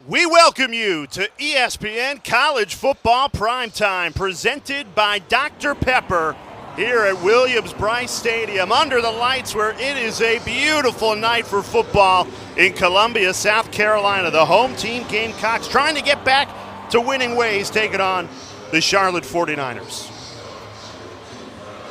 We welcome you to ESPN College Football Primetime, presented by Dr. Pepper here at Williams-Brice Stadium under the lights, where it is a beautiful night for football in Columbia, South Carolina. The home team Gamecocks trying to get back to winning ways, taking on the Charlotte 49ers.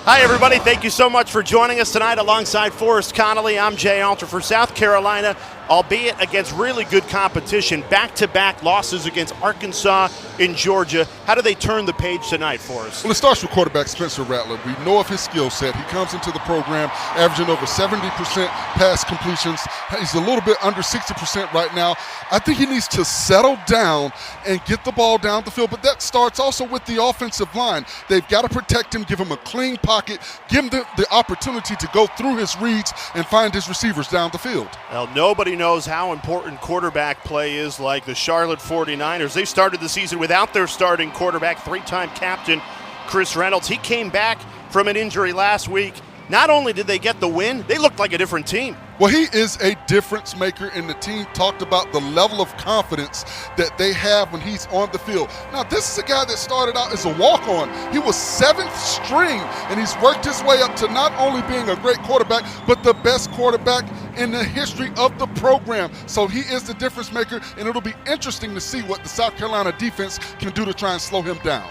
Hi, everybody. Thank you so much for joining us tonight alongside Forrest Connolly. I'm Jay Alter for South Carolina, albeit against really good competition. Back-to-back losses against Arkansas and Georgia. How do they turn the page tonight, Forrest? Well, it starts with quarterback Spencer Rattler. We know of his skill set. He comes into the program averaging over 70% pass completions. He's a little bit under 60% right now. I think he needs to settle down and get the ball down the field, but that starts also with the offensive line. They've got to protect him, give him a clean pocket, give him the opportunity to go through his reads and find his receivers down the field. Well, nobody knows how important quarterback play is like the Charlotte 49ers. They started the season without their starting quarterback, three-time captain Chris Reynolds. He came back from an injury last week. Not only did they get the win, they looked like a different team. Well, he is a difference maker, and the team talked about the level of confidence that they have when he's on the field. Now, this is a guy that started out as a walk-on. He was 7th string, and he's worked his way up to not only being a great quarterback, but the best quarterback in the history of the program. So he is the difference maker, and it'll be interesting to see what the South Carolina defense can do to try and slow him down.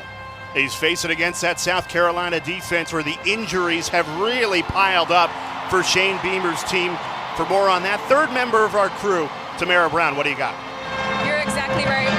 He's facing against that South Carolina defense where the injuries have really piled up for Shane Beamer's team. For more on that, third member of our crew, Tamara Brown, what do you got? You're exactly right.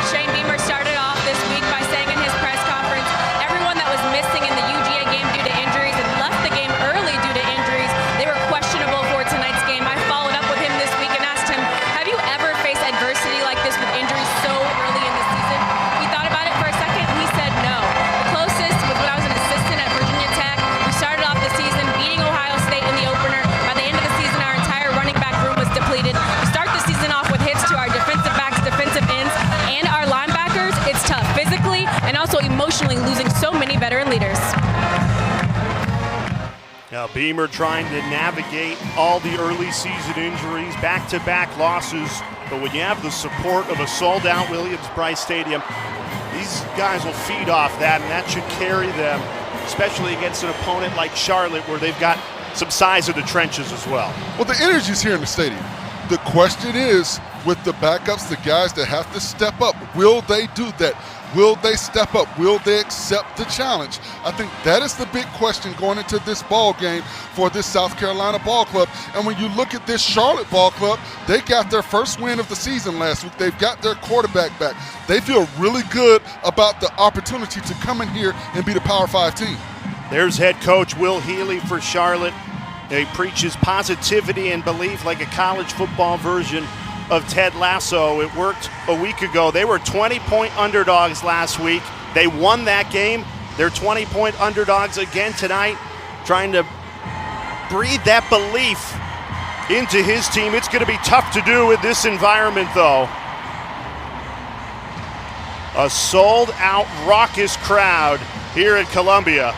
Shane Beamer started off this week by saying in his press conference, everyone that was missing in the UGA game due to injuries and left the game early due to injuries, they were questionable for tonight's game. I followed up with him this week and asked him, have you ever faced adversity like this with injuries so early in the season? He thought about it for a second and he said no. The closest was when I was an assistant at Virginia Tech. We started off the season beating Ohio State in the opener. By the end of the season, our entire running back room was depleted. We start the season off with hits to our defensive backs, defensive ends, and our linebackers. It's tough physically and also emotionally, losing so many veteran leaders. Now, Beamer trying to navigate all the early season injuries, back-to-back losses. But when you have the support of a sold-out Williams-Brice Stadium, these guys will feed off that, and that should carry them, especially against an opponent like Charlotte, where they've got some size in the trenches as well. Well, the energy's here in the stadium. The question is, with the backups, the guys that have to step up, will they do that? Will they step up? Will they accept the challenge? I think that is the big question going into this ball game for this South Carolina ball club. And when you look at this Charlotte ball club, they got their first win of the season last week. They've got their quarterback back. They feel really good about the opportunity to come in here and be the Power 5 team. There's head coach Will Healy for Charlotte. He preaches positivity and belief like a college football version of Ted Lasso. It worked a week ago. They were 20-point underdogs last week. They won that game. They're 20-point underdogs again tonight, trying to breathe that belief into his team. It's going to be tough to do in this environment, though. A sold-out, raucous crowd here at Columbia.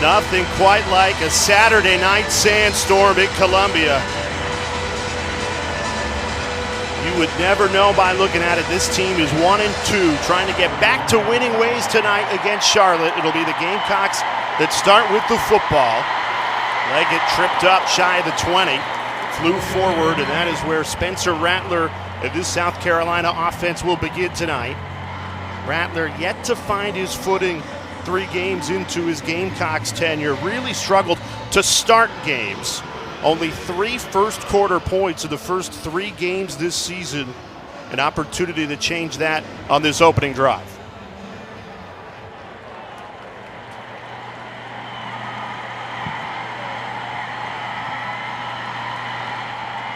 Nothing quite like a Saturday night sandstorm in Columbia. You would never know by looking at it. This team is 1-2, trying to get back to winning ways tonight against Charlotte. It'll be the Gamecocks that start with the football. Leggett tripped up shy of the 20, flew forward, and that is where Spencer Rattler of this South Carolina offense will begin tonight. Rattler yet to find his footing 3 games into his Gamecocks tenure. Really struggled to start games. Only 3 first-quarter points in the first 3 games this season. An opportunity to change that on this opening drive.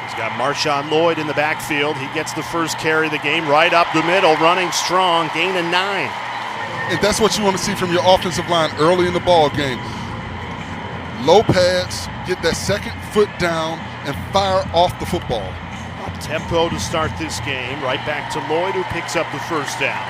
He's got Marshawn Lloyd in the backfield. He gets the first carry of the game right up the middle, running strong, gain of 9. And that's what you want to see from your offensive line early in the ball game. Low pads, get that second foot down, and fire off the football. Up tempo to start this game. Right back to Lloyd, who picks up the first down.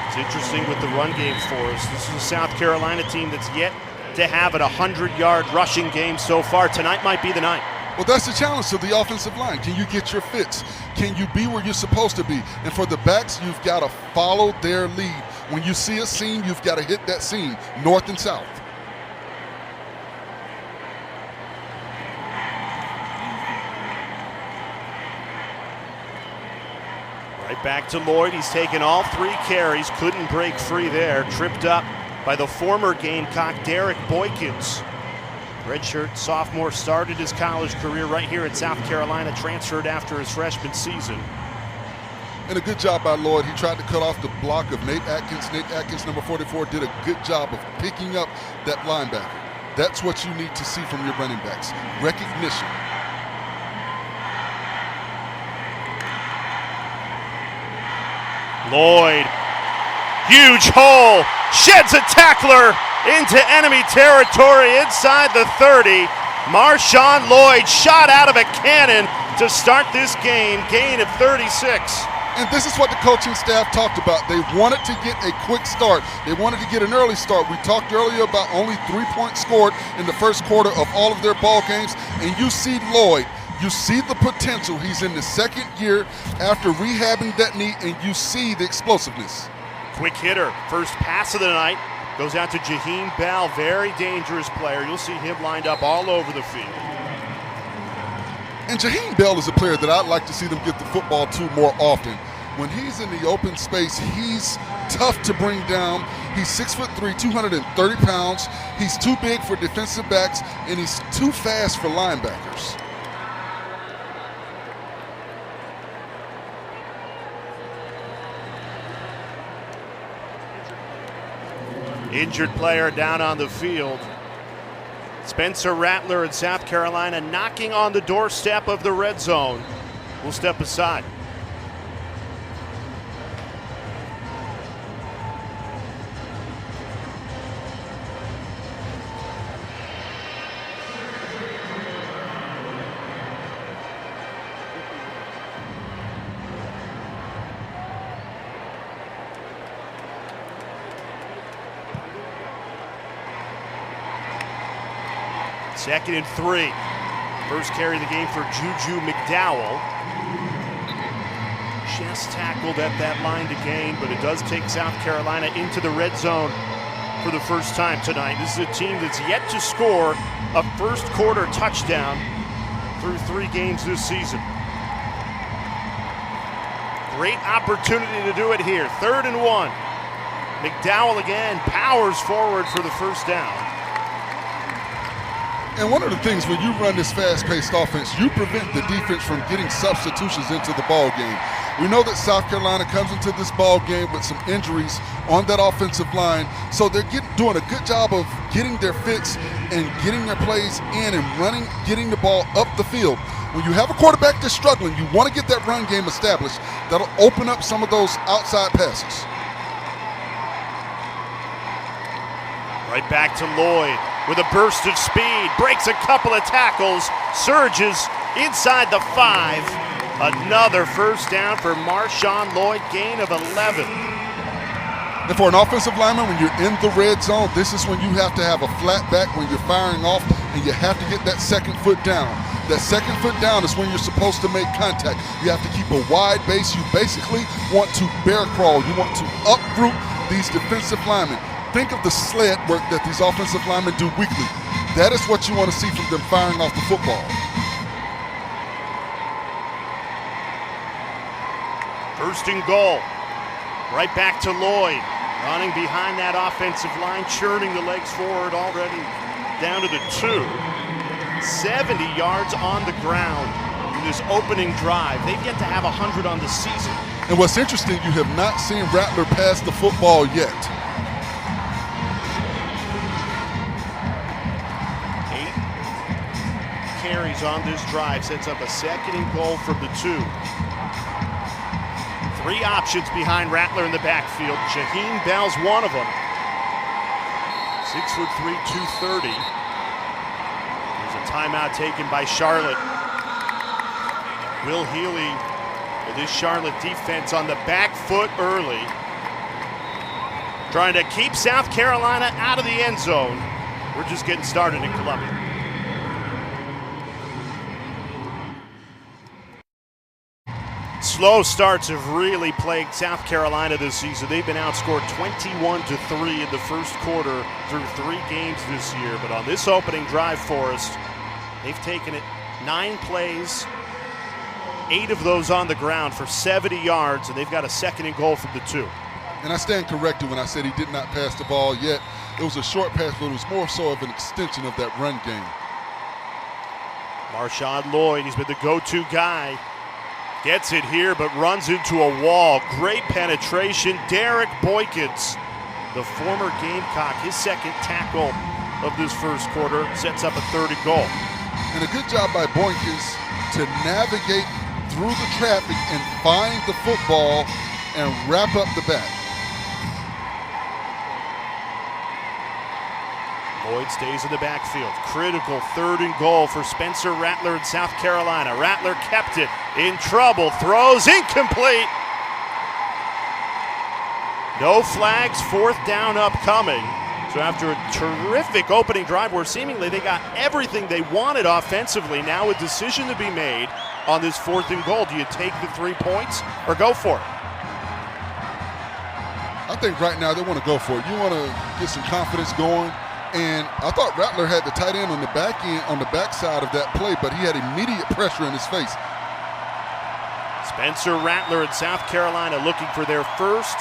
It's interesting with the run game for us. This is a South Carolina team that's yet to have an 100-yard rushing game so far. Tonight might be the night. Well, that's the challenge to the offensive line. Can you get your fits? Can you be where you're supposed to be? And for the backs, you've got to follow their lead. When you see a seam, you've got to hit that seam, north and south. Right back to Lloyd. He's taken all 3 carries. Couldn't break free there. Tripped up by the former Gamecock, Derek Boykins. Redshirt sophomore, started his college career right here at South Carolina, transferred after his freshman season. And a good job by Lloyd. He tried to cut off the block of Nate Atkins. Nate Atkins, number 44, did a good job of picking up that linebacker. That's what you need to see from your running backs. Recognition. Lloyd, huge hole, sheds a tackler into enemy territory inside the 30. Marshawn Lloyd shot out of a cannon to start this game, gain of 36. And this is what the coaching staff talked about. They wanted to get a quick start. They wanted to get an early start. We talked earlier about only 3 points scored in the first quarter of all of their ball games. And you see Lloyd, you see the potential. He's in the 2nd year after rehabbing that knee, and you see the explosiveness. Quick hitter, first pass of the night, goes out to Jaheim Bell, very dangerous player. You'll see him lined up all over the field. And Jaheim Bell is a player that I'd like to see them get the football to more often. When he's in the open space, he's tough to bring down. He's 6'3", 230 pounds. He's too big for defensive backs, and he's too fast for linebackers. Injured player down on the field. Spencer Rattler in South Carolina knocking on the doorstep of the red zone. We'll step aside. Second and 3. First carry of the game for Juju McDowell. Just tackled at that line to gain, but it does take South Carolina into the red zone for the first time tonight. This is a team that's yet to score a first quarter touchdown through 3 games this season. Great opportunity to do it here. 3rd and 1. McDowell again powers forward for the first down. And one of the things when you run this fast-paced offense, you prevent the defense from getting substitutions into the ball game. We know that South Carolina comes into this ball game with some injuries on that offensive line, so they're doing a good job of getting their fits and getting their plays in and running, getting the ball up the field. When you have a quarterback that's struggling, you want to get that run game established. That'll open up some of those outside passes. Right back to Lloyd with a burst of speed, breaks a couple of tackles, surges inside the 5. Another first down for Marshawn Lloyd, gain of 11. And for an offensive lineman, when you're in the red zone, this is when you have to have a flat back when you're firing off, and you have to get that second foot down. That second foot down is when you're supposed to make contact. You have to keep a wide base. You basically want to bear crawl. You want to uproot these defensive linemen. Think of the sled work that these offensive linemen do weekly. That is what you want to see from them firing off the football. First and goal. Right back to Lloyd. Running behind that offensive line, churning the legs forward already down to the 2. 70 yards on the ground in this opening drive. They've yet to have 100 on the season. And what's interesting, you have not seen Rattler pass the football yet. 8 carries on this drive, sets up a second and goal from the 2. 3 options behind Rattler in the backfield. Shaheem Bell's one of them. 6'3", 230. There's a timeout taken by Charlotte. Will Healy with his Charlotte defense on the back foot early, trying to keep South Carolina out of the end zone. We're just getting started in Columbia. Slow starts have really plagued South Carolina this season. They've been outscored 21-3 in the first quarter through 3 games this year. But on this opening drive, Forrest, they've taken it 9 plays, 8 of those on the ground for 70 yards, and they've got a second and goal from the 2. And I stand corrected when I said he did not pass the ball yet. It was a short pass, but it was more so of an extension of that run game. Marshawn Lloyd, he's been the go-to guy. Gets it here, but runs into a wall. Great penetration. Derek Boykins, the former Gamecock, his second tackle of this first quarter, sets up a third and goal. And a good job by Boykins to navigate through the traffic and find the football and wrap up the back. Lloyd stays in the backfield. Critical third and goal for Spencer Rattler in South Carolina. Rattler kept it, in trouble, throws incomplete. No flags, fourth down upcoming. So after a terrific opening drive where seemingly they got everything they wanted offensively, now a decision to be made on this fourth and goal. Do you take the 3 points or go for it? I think right now they want to go for it. You want to get some confidence going. And I thought Rattler had the tight end on the back end, on the backside of that play, but he had immediate pressure in his face. Spencer Rattler in South Carolina looking for their first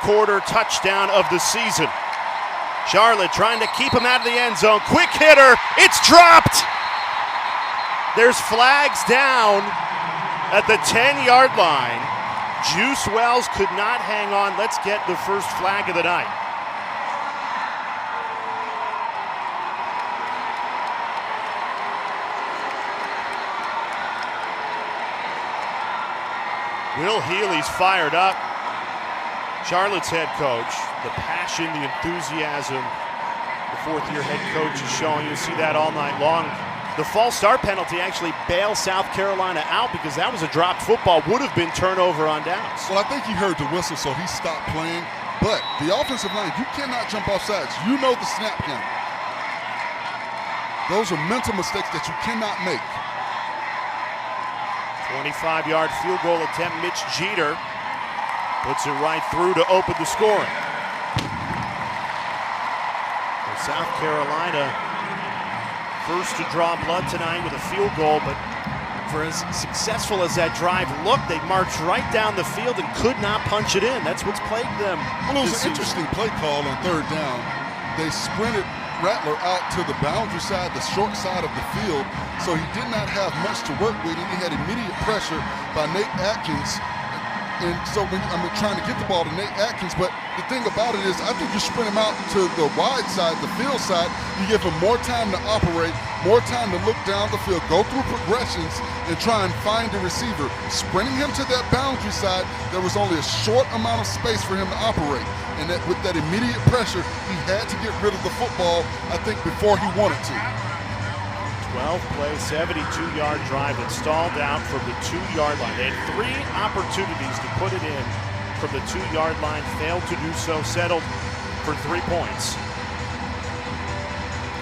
quarter touchdown of the season. Charlotte trying to keep him out of the end zone. Quick hitter, it's dropped. There's flags down at the 10-yard line. Juice Wells could not hang on. Let's get the first flag of the night. Will Healy's fired up. Charlotte's head coach, the passion, the enthusiasm the fourth-year head coach is showing. You'll see that all night long. The false start penalty actually bailed South Carolina out because that was a dropped football, would have been turnover on downs. Well, I think he heard the whistle, so he stopped playing. But the offensive line, you cannot jump off sides. You know the snap count. Those are mental mistakes that you cannot make. 25-yard field goal attempt. Mitch Jeter puts it right through to open the scoring. And South Carolina first to draw blood tonight with a field goal, but for as successful as that drive looked, they marched right down the field and could not punch it in. That's what's plagued them. Well, it was an interesting play call on third down. They sprinted Rattler out to the boundary side, the short side of the field, so he did not have much to work with, and he had immediate pressure by Nate Atkins. And so I'm trying to get the ball to Nate Atkins, but the thing about it is I think you sprint him out to the wide side, the field side, you give him more time to operate, more time to look down the field, go through progressions, and try and find the receiver. Sprinting him to that boundary side, there was only a short amount of space for him to operate. And that with that immediate pressure, he had to get rid of the football, I think, before he wanted to. 12-play, 72-yard drive that stalled out from the 2-yard line. They had 3 opportunities to put it in from the 2-yard line, failed to do so, settled for 3 points.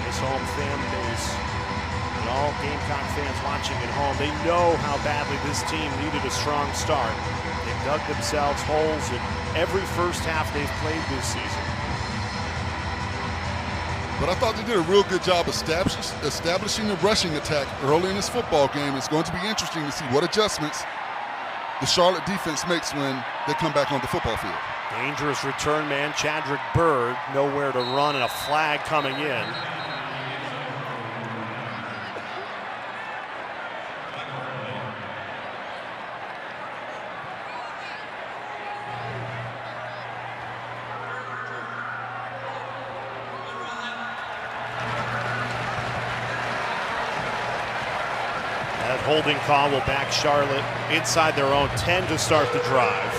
This home fan base and all Gamecock fans watching at home, they know how badly this team needed a strong start. They've dug themselves holes in every first half they've played this season. But I thought they did a real good job establishing the rushing attack early in this football game. It's going to be interesting to see what adjustments the Charlotte defense makes when they come back on the football field. Dangerous return man, Chadrick Bird, nowhere to run, and a flag coming in. That holding call will back Charlotte inside their own 10 to start the drive.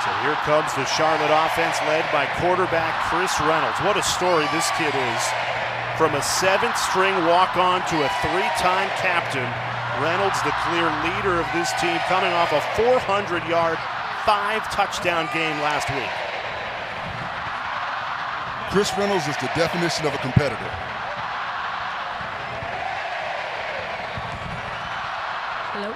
So here comes the Charlotte offense led by quarterback Chris Reynolds. What a story this kid is. From a 7th-string walk-on to a 3-time captain, Reynolds the clear leader of this team, coming off a 400-yard, 5-touchdown game last week. Chris Reynolds is the definition of a competitor. Hello?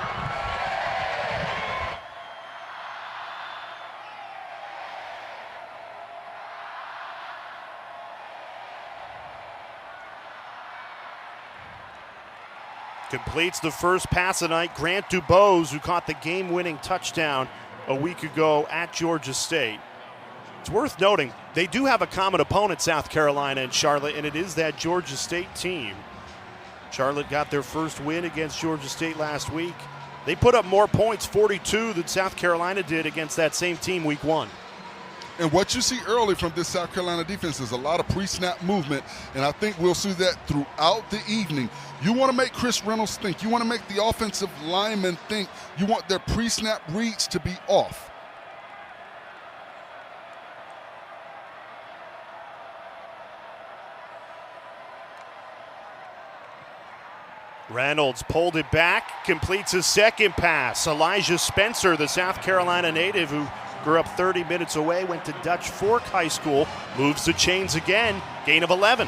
Completes the first pass of the night. Grant Dubose, who caught the game-winning touchdown a week ago at Georgia State. It's worth noting, they do have a common opponent, South Carolina and Charlotte, and it is that Georgia State team. Charlotte got their first win against Georgia State last week. They put up more points, 42, than South Carolina did against that same team week 1. And what you see early from this South Carolina defense is a lot of pre-snap movement, and I think we'll see that throughout the evening. You want to make Chris Reynolds think. You want to make the offensive linemen think. You want their pre-snap reads to be off. Reynolds pulled it back, completes his second pass. Elijah Spencer, the South Carolina native who grew up 30 minutes away, went to Dutch Fork High School, moves the chains again, gain of 11.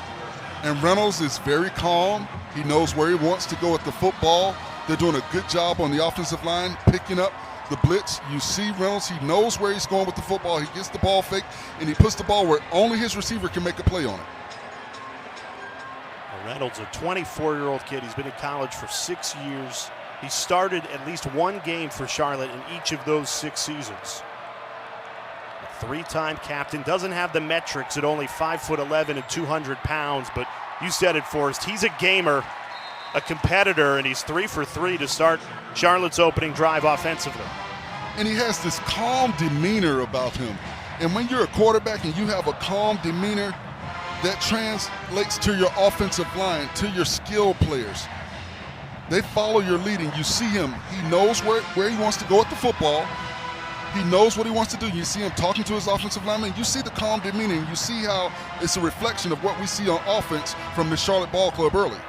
And Reynolds is very calm. He knows where he wants to go with the football. They're doing a good job on the offensive line, picking up the blitz. You see Reynolds, he knows where he's going with the football. He gets the ball fake, and he puts the ball where only his receiver can make a play on it. Reynolds, a 24-year-old kid. He's been in college for 6 years. He started at least one game for Charlotte in each of those 6 seasons. A 3-time captain, doesn't have the metrics at only 5'11" and 200 pounds, but you said it, Forrest. He's a gamer, a competitor, and he's 3 for 3 to start Charlotte's opening drive offensively. And he has this calm demeanor about him. And when you're a quarterback and you have a calm demeanor, that translates to your offensive line, to your skill players. They follow your leading. You see him. He knows where he wants to go with the football. He knows what he wants to do. You see him talking to his offensive lineman. You see the calm demeanor. And you see how it's a reflection of what we see on offense from the Charlotte Ball Club early.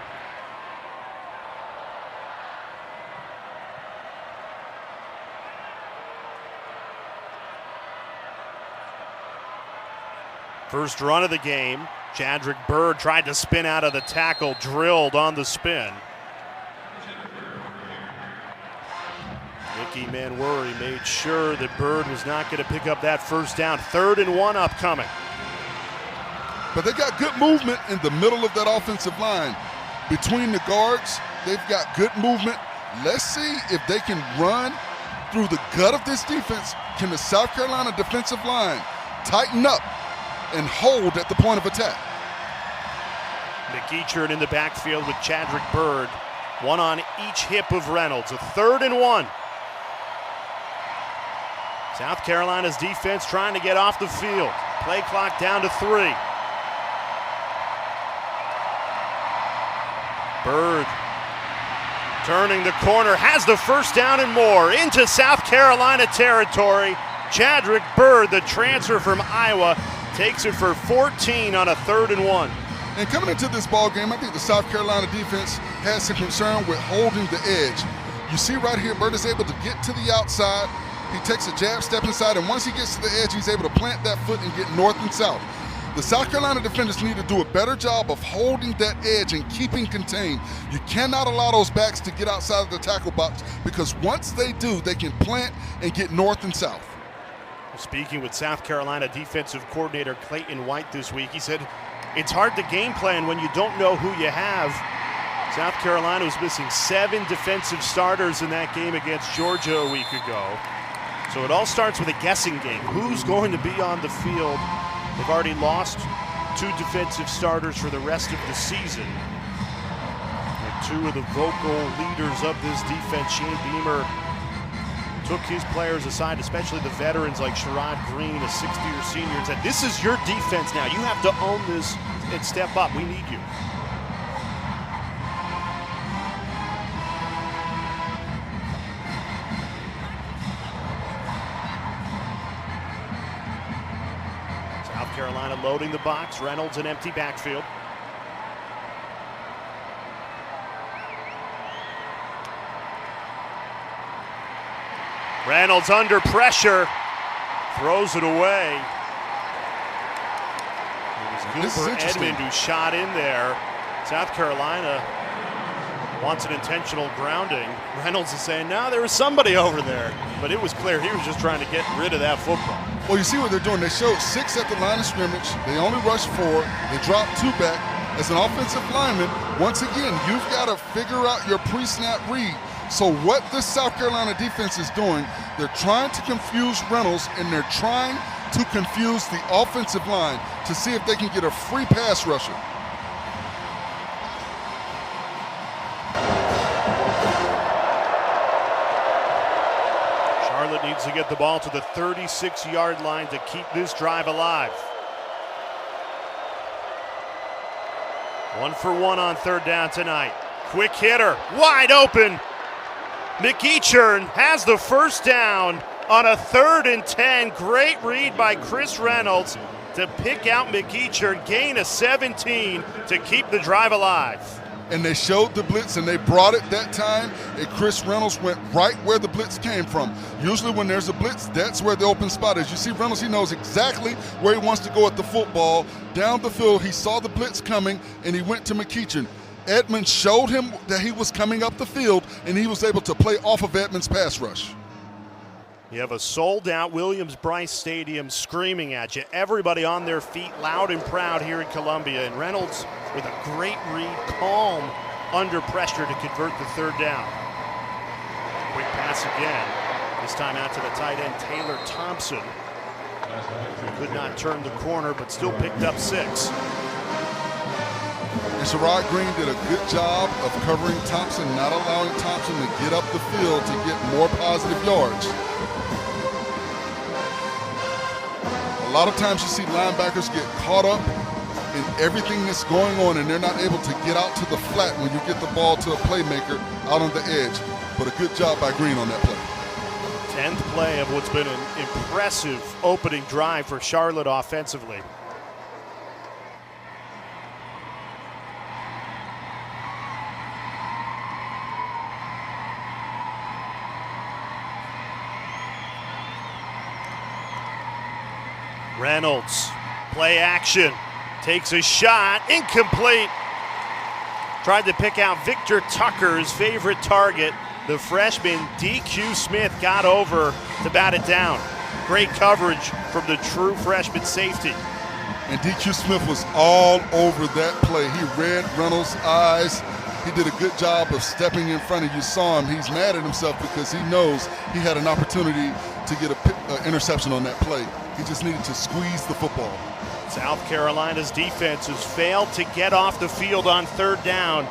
First run of the game. Chadrick Bird tried to spin out of the tackle, drilled on the spin. Nicky Manwuri made sure that Bird was not going to pick up that first down. 3rd and 1 upcoming. But they got good movement in the middle of that offensive line. Between the guards, they've got good movement. Let's see if they can run through the gut of this defense. Can the South Carolina defensive line tighten up and hold at the point of attack? McEachern in the backfield with Chadrick Bird. One on each hip of Reynolds. A 3rd and 1. South Carolina's defense trying to get off the field. Play clock down to 3. Bird turning the corner, has the first down and more into South Carolina territory. Chadrick Bird, the transfer from Iowa, takes it for 14 on a 3rd and 1. And coming into this ball game, I think the South Carolina defense has some concern with holding the edge. You see right here, Burt is able to get to the outside. He takes a jab step inside, and once he gets to the edge, he's able to plant that foot and get north and south. The South Carolina defenders need to do a better job of holding that edge and keeping contained. You cannot allow those backs to get outside of the tackle box, because once they do, they can plant and get north and south. Speaking with South Carolina defensive coordinator Clayton White this week, he said it's hard to game plan when you don't know who you have. South Carolina was missing 7 defensive starters in that game against Georgia a week ago. So it all starts with a guessing game. Who's going to be on the field? They've already lost 2 defensive starters for the rest of the season. And 2 of the vocal leaders of this defense, Shane Beamer, took his players aside, especially the veterans like Sherrod Green, a 60-year senior, and said, this is your defense now. You have to own this and step up. We need you. South Carolina loading the box. Reynolds an empty backfield. Reynolds under pressure, throws it away. It was Cooper Edmond who shot in there. South Carolina wants an intentional grounding. Reynolds is saying, no, there was somebody over there. But it was clear he was just trying to get rid of that football. Well, you see what they're doing. They showed 6 at the line of scrimmage. They only rushed 4. They dropped 2 back. As an offensive lineman, once again, you've got to figure out your pre-snap read. So what this South Carolina defense is doing, they're trying to confuse Reynolds, and they're trying to confuse the offensive line to see if they can get a free pass rusher. Charlotte needs to get the ball to the 36-yard line to keep this drive alive. 1 for 1 on 3rd down tonight. Quick hitter, wide open. McEachern has the first down on a 3rd and 10. Great read by Chris Reynolds to pick out McEachern, gain a 17 to keep the drive alive. And they showed the blitz, and they brought it that time, and Chris Reynolds went right where the blitz came from. Usually when there's a blitz, that's where the open spot is. You see Reynolds, he knows exactly where he wants to go at the football. Down the field, he saw the blitz coming, and he went to McEachern. Edmonds showed him that he was coming up the field, and he was able to play off of Edmonds' pass rush. You have a sold-out Williams-Brice Stadium screaming at you. Everybody on their feet, loud and proud here in Columbia. And Reynolds with a great read, calm under pressure to convert the 3rd down. Quick pass again. This time out to the tight end, Taylor Thompson. Could not turn the corner, but still picked up 6. And Sherrod Green did a good job of covering Thompson, not allowing Thompson to get up the field to get more positive yards. A lot of times you see linebackers get caught up in everything that's going on, and they're not able to get out to the flat when you get the ball to a playmaker out on the edge. But a good job by Green on that play. 10th play of what's been an impressive opening drive for Charlotte offensively. Reynolds, play action, takes a shot, incomplete. Tried to pick out Victor Tucker's favorite target. The freshman DQ Smith got over to bat it down. Great coverage from the true freshman safety. And DQ Smith was all over that play. He read Reynolds' eyes. He did a good job of stepping in front of you. Saw him. He's mad at himself because he knows he had an opportunity to get an interception on that play. He just needed to squeeze the football. South Carolina's defense has failed to get off the field on 3rd down.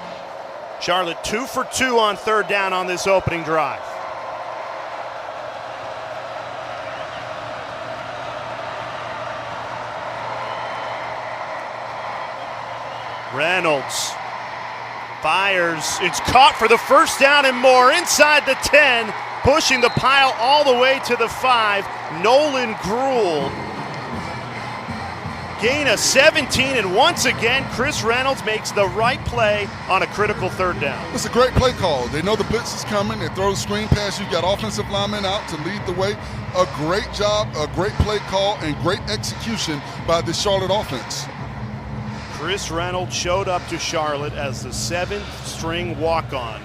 Charlotte 2 for 2 on 3rd down on this opening drive. Reynolds fires. It's caught for the first down and more inside the 10, pushing the pile all the way to the 5. Nolan Gruel gain of 17, and once again, Chris Reynolds makes the right play on a critical third down. It's a great play call. They know the blitz is coming. They throw the screen pass. You've got offensive linemen out to lead the way. A great job, a great play call, and great execution by the Charlotte offense. Chris Reynolds showed up to Charlotte as the 7th-string walk-on.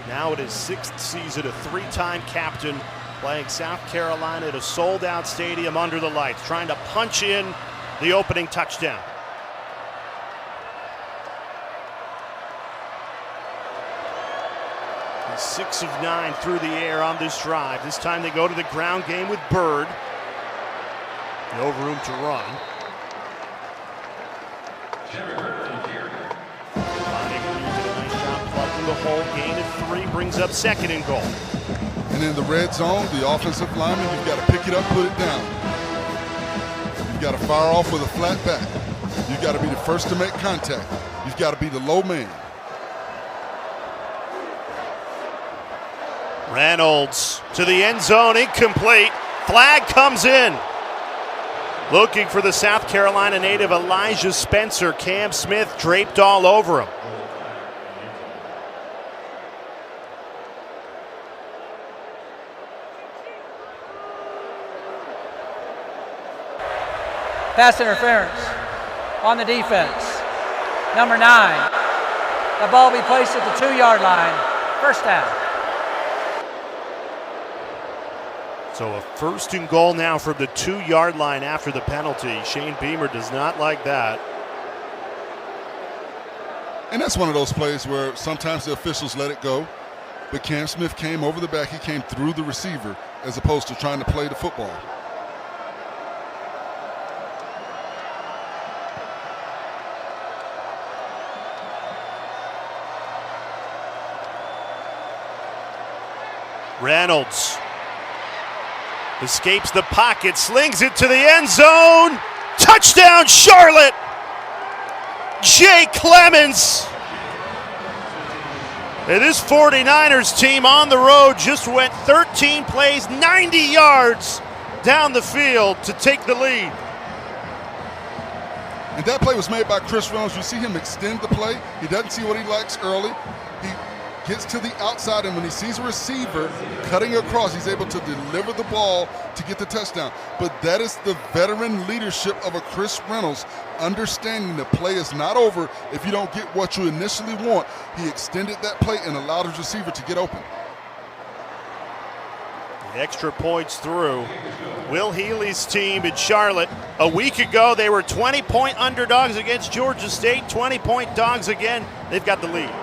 Now in his 6th season, a 3-time captain, playing South Carolina at a sold-out stadium under the lights, trying to punch in the opening touchdown. He's 6 of 9 through the air on this drive. This time they go to the ground game with Bird. No room to run. The whole gain of 3 brings up 2nd and goal. And in the red zone, the offensive lineman, you've got to pick it up, put it down. You've got to fire off with a flat back. You've got to be the first to make contact. You've got to be the low man. Reynolds to the end zone, incomplete. Flag comes in. Looking for the South Carolina native Elijah Spencer. Cam Smith draped all over him. Pass interference on the defense. Number 9. The ball will be placed at the 2-yard line. First down. So a 1st and goal now from the 2-yard line after the penalty. Shane Beamer does not like that. And that's one of those plays where sometimes the officials let it go, but Cam Smith came over the back. He came through the receiver as opposed to trying to play the football. Reynolds escapes the pocket, slings it to the end zone. Touchdown, Charlotte! Jay Clemens. And this 49ers team on the road just went 13 plays, 90 yards down the field to take the lead. And that play was made by Chris Reynolds. You see him extend the play. He doesn't see what he likes early. He gets to the outside, and when he sees a receiver cutting across, he's able to deliver the ball to get the touchdown. But that is the veteran leadership of a Chris Reynolds, understanding the play is not over if you don't get what you initially want. He extended that play and allowed his receiver to get open. The extra points through. Will Healy's team in Charlotte, a week ago, they were 20-point underdogs against Georgia State, 20-point dogs again. They've got the lead.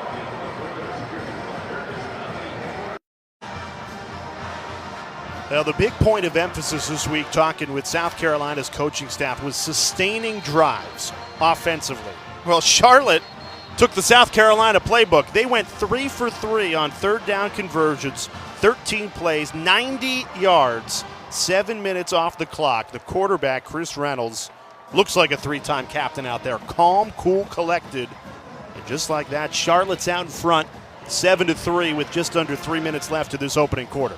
Now, the big point of emphasis this week, talking with South Carolina's coaching staff, was sustaining drives offensively. Well, Charlotte took the South Carolina playbook. They went 3 for 3 on 3rd down conversions, 13 plays, 90 yards, 7 minutes off the clock. The quarterback, Chris Reynolds, looks like a 3-time captain out there. Calm, cool, collected. And just like that, Charlotte's out in front, 7-3 with just under 3 minutes left of this opening quarter.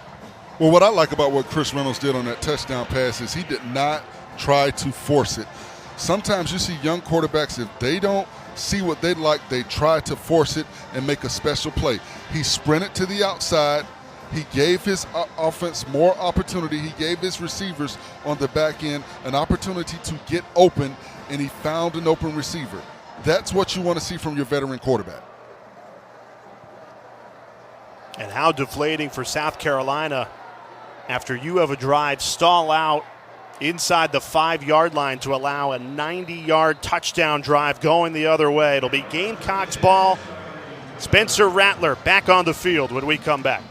Well, what I like about what Chris Reynolds did on that touchdown pass is he did not try to force it. Sometimes you see young quarterbacks, if they don't see what they'd like, they try to force it and make a special play. He sprinted to the outside. He gave his offense more opportunity. He gave his receivers on the back end an opportunity to get open, and he found an open receiver. That's what you want to see from your veteran quarterback. And how deflating for South Carolina after you have a drive stall out inside the 5-yard line to allow a 90-yard touchdown drive going the other way. It'll be Gamecocks ball. Spencer Rattler back on the field when we come back.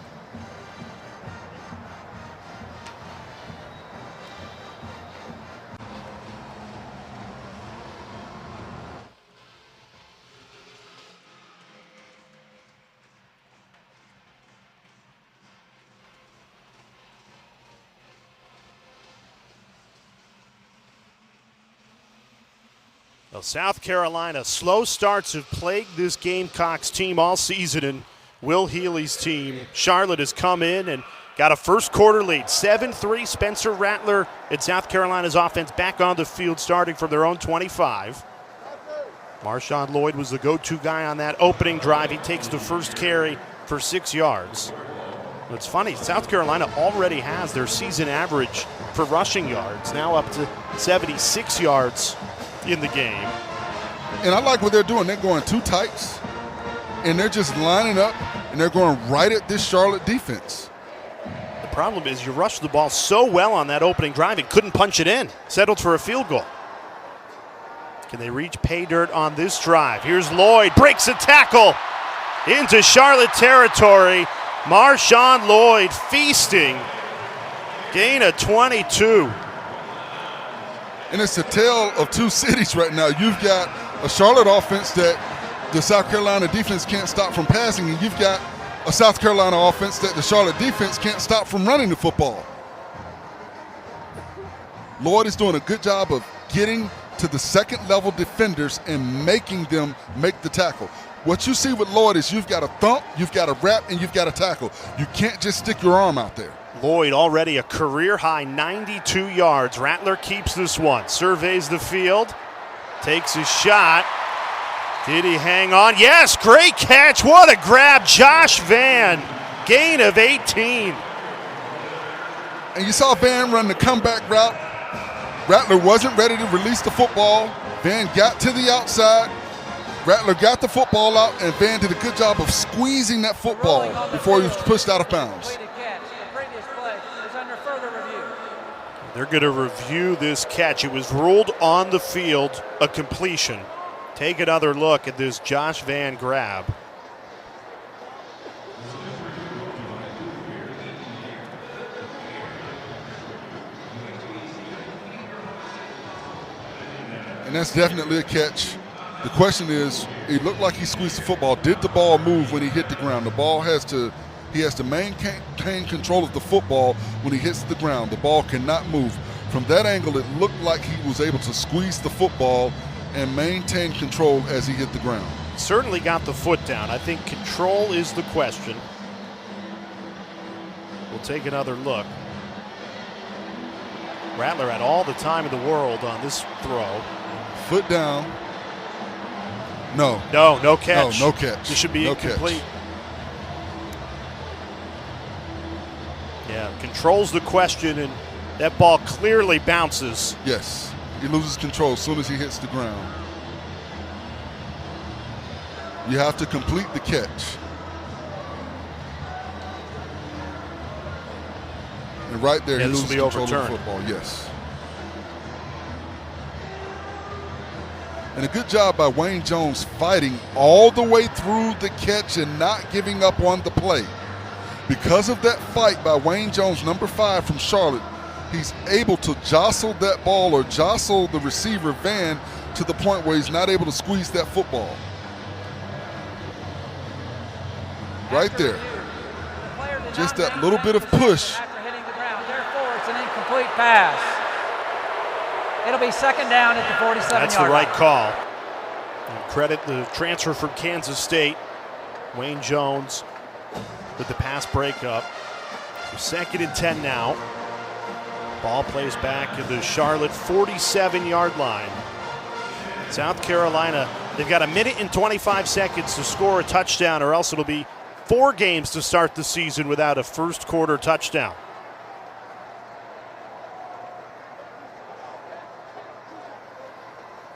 Well, South Carolina, slow starts have plagued this Gamecocks team all season, and Will Healy's team, Charlotte, has come in and got a first quarter lead. 7-3, Spencer Rattler It's South Carolina's offense back on the field starting from their own 25. Marshawn Lloyd was the go-to guy on that opening drive. He takes the first carry for 6 yards. It's funny, South Carolina already has their season average for rushing yards, now up to 76 yards in the game. And I like what they're doing. They're going two tights, and they're just lining up, and they're going right at this Charlotte defense. The problem is you rushed the ball so well on that opening drive, it couldn't punch it in. Settled for a field goal. Can they reach pay dirt on this drive? Here's Lloyd, breaks a tackle into Charlotte territory. Marshawn Lloyd feasting. Gain of 22. And it's a tale of two cities right now. You've got a Charlotte offense that the South Carolina defense can't stop from passing, and you've got a South Carolina offense that the Charlotte defense can't stop from running the football. Lloyd is doing a good job of getting to the second-level defenders and making them make the tackle. What you see with Lloyd is you've got a thump, you've got a wrap, and you've got a tackle. You can't just stick your arm out there. Lloyd already a career-high 92 yards. Rattler keeps this one, surveys the field, takes his shot. Did he hang on? Yes, great catch. What a grab. Josh Vann, gain of 18. And you saw Vann run the comeback route. Rattler wasn't ready to release the football. Vann got to the outside. Rattler got the football out, and Vann did a good job of squeezing that football before he was pushed out of bounds. They're going to review this catch. It was ruled on the field a completion. Take another look at this Josh Vann grab. And that's definitely a catch. The question is, it looked like he squeezed the football. Did the ball move when he hit the ground? The ball he has to maintain control of the football when he hits the ground. The ball cannot move. From that angle, it looked like he was able to squeeze the football and maintain control as he hit the ground. Certainly got the foot down. I think control is the question. We'll take another look. Rattler had all the time in the world on this throw. Foot down. No catch. No catch. This should be no incomplete. Catch. Yeah, controls the question, and that ball clearly bounces. Yes, he loses control as soon as he hits the ground. You have to complete the catch. And right there, he loses control of the football. Yes. And a good job by Wayne Jones fighting all the way through the catch and not giving up on the play. Because of that fight by Wayne Jones, number 5 from Charlotte, he's able to jostle that ball or jostle the receiver Vann to the point where he's not able to squeeze that football. Right there. Just that little bit of push. After hitting the ground. Therefore, it's an incomplete pass. It'll be second down at the 47-yard line. That's the right call. And credit the transfer from Kansas State, Wayne Jones, with the pass breakup. So 2nd and 10 now. Ball plays back at the Charlotte 47-yard line. South Carolina, they've got 1 minute and 25 seconds to score a touchdown, or else it'll be 4 games to start the season without a first quarter touchdown.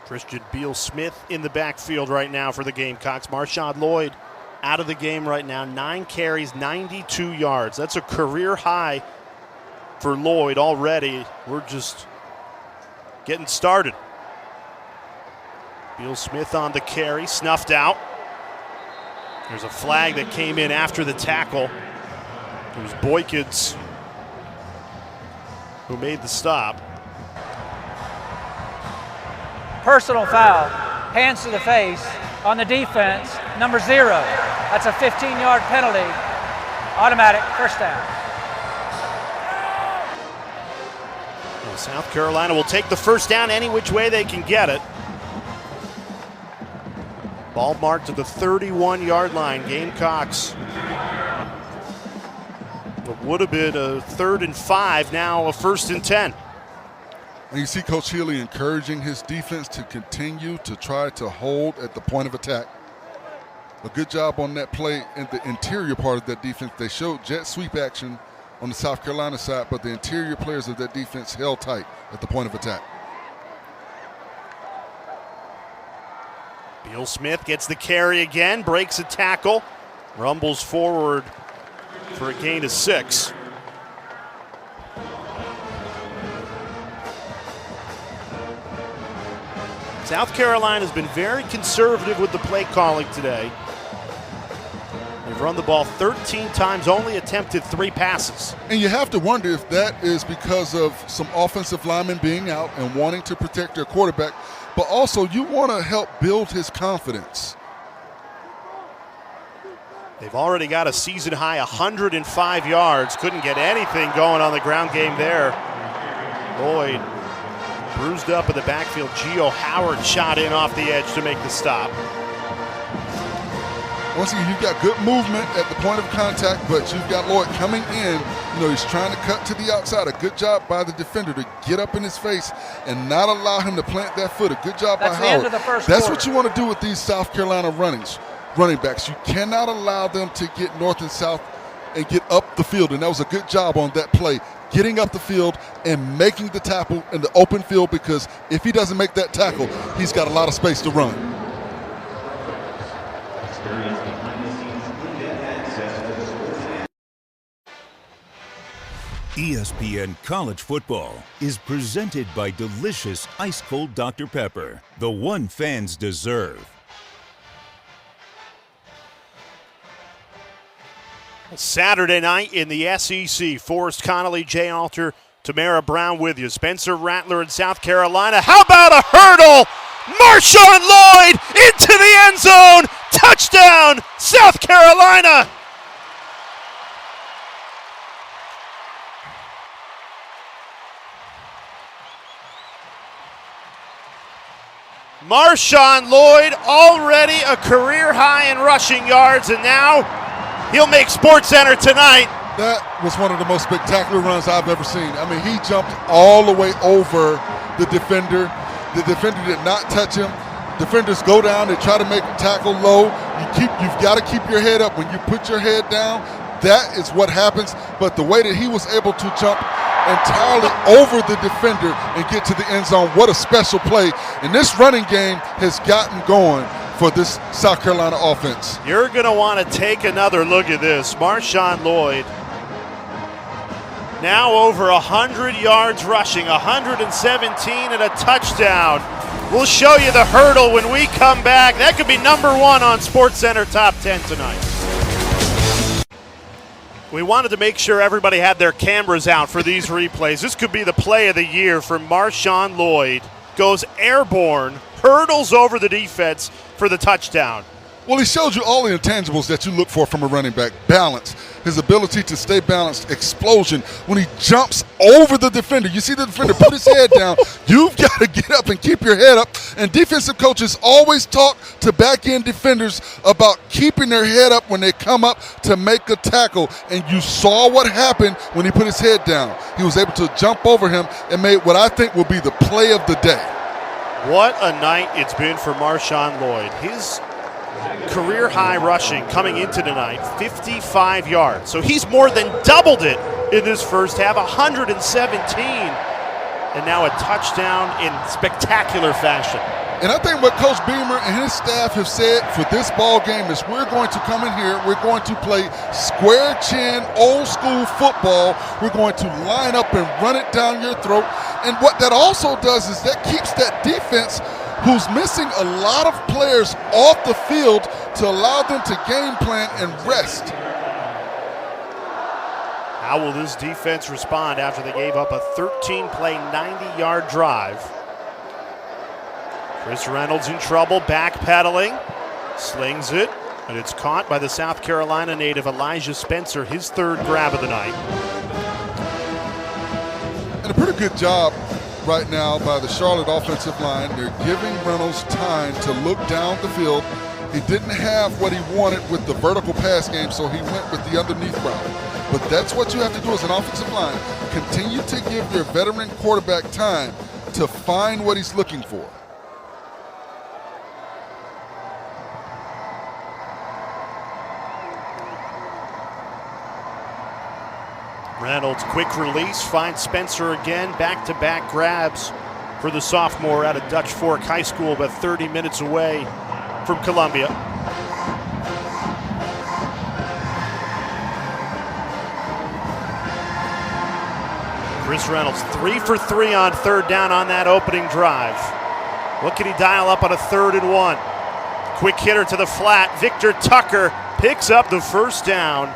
Christian Beal-Smith in the backfield right now for the Gamecocks. Marshawn Lloyd out of the game right now. 9 carries, 92 yards. That's a career high for Lloyd already. We're just getting started. Beal-Smith on the carry, snuffed out. There's a flag that came in after the tackle. It was Boykins who made the stop. Personal foul, hands to the face on the defense, number 0. That's a 15-yard penalty, automatic first down. Well, South Carolina will take the first down any which way they can get it. Ball marked to the 31-yard line. Gamecocks. It would have been a 3rd and 5, now a 1st and 10. And you see Coach Healy encouraging his defense to continue to try to hold at the point of attack. A good job on that play in the interior part of that defense. They showed jet sweep action on the South Carolina side, but the interior players of that defense held tight at the point of attack. Beal Smith gets the carry again, breaks a tackle, rumbles forward for a gain of 6. South Carolina has been very conservative with the play calling today. They've run the ball 13 times, only attempted 3 passes. And you have to wonder if that is because of some offensive linemen being out and wanting to protect their quarterback, but also you want to help build his confidence. They've already got a season high 105 yards. Couldn't get anything going on the ground game there. Lloyd bruised up in the backfield. Gio Howard shot in off the edge to make the stop. Once again, you've got good movement at the point of contact, but you've got Lloyd coming in. You know, he's trying to cut to the outside. A good job by the defender to get up in his face and not allow him to plant that foot. A good job by Howard. That's the end of the first That's quarter. what you want to do with these South Carolina running backs. You cannot allow them to get north and south and get up the field, and that was a good job on that play, getting up the field and making the tackle in the open field, because if he doesn't make that tackle, he's got a lot of space to run. ESPN College Football is presented by delicious ice-cold Dr. Pepper, the one fans deserve. Saturday night in the SEC. Forrest Connolly, Jay Alter, Tamara Brown with you. Spencer Rattler in South Carolina. How about a hurdle? Marshawn Lloyd into the end zone. Touchdown, South Carolina. Marshawn Lloyd already a career high in rushing yards, and now he'll make SportsCenter tonight. That was one of the most spectacular runs I've ever seen. I mean, he jumped all the way over the defender. The defender did not touch him. Defenders go down, they try to make a tackle low. You've got to keep your head up. When you put your head down, that is what happens. But the way that he was able to jump entirely over the defender and get to the end zone, what a special play. And this running game has gotten going for this South Carolina offense. You're going to want to take another look at this. Marshawn Lloyd now over 100 yards rushing, 117 and a touchdown. We'll show you the hurdle when we come back. That could be number 1 on SportsCenter Top 10 tonight. We wanted to make sure everybody had their cameras out for these replays. This could be the play of the year for Marshawn Lloyd. Goes airborne, hurdles over the defense for the touchdown. Well, he showed you all the intangibles that you look for from a running back. Balance, his ability to stay balanced, explosion. When he jumps over the defender, you see the defender put his head down. You've got to get up and keep your head up. And defensive coaches always talk to back-end defenders about keeping their head up when they come up to make a tackle. And you saw what happened when he put his head down. He was able to jump over him and made what I think will be the play of the day. What a night it's been for Marshawn Lloyd. His career high rushing coming into tonight, 55 yards. So he's more than doubled it in this first half, 117. And now a touchdown in spectacular fashion. And I think what Coach Beamer and his staff have said for this ball game is we're going to come in here, we're going to play square chin, old school football. We're going to line up and run it down your throat. And what that also does is that keeps that defense, who's missing a lot of players, off the field to allow them to game plan and rest. How will this defense respond after they gave up a 13-play, 90-yard drive? Chris Reynolds in trouble, backpedaling, slings it, and it's caught by the South Carolina native Elijah Spencer, his third grab of the night. And a pretty good job right now by the Charlotte offensive line. They're giving Reynolds time to look down the field. He didn't have what he wanted with the vertical pass game, so he went with the underneath route. But that's what you have to do as an offensive line. Continue to give your veteran quarterback time to find what he's looking for. Reynolds, quick release, finds Spencer again. Back-to-back grabs for the sophomore out of Dutch Fork High School, about 30 minutes away from Columbia. Chris Reynolds, 3 for 3 on third down on that opening drive. What can he dial up on a 3rd and 1? Quick hitter to the flat. Victor Tucker picks up the first down,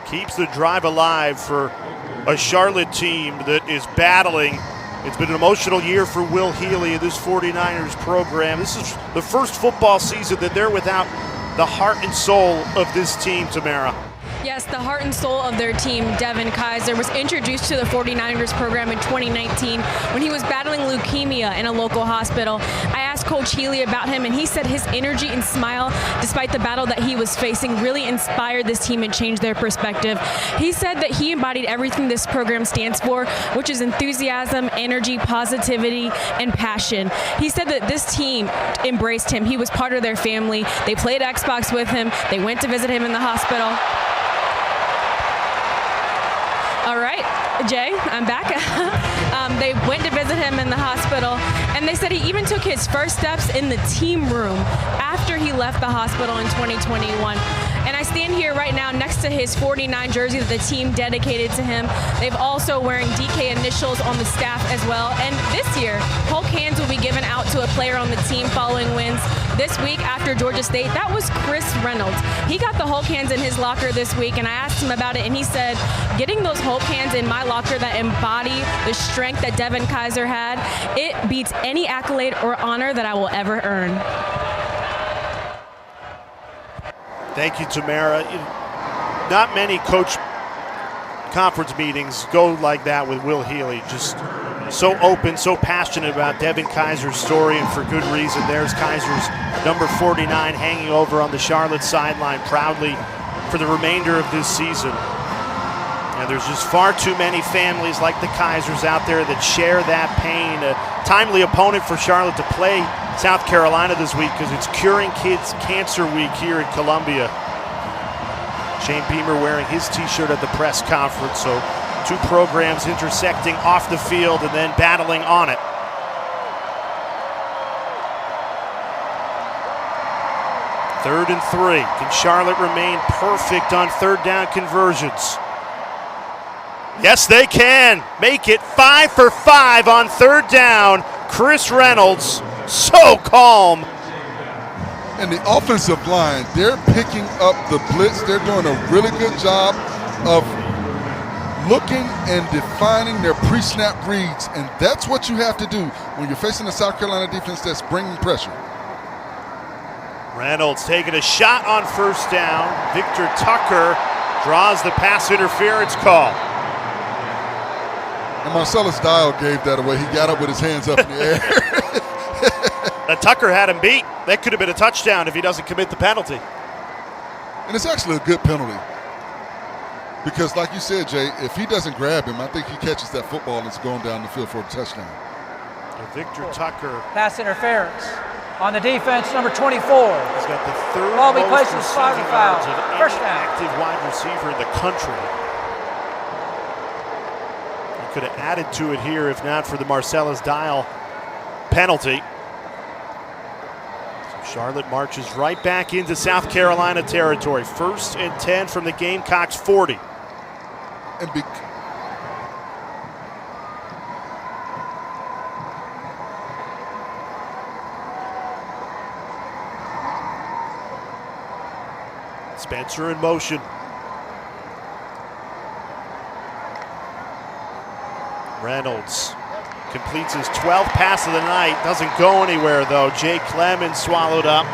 keeps the drive alive for a Charlotte team that is battling. It's been an emotional year for Will Healy and this 49ers program. This is the first football season that they're without the heart and soul of this team, Tamara. Yes, the heart and soul of their team, Devin Kaiser, was introduced to the 49ers program in 2019 when he was battling leukemia in a local hospital. I asked Coach Healy about him, and he said his energy and smile, despite the battle that he was facing, really inspired this team and changed their perspective. He said that he embodied everything this program stands for, which is enthusiasm, energy, positivity, and passion. He said that this team embraced him. He was part of their family. They played Xbox with him. They went to visit him in the hospital. All right, Jay, I'm back. They went to visit him in the hospital, and they said he even took his first steps in the team room after he left the hospital in 2021. And I stand here right now next to his 49 jersey that the team dedicated to him. They've also wearing DK initials on the staff as well. And this year, Hulk hands will be given out to a player on the team following wins. This week after Georgia State, that was Chris Reynolds. He got the Hulk hands in his locker this week, and I asked him about it, and he said, getting those Hulk hands in my locker that embody the strength that Devin Kaiser had, it beats any accolade or honor that I will ever earn. Thank you, Tamara. Not many coach conference meetings go like that with Will Healy. Just so open, so passionate about Devin Kaiser's story, and for good reason. There's Kaiser's number 49 hanging over on the Charlotte sideline proudly for the remainder of this season. And there's just far too many families like the Kaisers out there that share that pain. A timely opponent for Charlotte to play South Carolina this week because it's Curing Kids Cancer Week here in Columbia. Shane Beamer wearing his t-shirt at the press conference, so two programs intersecting off the field and then battling on it. Third and 3. Can Charlotte remain perfect on third down conversions? Yes, they can. Make it 5 for 5 on third down. Chris Reynolds, so calm. And the offensive line, they're picking up the blitz. They're doing a really good job of looking and defining their pre-snap reads, and that's what you have to do when you're facing a South Carolina defense that's bringing pressure. Reynolds taking a shot on first down. Victor Tucker draws the pass interference call. And Marcellus Dial gave that away. He got up with his hands up in the air. Tucker had him beat. That could have been a touchdown if he doesn't commit the penalty. And it's actually a good penalty. Because like you said, Jay, if he doesn't grab him, I think he catches that football and it's going down the field for a touchdown. Victor Tucker. Pass interference on the defense, number 24. He's got the third Ball be most placed in the receiving spot foul. yards of any First down. active wide receiver in the country. He could have added to it here if not for the Marcellus Dial penalty. So Charlotte marches right back into South Carolina territory. 1st and 10 from the Gamecocks 40. And Spencer in motion. Reynolds completes his 12th pass of the night. Doesn't go anywhere, though. Jay Clemens swallowed up.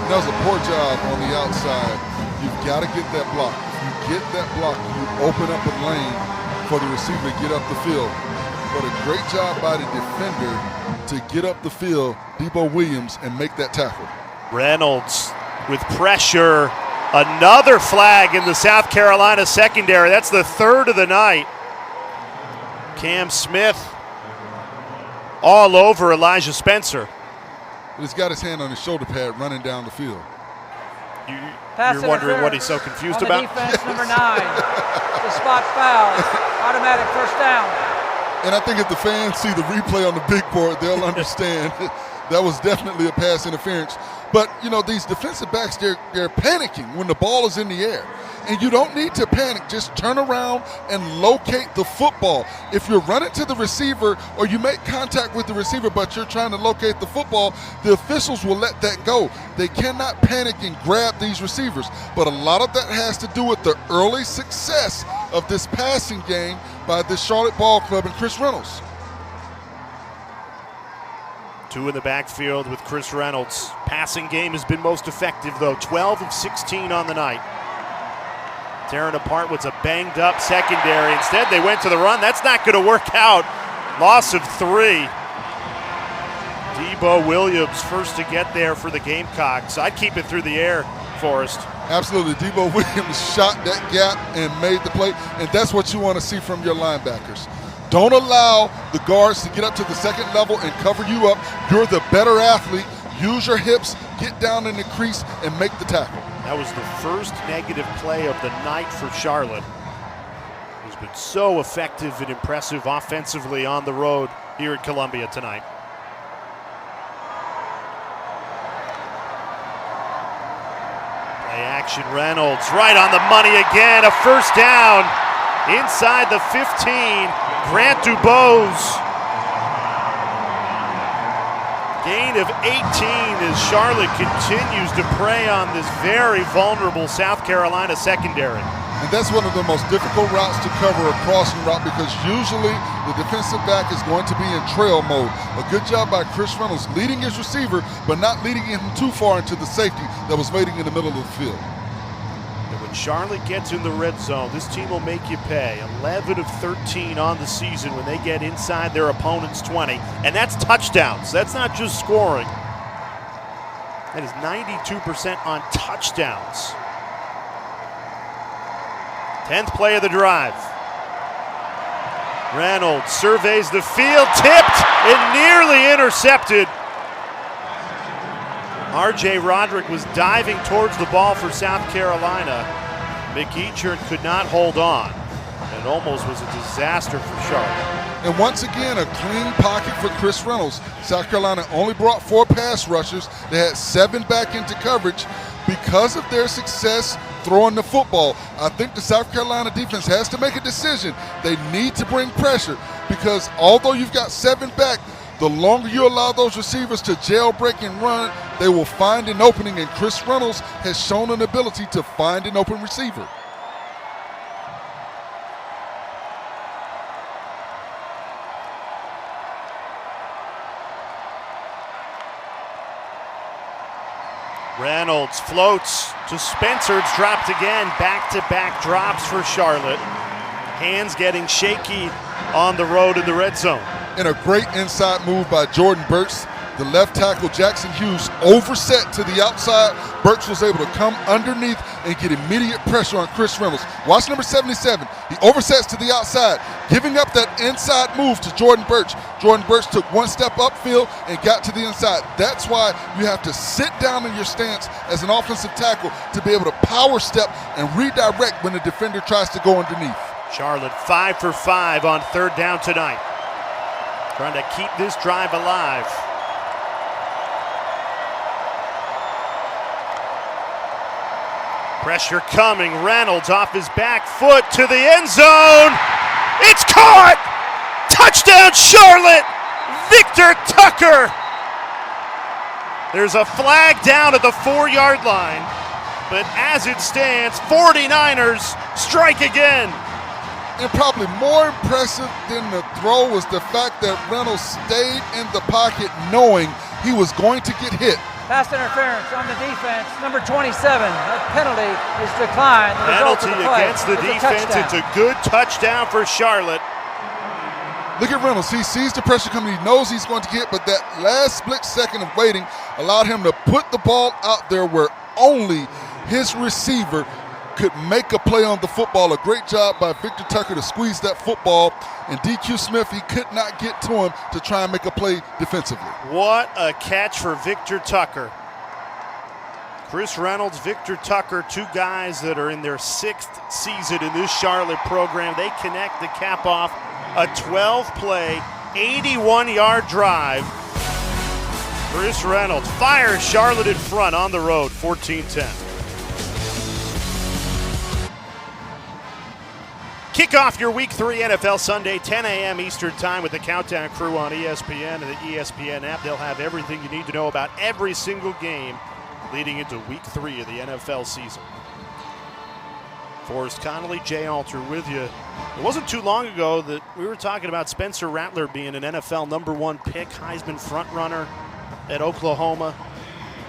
that was a poor job on the outside. You've got to get that block. If you get that block, you open up a lane for the receiver to get up the field. But a great job by the defender to get up the field, Debo Williams, and make that tackle. Reynolds with pressure. Another flag in the South Carolina secondary. That's the 3rd of the night. Cam Smith all over Elijah Spencer. He's got his hand on his shoulder pad running down the field. You're wondering what he's so confused on about? The defense, number 9. The spot foul. Automatic first down. And I think if the fans see the replay on the big board, they'll understand that was definitely a pass interference. But, you know, these defensive backs, they're panicking when the ball is in the air. And you don't need to panic. Just turn around and locate the football. If you're running to the receiver or you make contact with the receiver but you're trying to locate the football, the officials will let that go. They cannot panic and grab these receivers. But a lot of that has to do with the early success of this passing game by the Charlotte Ball Club and Chris Reynolds. 2 in the backfield with Chris Reynolds. Passing game has been most effective, though. 12 of 16 on the night. Tearing apart what's a banged-up secondary. Instead, they went to the run. That's not going to work out. Loss of 3. Debo Williams first to get there for the Gamecocks. I'd keep it through the air, Forrest. Absolutely. Debo Williams shot that gap and made the play, and that's what you want to see from your linebackers. Don't allow the guards to get up to the second level and cover you up. You're the better athlete. Use your hips, get down in the crease, and make the tackle. That was the first negative play of the night for Charlotte. He's been so effective and impressive offensively on the road here at Columbia tonight. Play action, Reynolds right on the money again. A first down inside the 15. Grant Dubose. Gain of 18 as Charlotte continues to prey on this very vulnerable South Carolina secondary. And that's one of the most difficult routes to cover, a crossing route, because usually the defensive back is going to be in trail mode. A good job by Chris Reynolds leading his receiver, but not leading him too far into the safety that was waiting in the middle of the field. And when Charlotte gets in the red zone, this team will make you pay. 11 of 13 on the season when they get inside their opponent's 20. And that's touchdowns. That's not just scoring. That is 92% on touchdowns. 10th play of the drive. Reynolds surveys the field, tipped and nearly intercepted. R.J. Roderick was diving towards the ball for South Carolina. McEachern could not hold on. It almost was a disaster for Charlotte. And once again, a clean pocket for Chris Reynolds. South Carolina only brought 4 pass rushers. They had 7 back into coverage because of their success throwing the football. I think the South Carolina defense has to make a decision. They need to bring pressure because although you've got 7 back, the longer you allow those receivers to jailbreak and run, they will find an opening, and Chris Reynolds has shown an ability to find an open receiver. Reynolds floats to Spencer. It's dropped again. Back-to-back drops for Charlotte. Hands getting shaky on the road in the red zone. And a great inside move by Jordan Burks. The left tackle, Jackson Hughes, overset to the outside. Burks was able to come underneath and get immediate pressure on Chris Reynolds. Watch number 77. He oversets to the outside, giving up that inside move to Jordan Burch. Jordan Burch took 1 step upfield and got to the inside. That's why you have to sit down in your stance as an offensive tackle to be able to power step and redirect when the defender tries to go underneath. Charlotte 5 for 5 on 3rd down tonight. Trying to keep this drive alive. Pressure coming. Reynolds off his back foot to the end zone. It's caught! Touchdown Charlotte! Victor Tucker! There's a flag down at the 4-yard line. But as it stands, 49ers strike again. And probably more impressive than the throw was the fact that Reynolds stayed in the pocket knowing he was going to get hit. Pass interference on the defense, number 27. That penalty is declined. The penalty against the defense. It's a good touchdown for Charlotte. Look at Reynolds. He sees the pressure coming. He knows he's going to get, but that last split second of waiting allowed him to put the ball out there where only his receiver could make a play on the football. A great job by Victor Tucker to squeeze that football. And DQ Smith, he could not get to him to try and make a play defensively. What a catch for Victor Tucker. Chris Reynolds, Victor Tucker, two guys that are in their 6th season in this Charlotte program. They connect to cap off a 12-play, 81-yard drive. Chris Reynolds fires Charlotte in front on the road, 14-10. Kick off your Week 3 NFL Sunday, 10 a.m. Eastern Time with the Countdown Crew on ESPN and the ESPN app. They'll have everything you need to know about every single game leading into Week 3 of the NFL season. Forrest Connolly, Jay Alter with you. It wasn't too long ago that we were talking about Spencer Rattler being an NFL #1 pick, Heisman frontrunner at Oklahoma.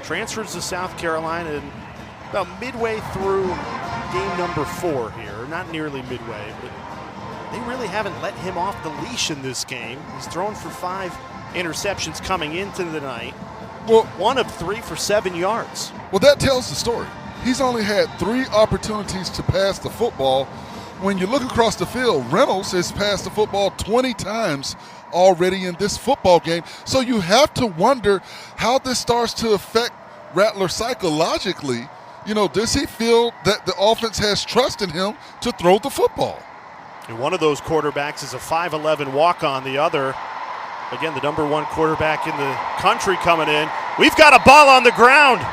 Transfers to South Carolina and about midway through game number 4 here. Not nearly midway, but they really haven't let him off the leash in this game. He's thrown for 5 interceptions coming into the night. Well, 1 of 3 for 7 yards. Well, that tells the story. He's only had 3 opportunities to pass the football. When you look across the field, Reynolds has passed the football 20 times already in this football game. So you have to wonder how this starts to affect Rattler psychologically. You know, does he feel that the offense has trust in him to throw the football? And one of those quarterbacks is a 5'11" walk-on. The other, again, the #1 quarterback in the country coming in. We've got a ball on the ground.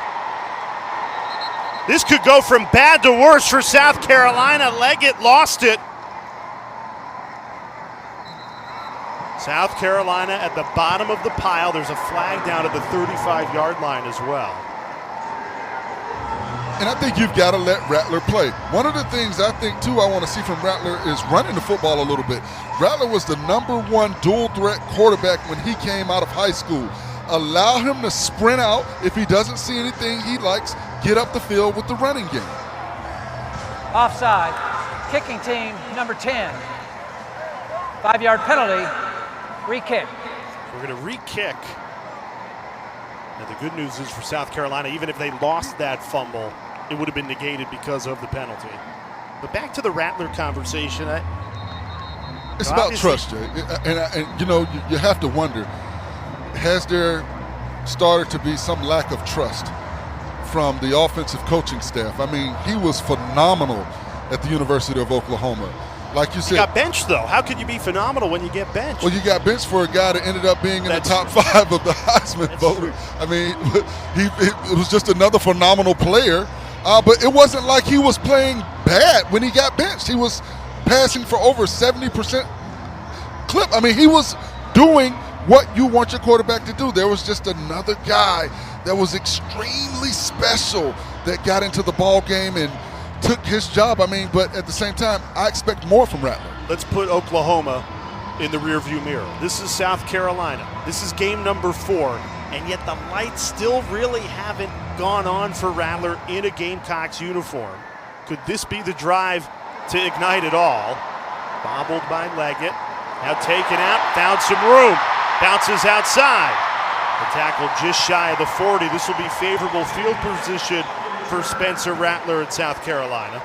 This could go from bad to worse for South Carolina. Leggett lost it. South Carolina at the bottom of the pile. There's a flag down at the 35-yard line as well. And I think you've got to let Rattler play. One of the things I think, too, I want to see from Rattler is running the football a little bit. Rattler was the #1 dual-threat quarterback when he came out of high school. Allow him to sprint out. If he doesn't see anything he likes, get up the field with the running game. Offside. Kicking team, number 10. 5-yard penalty. Re-kick. We're going to re-kick. Now, the good news is for South Carolina, even if they lost that fumble, it would have been negated because of the penalty. But back to the Rattler conversation. It's about trust, Jay. And you know, you have to wonder, has there started to be some lack of trust from the offensive coaching staff? I mean, he was phenomenal at the University of Oklahoma. Like you said, he got benched, though. How could you be phenomenal when you get benched? Well, you got benched for a guy that ended up being in the top 5 of the Heisman voting. I mean, it was just another phenomenal player. But it wasn't like he was playing bad when he got benched. He was passing for over 70% clip. I mean, he was doing what you want your quarterback to do. There was just another guy that was extremely special that got into the ball game and took his job. I mean, but at the same time, I expect more from Rattler. Let's put Oklahoma in the rearview mirror. This is South Carolina. This is game number 4, and yet the lights still really haven't gone on for Rattler in a Gamecocks uniform. Could this be the drive to ignite it all? Bobbled by Leggett. Now taken out, found some room. Bounces outside. The tackle just shy of the 40. This will be favorable field position for Spencer Rattler in South Carolina.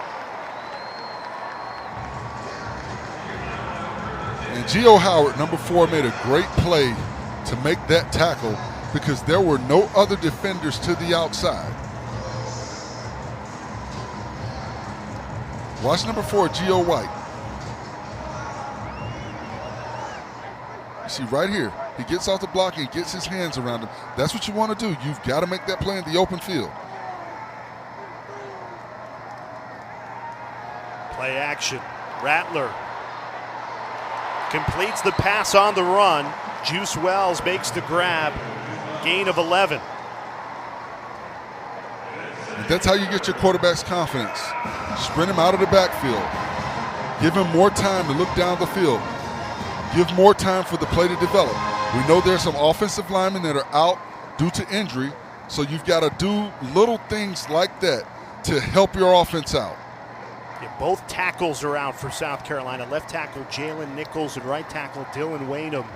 And Gio Howard, number 4, made a great play to make that tackle because there were no other defenders to the outside. Watch number 4, Gio White. You see right here, he gets off the block and gets his hands around him. That's what you want to do. You've got to make that play in the open field. Play action. Rattler completes the pass on the run. Juice Wells makes the grab. Gain of 11. And that's how you get your quarterback's confidence. Sprint him out of the backfield. Give him more time to look down the field. Give more time for the play to develop. We know there's some offensive linemen that are out due to injury, so you've got to do little things like that to help your offense out. Yeah, both tackles are out for South Carolina. Left tackle Jalen Nichols and right tackle Dylan Wainham.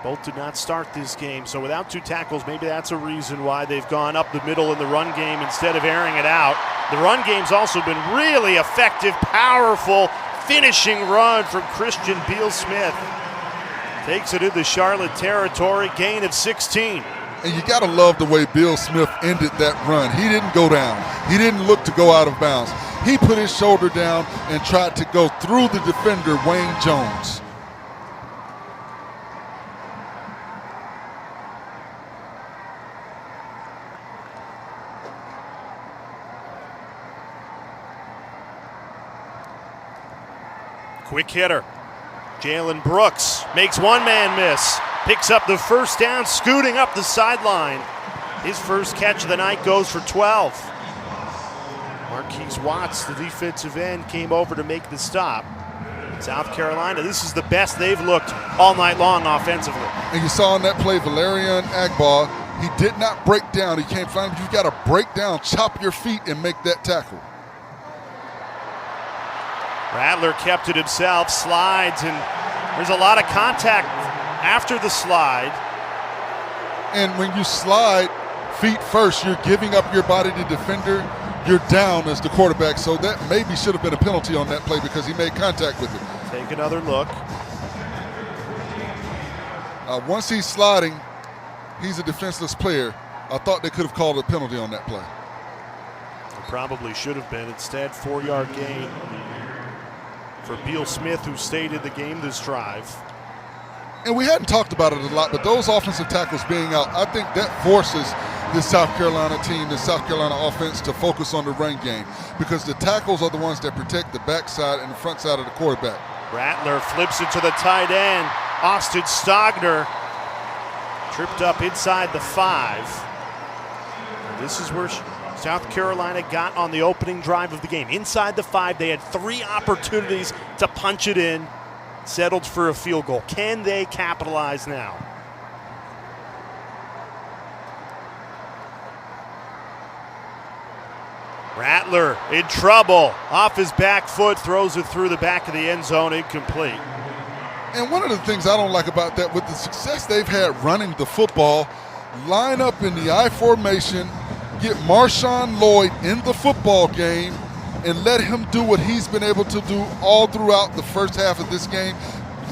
Both did not start this game, so without 2 tackles, maybe that's a reason why they've gone up the middle in the run game instead of airing it out. The run game's also been really effective, powerful, finishing run from Christian Beal-Smith. Takes it into Charlotte territory, gain of 16. And you got to love the way Beal-Smith ended that run. He didn't go down. He didn't look to go out of bounds. He put his shoulder down and tried to go through the defender, Wayne Jones. Quick hitter. Jalen Brooks makes one man miss. Picks up the first down, scooting up the sideline. His first catch of the night goes for 12. Marquise Watts, the defensive end, came over to make the stop. South Carolina, this is the best they've looked all night long offensively. And you saw on that play, Valerian Agbaugh, he did not break down. He came flying. You've got to break down, chop your feet, and make that tackle. Rattler kept it himself, slides, and there's a lot of contact after the slide. And when you slide feet first, you're giving up your body to defender. You're down as the quarterback, so that maybe should have been a penalty on that play because he made contact with it. Take another look. Once he's sliding, he's a defenseless player. I thought they could have called a penalty on that play. It probably should have been. Instead, 4-yard gain for Beal-Smith, who stayed in the game this drive. And we hadn't talked about it a lot, but those offensive tackles being out, I think that forces this South Carolina team, the South Carolina offense, to focus on the run game because the tackles are the ones that protect the backside and the front side of the quarterback. Rattler flips it to the tight end. Austin Stogner tripped up inside the 5. This is where South Carolina got on the opening drive of the game. Inside the 5, they had 3 opportunities to punch it in, settled for a field goal. Can they capitalize now? Rattler in trouble. Off his back foot, throws it through the back of the end zone, incomplete. And one of the things I don't like about that, with the success they've had running the football, line up in the I formation, get Marshawn Lloyd in the football game, and let him do what he's been able to do all throughout the first half of this game,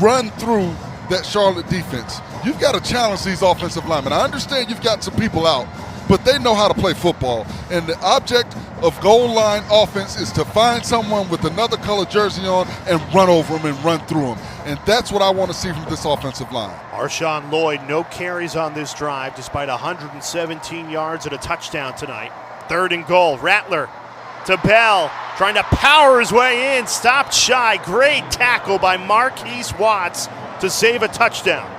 run through that Charlotte defense. You've got to challenge these offensive linemen. I understand you've got some people out, but they know how to play football. And the object of goal line offense is to find someone with another color jersey on and run over them and run through them. And that's what I want to see from this offensive line. Marshawn Lloyd, no carries on this drive despite 117 yards and a touchdown tonight. 3rd and goal. Rattler to Bell, trying to power his way in, stopped shy. Great tackle by Marquise Watts to save a touchdown.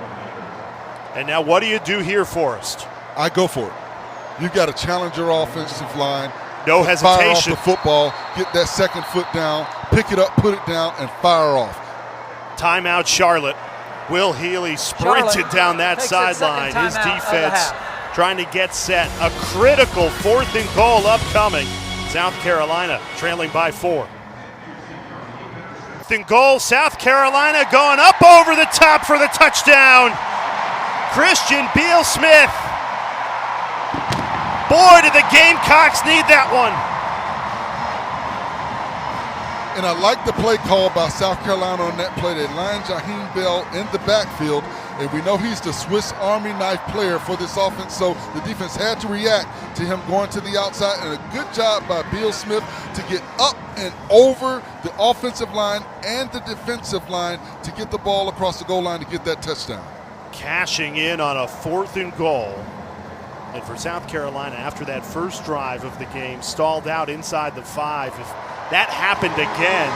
And now what do you do here, Forrest? I go for it. You've got to challenge your offensive line. No hesitation. Fire off the football, get that second foot down, pick it up, put it down, and fire off. Timeout, Charlotte. Will Healy sprinted down that sideline. His defense trying to get set. A critical 4th and goal upcoming. South Carolina trailing by 4. 4th and goal, South Carolina going up over the top for the touchdown. Christian Beal-Smith. Boy, did the Gamecocks need that one. And I like the play call by South Carolina on that play. They lined Jaheim Bell in the backfield, and we know he's the Swiss Army knife player for this offense, so the defense had to react to him going to the outside, and a good job by Beal-Smith to get up and over the offensive line and the defensive line to get the ball across the goal line to get that touchdown. Cashing in on a 4th and goal. And for South Carolina, after that first drive of the game, stalled out inside the 5. If that happened again,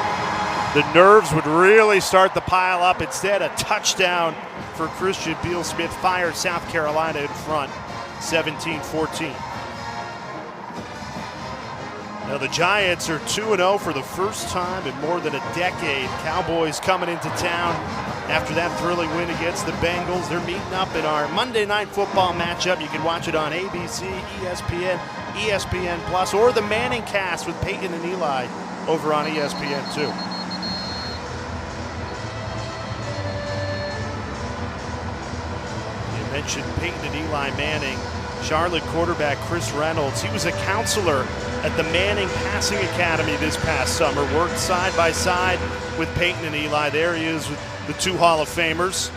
the nerves would really start to pile up. Instead, a touchdown for Christian Beal-Smith fired South Carolina in front, 17-14. Now the Giants are 2-0 for the first time in more than a decade. Cowboys coming into town after that thrilling win against the Bengals. They're meeting up in our Monday Night Football matchup. You can watch it on ABC, ESPN, ESPN Plus, or the Manning Cast with Peyton and Eli over on ESPN2. You mentioned Peyton and Eli Manning Charlotte quarterback Chris Reynolds. He was a counselor at the Manning Passing Academy this past summer, worked side by side with Peyton and Eli. There he is with the two Hall of Famers.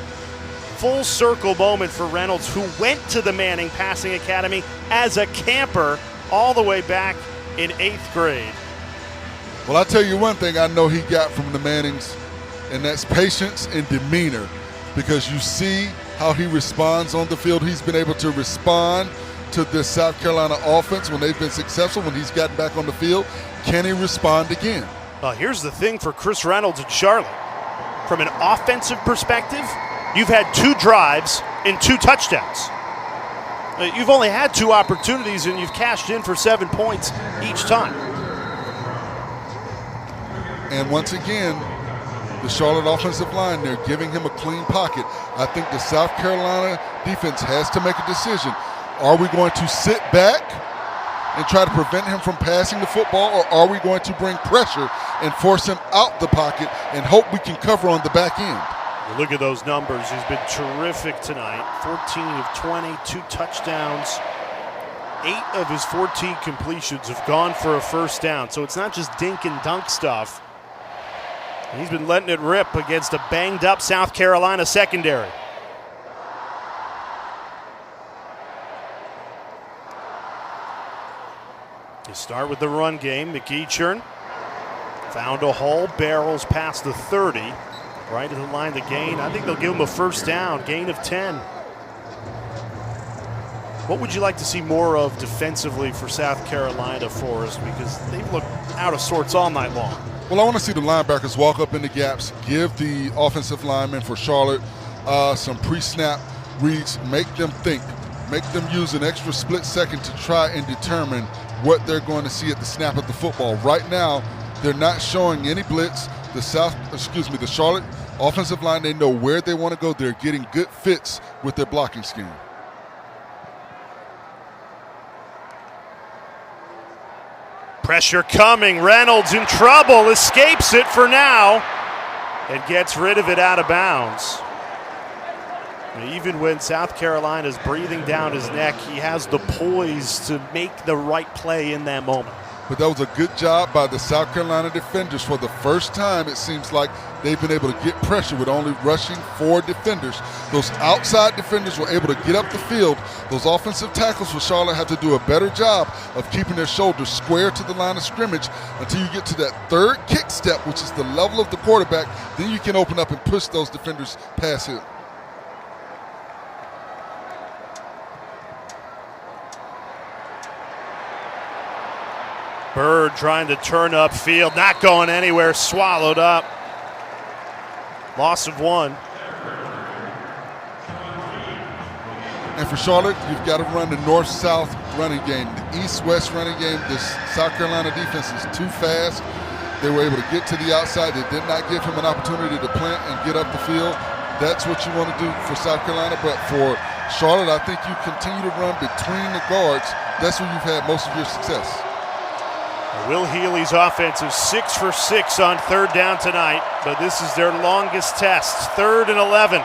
Full circle moment for Reynolds, who went to the Manning Passing Academy as a camper all the way back in 8th grade. Well, I'll tell you one thing I know he got from the Mannings, and that's patience and demeanor, because you see how he responds on the field. He's been able to respond to the South Carolina offense when they've been successful, when he's gotten back on the field. Can he respond again? Here's the thing for Chris Reynolds at Charlotte. From an offensive perspective, you've had 2 drives and 2 touchdowns. You've only had 2 opportunities, and you've cashed in for 7 points each time. And once again, the Charlotte offensive line, they're giving him a clean pocket. I think the South Carolina defense has to make a decision. Are we going to sit back and try to prevent him from passing the football, or are we going to bring pressure and force him out the pocket and hope we can cover on the back end? Look at those numbers. He's been terrific tonight. 14 of 20, 2 touchdowns. 8 of his 14 completions have gone for a first down. So it's not just dink and dunk stuff. He's been letting it rip against a banged-up South Carolina secondary. You start with the run game. McEachern found a hole, barrels past the 30. Right at the line to gain. I think they'll give him a first down, gain of 10. What would you like to see more of defensively for South Carolina, Forrest? Because they've looked out of sorts all night long. Well, I want to see the linebackers walk up in the gaps, give the offensive linemen for Charlotte some pre-snap reads, make them think, make them use an extra split second to try and determine what they're going to see at the snap of the football. Right now, they're not showing any blitz. The Charlotte offensive line, they know where they want to go. They're getting good fits with their blocking scheme. Pressure coming. Reynolds in trouble. Escapes it for now and gets rid of it out of bounds. And even when South Carolina's breathing down his neck, he has the poise to make the right play in that moment. But that was a good job by the South Carolina defenders. For the first time, it seems like they've been able to get pressure with only rushing 4 defenders. Those outside defenders were able to get up the field. Those offensive tackles for Charlotte have to do a better job of keeping their shoulders square to the line of scrimmage until you get to that 3rd kick step, which is the level of the quarterback. Then you can open up and push those defenders past him. Bird trying to turn upfield, not going anywhere, swallowed up. Loss of 1. And for Charlotte, you've got to run the north-south running game, the east-west running game. This South Carolina defense is too fast. They were able to get to the outside. They did not give him an opportunity to plant and get up the field. That's what you want to do for South Carolina. But for Charlotte, I think you continue to run between the guards. That's where you've had most of your success. Will Healy's offense is 6 for 6 on 3rd down tonight, but this is their longest test, 3rd and 11.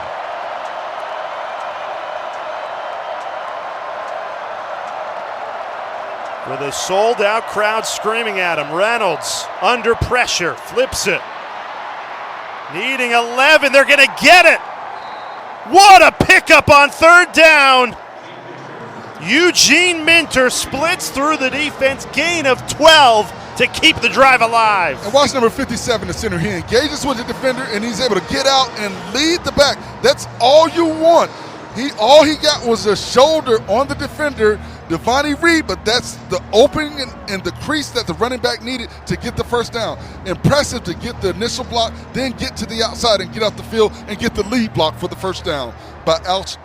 With a sold-out crowd screaming at him, Reynolds under pressure, flips it. Needing 11, they're going to get it. What a pickup on 3rd down. Eugene Minter splits through the defense, gain of 12 to keep the drive alive. And watch number 57, the center. He engages with the defender, and he's able to get out and lead the back. That's all you want. All he got was a shoulder on the defender, Devontae Reed, but that's the opening and the crease that the running back needed to get the first down. Impressive to get the initial block, then get to the outside and get off the field and get the lead block for the first down by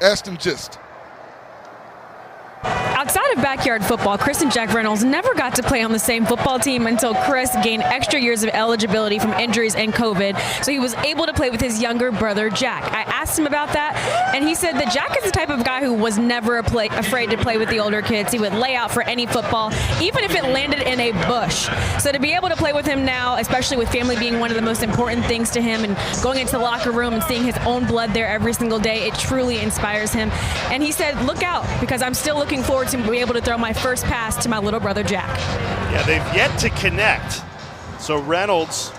Ashton Gist. Outside outside of backyard football, Chris and Jack Reynolds never got to play on the same football team until Chris gained extra years of eligibility from injuries and COVID, so he was able to play with his younger brother, Jack. I asked him about that, and he said that Jack is the type of guy who was never afraid to play with the older kids. He would lay out for any football, even if it landed in a bush. So to be able to play with him now, especially with family being one of the most important things to him, and going into the locker room and seeing his own blood there every single day, it truly inspires him. And he said, look out, because I'm still looking forward to being able to throw my first pass to my little brother Jack. Yeah, they've yet to connect. So Reynolds,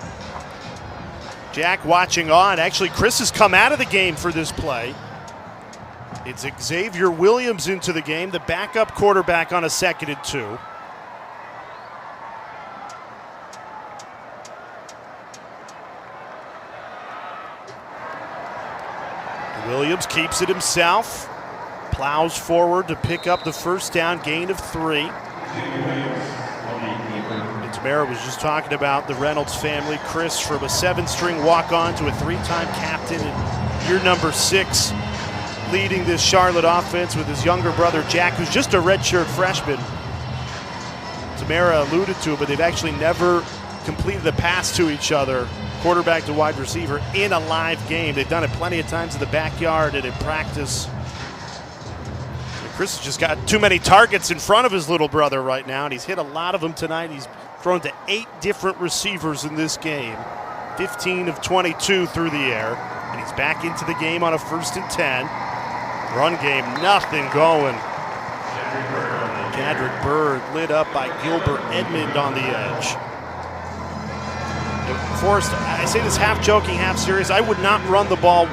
Jack watching on. Actually, Chris has come out of the game for this play. It's Xavier Williams into the game, the backup quarterback on a 2nd and 2. Williams keeps it himself, plows forward to pick up the first down, gain of 3. And Tamara was just talking about the Reynolds family. Chris from a 7-string walk-on to a 3-time captain and year number 6, leading this Charlotte offense with his younger brother Jack, who's just a redshirt freshman. Tamara alluded to it, but they've actually never completed the pass to each other, quarterback to wide receiver, in a live game. They've done it plenty of times in the backyard and in practice. And Chris has just got too many targets in front of his little brother right now, and he's hit a lot of them tonight. He's thrown to 8 different receivers in this game, 15 of 22 through the air, and he's back into the game on a 1st and 10. Run game, nothing going. Cadrick Bird lit up by Gilbert Edmond on the edge. Forrest, I say this half joking, half serious. I would not run the ball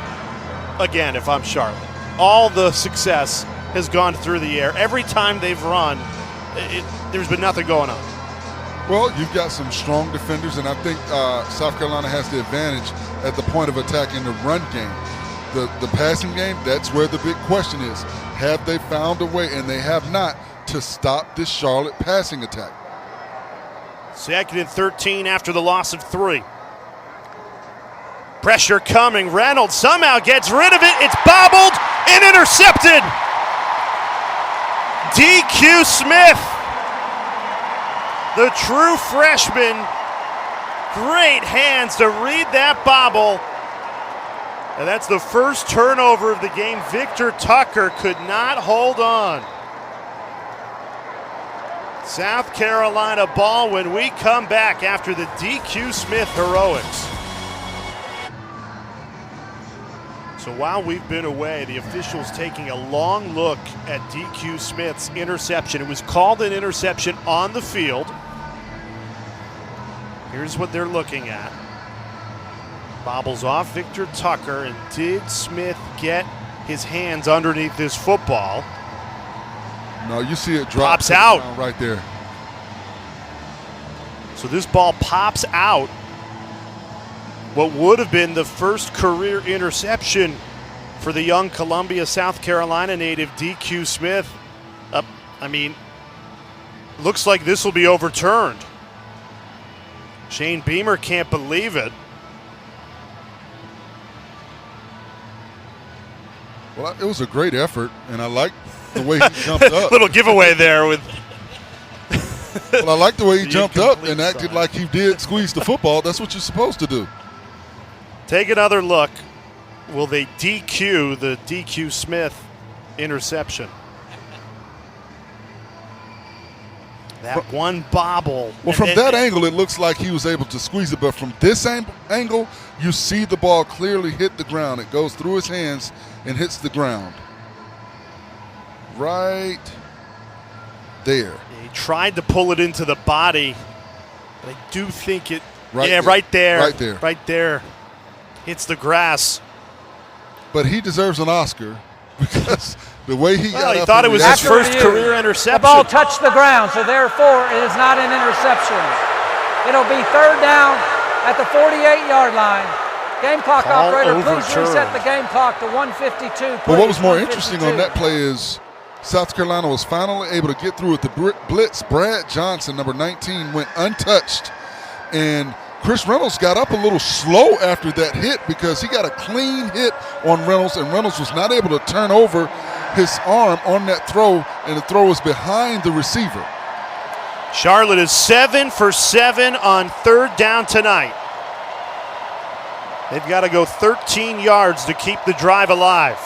again if I'm Charlotte. All the success has gone through the air. Every time they've run, there's been nothing going on. Well, you've got some strong defenders, and I think South Carolina has the advantage at the point of attack in the run game. The passing game, that's where the big question is. Have they found a way, and they have not, to stop this Charlotte passing attack? 2nd and 13 after the loss of 3. Pressure coming. Reynolds somehow gets rid of it. It's bobbled and intercepted. DQ Smith, the true freshman, great hands to read that bobble. And that's the first turnover of the game. Victor Tucker could not hold on. South Carolina ball when we come back after the DQ Smith heroics. So while we've been away, the officials taking a long look at DQ Smith's interception. It was called an interception on the field. Here's what they're looking at. Bobbles off Victor Tucker, and did Smith get his hands underneath this football? No, you see it drop. Pops out right there. So this ball pops out. What would have been the first career interception for the young Columbia, South Carolina native DQ Smith. Looks like this will be overturned. Shane Beamer can't believe it. Well, it was a great effort, and I like the way he jumped up. Little giveaway there with. Well, I like the way he jumped up and acted like he did squeeze the football. That's what you're supposed to do. Take another look. Will they DQ the DQ Smith interception? That one bobble. Well, from that angle, it looks like he was able to squeeze it. But from this angle, you see the ball clearly hit the ground. It goes through his hands and hits the ground. Right there. He tried to pull it into the body, but I do think it. Right yeah, there. right there. Right there. Right there. Hits the grass. But he deserves an Oscar because the way he got he up. thought it was his After first review, career interception. The ball touched the ground, so therefore it is not an interception. It'll be 3rd down at the 48-yard line. Game clock Call operator, please overturned. reset the game clock to 152. But what was more interesting on that play is South Carolina was finally able to get through with the blitz. Brad Johnson, number 19, went untouched. And Chris Reynolds got up a little slow after that hit because he got a clean hit on Reynolds, and Reynolds was not able to turn over his arm on that throw, and the throw was behind the receiver. Charlotte is 7 for 7 on third down tonight. They've got to go 13 yards to keep the drive alive.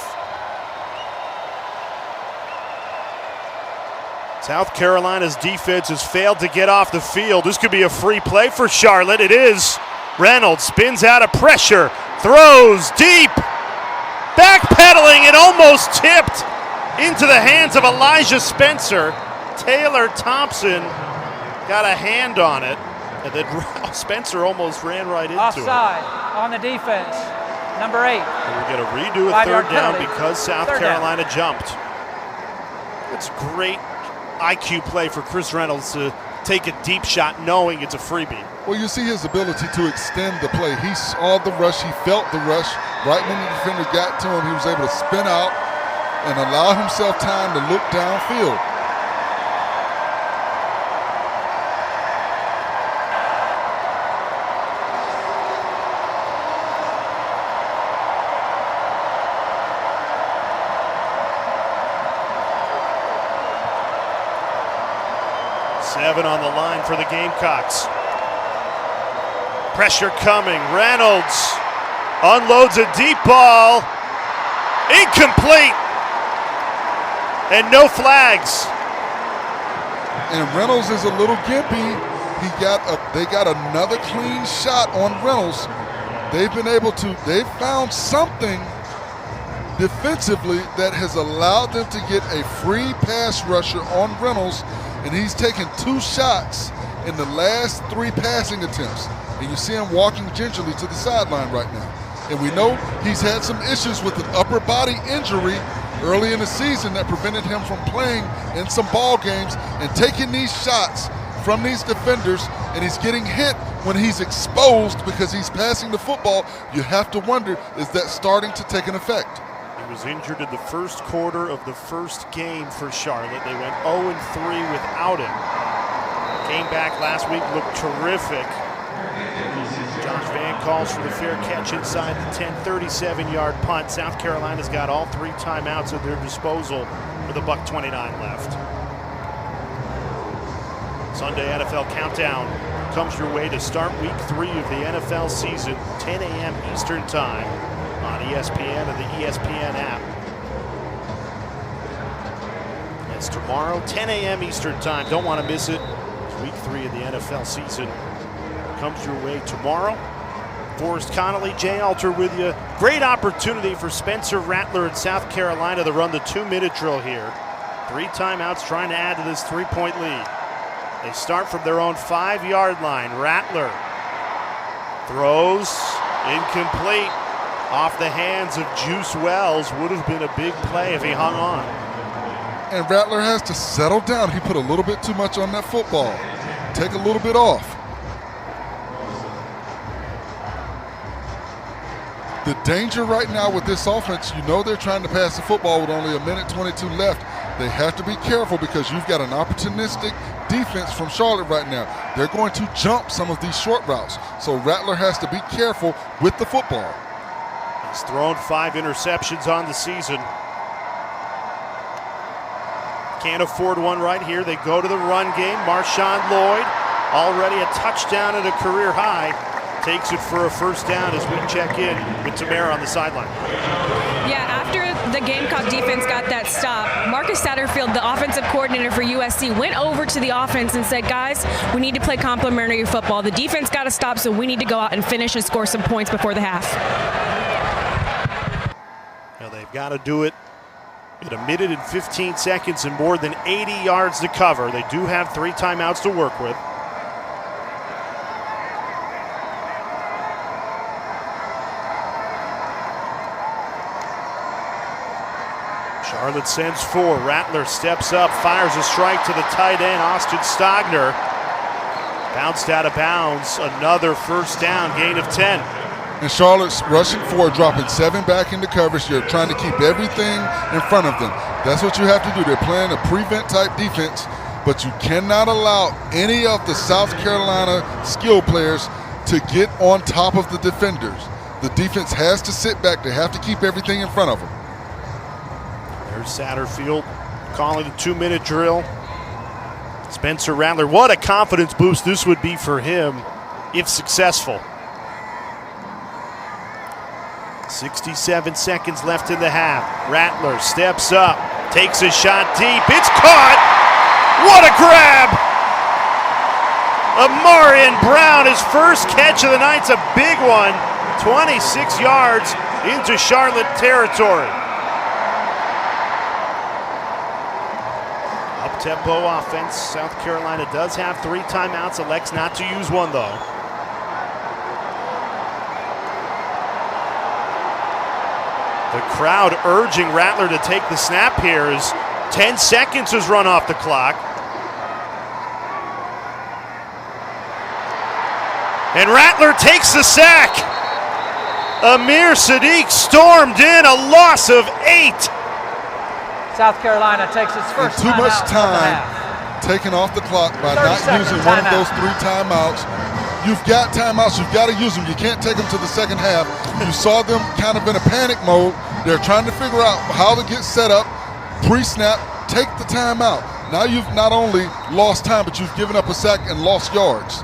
South Carolina's defense has failed to get off the field. This could be a free play for Charlotte. It is. Reynolds spins out of pressure, throws deep, backpedaling and almost tipped into the hands of Elijah Spencer. Taylor Thompson got a hand on it, and then Spencer almost ran right into Offside on the defense, number 8. And we're going to redo a 5-yard third down penalty. because South Third Carolina jumped. It's great IQ play for Chris Reynolds to take a deep shot knowing it's a freebie. Well, you see his ability to extend the play. He saw the rush. He felt the rush. Right when the defender got to him, he was able to spin out and allow himself time to look downfield. Seven on the line for the Gamecocks. Pressure coming. Reynolds unloads a deep ball. Incomplete. And no flags. And Reynolds is a little gimpy. They got another clean shot on Reynolds. They've found something defensively that has allowed them to get a free pass rusher on Reynolds, and he's taken 2 shots in the last 3 passing attempts. And you see him walking gingerly to the sideline right now. And we know he's had some issues with an upper body injury early in the season that prevented him from playing in some ball games and taking these shots from these defenders, and he's getting hit when he's exposed because he's passing the football. You have to wonder, is that starting to take an effect? He was injured in the first quarter of the first game for Charlotte. They went 0-3 without him. Came back last week, looked terrific. Josh Van calls for the fair catch inside the 10, 37-yard punt. South Carolina's got all 3 timeouts at their disposal with $1:29 left. Sunday NFL Countdown comes your way to start week 3 of the NFL season, 10 a.m. Eastern Time on ESPN and the ESPN app. It's tomorrow, 10 a.m. Eastern Time. Don't want to miss it. It's week 3 of the NFL season comes your way tomorrow. Forrest Connolly, Jay Alter with you. Great opportunity for Spencer Rattler in South Carolina to run the 2-minute drill here. 3 timeouts trying to add to this 3-point lead. They start from their own 5-yard line. Rattler throws incomplete off the hands of Juice Wells. Would have been a big play if he hung on. And Rattler has to settle down. He put a little bit too much on that football. Take a little bit off. The danger right now with this offense, you know they're trying to pass the football with only 1:22 left. They have to be careful because you've got an opportunistic defense from Charlotte right now. They're going to jump some of these short routes. So Rattler has to be careful with the football. He's thrown 5 interceptions on the season. Can't afford one right here. They go to the run game. Marshawn Lloyd, already a touchdown and a career high, takes it for a first down as we check in with Tamara on the sideline. Yeah, after the Gamecock defense got that stop, Marcus Satterfield, the offensive coordinator for USC, went over to the offense and said, guys, we need to play complementary football. The defense got to stop, so we need to go out and finish and score some points before the half. Now they've got to do it in 1 minute and 15 seconds and more than 80 yards to cover. They do have 3 timeouts to work with. Charlotte sends 4. Rattler steps up, fires a strike to the tight end, Austin Stogner. Bounced out of bounds. Another first down, gain of 10. And Charlotte's rushing 4, dropping 7 back into coverage. They're trying to keep everything in front of them. That's what you have to do. They're playing a prevent-type defense, but you cannot allow any of the South Carolina skill players to get on top of the defenders. The defense has to sit back. They have to keep everything in front of them. Here's Satterfield calling the 2-minute drill. Spencer Rattler, what a confidence boost this would be for him if successful. 67 seconds left in the half. Rattler steps up, takes a shot deep. It's caught! What a grab! Amarian Brown, his first catch of the night's a big one. 26 yards into Charlotte territory. Up-tempo offense. South Carolina does have 3 timeouts, elects not to use one though. The crowd urging Rattler to take the snap here as 10 seconds has run off the clock. And Rattler takes the sack. Amir Sadiq stormed in, a loss of 8. South Carolina takes its first too much time taken off the clock by not using one of those 3 timeouts. You've got timeouts, you've got to use them. You can't take them to the second half. You saw them kind of in a panic mode. They're trying to figure out how to get set up, pre-snap, take the timeout. Now you've not only lost time, but you've given up a sack and lost yards.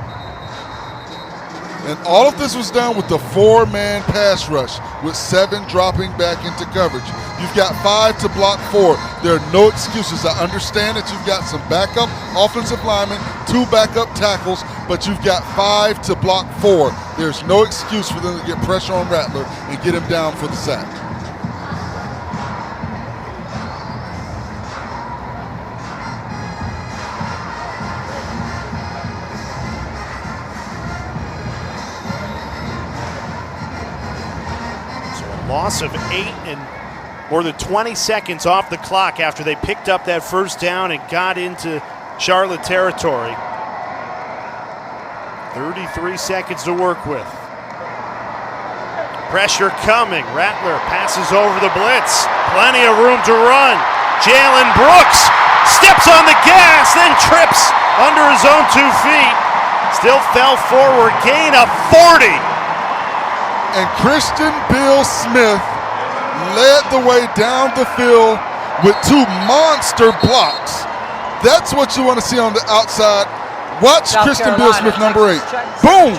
And all of this was done with the 4-man pass rush, with 7 dropping back into coverage. You've got 5 to block 4. There are no excuses. I understand that you've got some backup offensive linemen, 2 backup tackles, but you've got 5 to block 4. There's no excuse for them to get pressure on Rattler and get him down for the sack. Loss of 8 and more than 20 seconds off the clock after they picked up that first down and got into Charlotte territory. 33 seconds to work with. Pressure coming. Rattler passes over the blitz. Plenty of room to run. Jalen Brooks steps on the gas, then trips under his own 2 feet. Still fell forward. Gain of 40. And Christian Bill Smith led the way down the field with 2 monster blocks. That's what you want to see on the outside. Watch South Christian Carolina Bill Smith, number 8. Boom!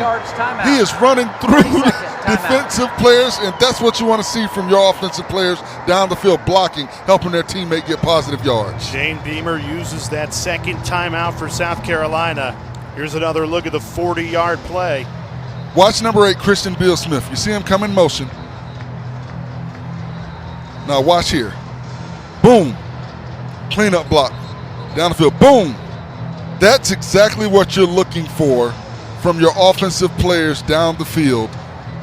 He is running through defensive players, and that's what you want to see from your offensive players down the field, blocking, helping their teammate get positive yards. Shane Beamer uses that second timeout for South Carolina. Here's another look at the 40-yard play. Watch number 8, Christian Bill Smith. You see him come in motion. Now watch here. Boom. Cleanup block. Down the field. Boom. That's exactly what you're looking for from your offensive players down the field.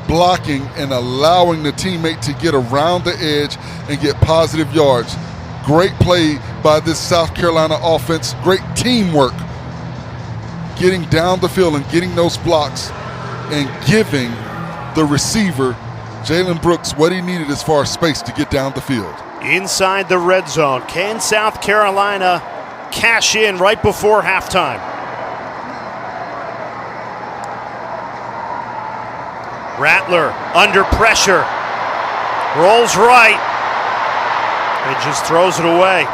Blocking and allowing the teammate to get around the edge and get positive yards. Great play by this South Carolina offense. Great teamwork. Getting down the field and getting those blocks and giving the receiver, Jalen Brooks, what he needed as far as space to get down the field. Inside the red zone, can South Carolina cash in right before halftime? Rattler under pressure, rolls right, and just throws it away.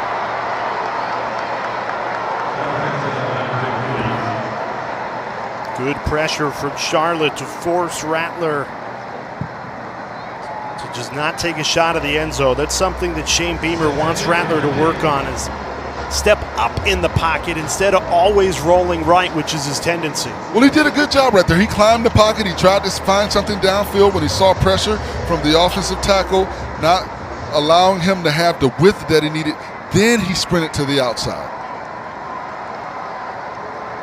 Good pressure from Charlotte to force Rattler to just not take a shot at the end zone. That's something that Shane Beamer wants Rattler to work on, is step up in the pocket instead of always rolling right, which is his tendency. Well, he did a good job right there. He climbed the pocket. He tried to find something downfield when he saw pressure from the offensive tackle, not allowing him to have the width that he needed. Then he sprinted to the outside.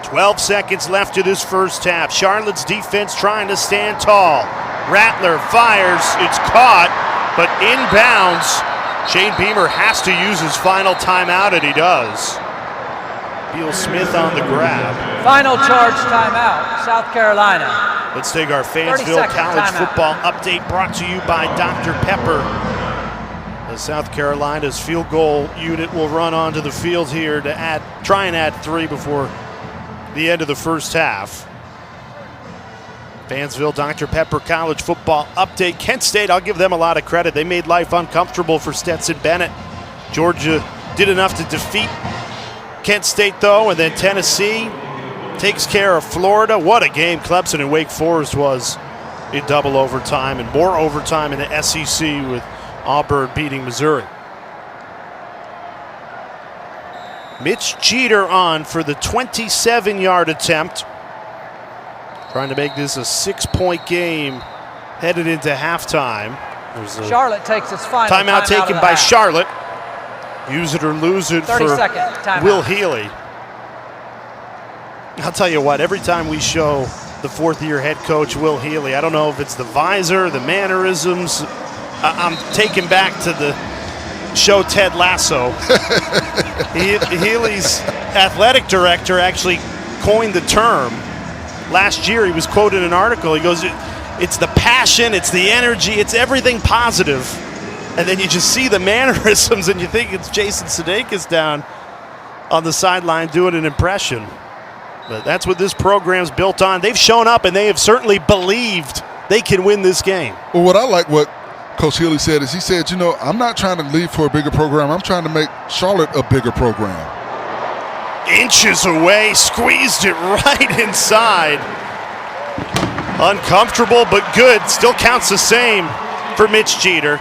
12 seconds left to this first half. Charlotte's defense trying to stand tall. Rattler fires. It's caught, but inbounds. Shane Beamer has to use his final timeout, and he does. Beal Smith on the grab. Final charge timeout, South Carolina. Let's take our Fansville College football update, brought to you by Dr. Pepper. The South Carolina's field goal unit will run onto the field here to try and add 3 before the end of the first half. Fansville Dr. Pepper College football update. Kent State, I'll give them a lot of credit. They made life uncomfortable for Stetson Bennett Georgia did enough to defeat Kent State, though, and then Tennessee takes care of Florida. What a game Clemson and Wake Forest was in double overtime, and more overtime in the SEC with Auburn beating Missouri. Mitch Jeter on for the 27-yard attempt. Trying to make this a 6-point game headed into halftime. Charlotte takes its final timeout taken by Charlotte. Use it or lose it for Will Healy. I'll tell you what, every time we show the fourth-year head coach, Will Healy, I don't know if it's the visor, the mannerisms. I'm taken back to the show Ted Lasso. Healy's athletic director actually coined the term. Last year he was quoted in an article. He goes, it's the passion, it's the energy, it's everything positive. And then you just see the mannerisms and you think it's Jason Sudeikis down on the sideline doing an impression. But that's what this program's built on. They've shown up and they have certainly believed they can win this game. Well, what I like what Coach Healy said is he said, I'm not trying to leave for a bigger program. I'm trying to make Charlotte a bigger program. Inches away, squeezed it right inside. Uncomfortable, but good. Still counts the same for Mitch Jeter.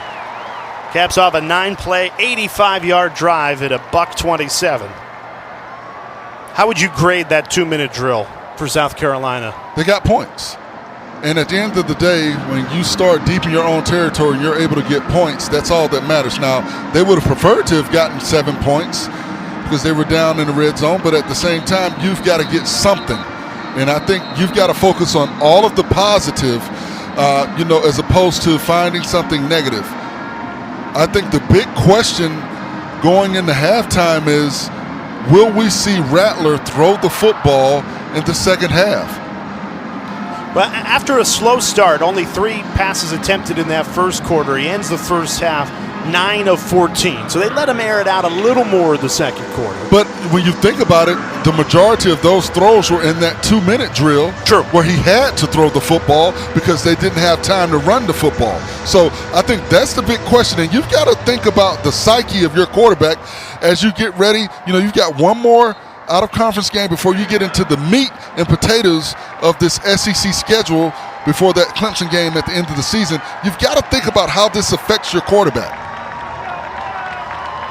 Caps off a 9-play, 85-yard drive at $1:27. How would you grade that 2-minute drill for South Carolina? They got points. And at the end of the day, when you start deep in your own territory and you're able to get points, that's all that matters. Now, they would have preferred to have gotten 7 points because they were down in the red zone, but at the same time, you've got to get something. And I think you've got to focus on all of the positive, as opposed to finding something negative. I think the big question going into halftime is, will we see Rattler throw the football in the second half? Well, after a slow start, only 3 passes attempted in that first quarter. He ends the first half 9 of 14. So they let him air it out a little more in the second quarter. But when you think about it, the majority of those throws were in that 2-minute drill. True. Where he had to throw the football because they didn't have time to run the football. So I think that's the big question. And you've got to think about the psyche of your quarterback as you get ready. You've got one more out-of-conference game before you get into the meat and potatoes of this SEC schedule before that Clemson game at the end of the season. You've got to think about how this affects your quarterback.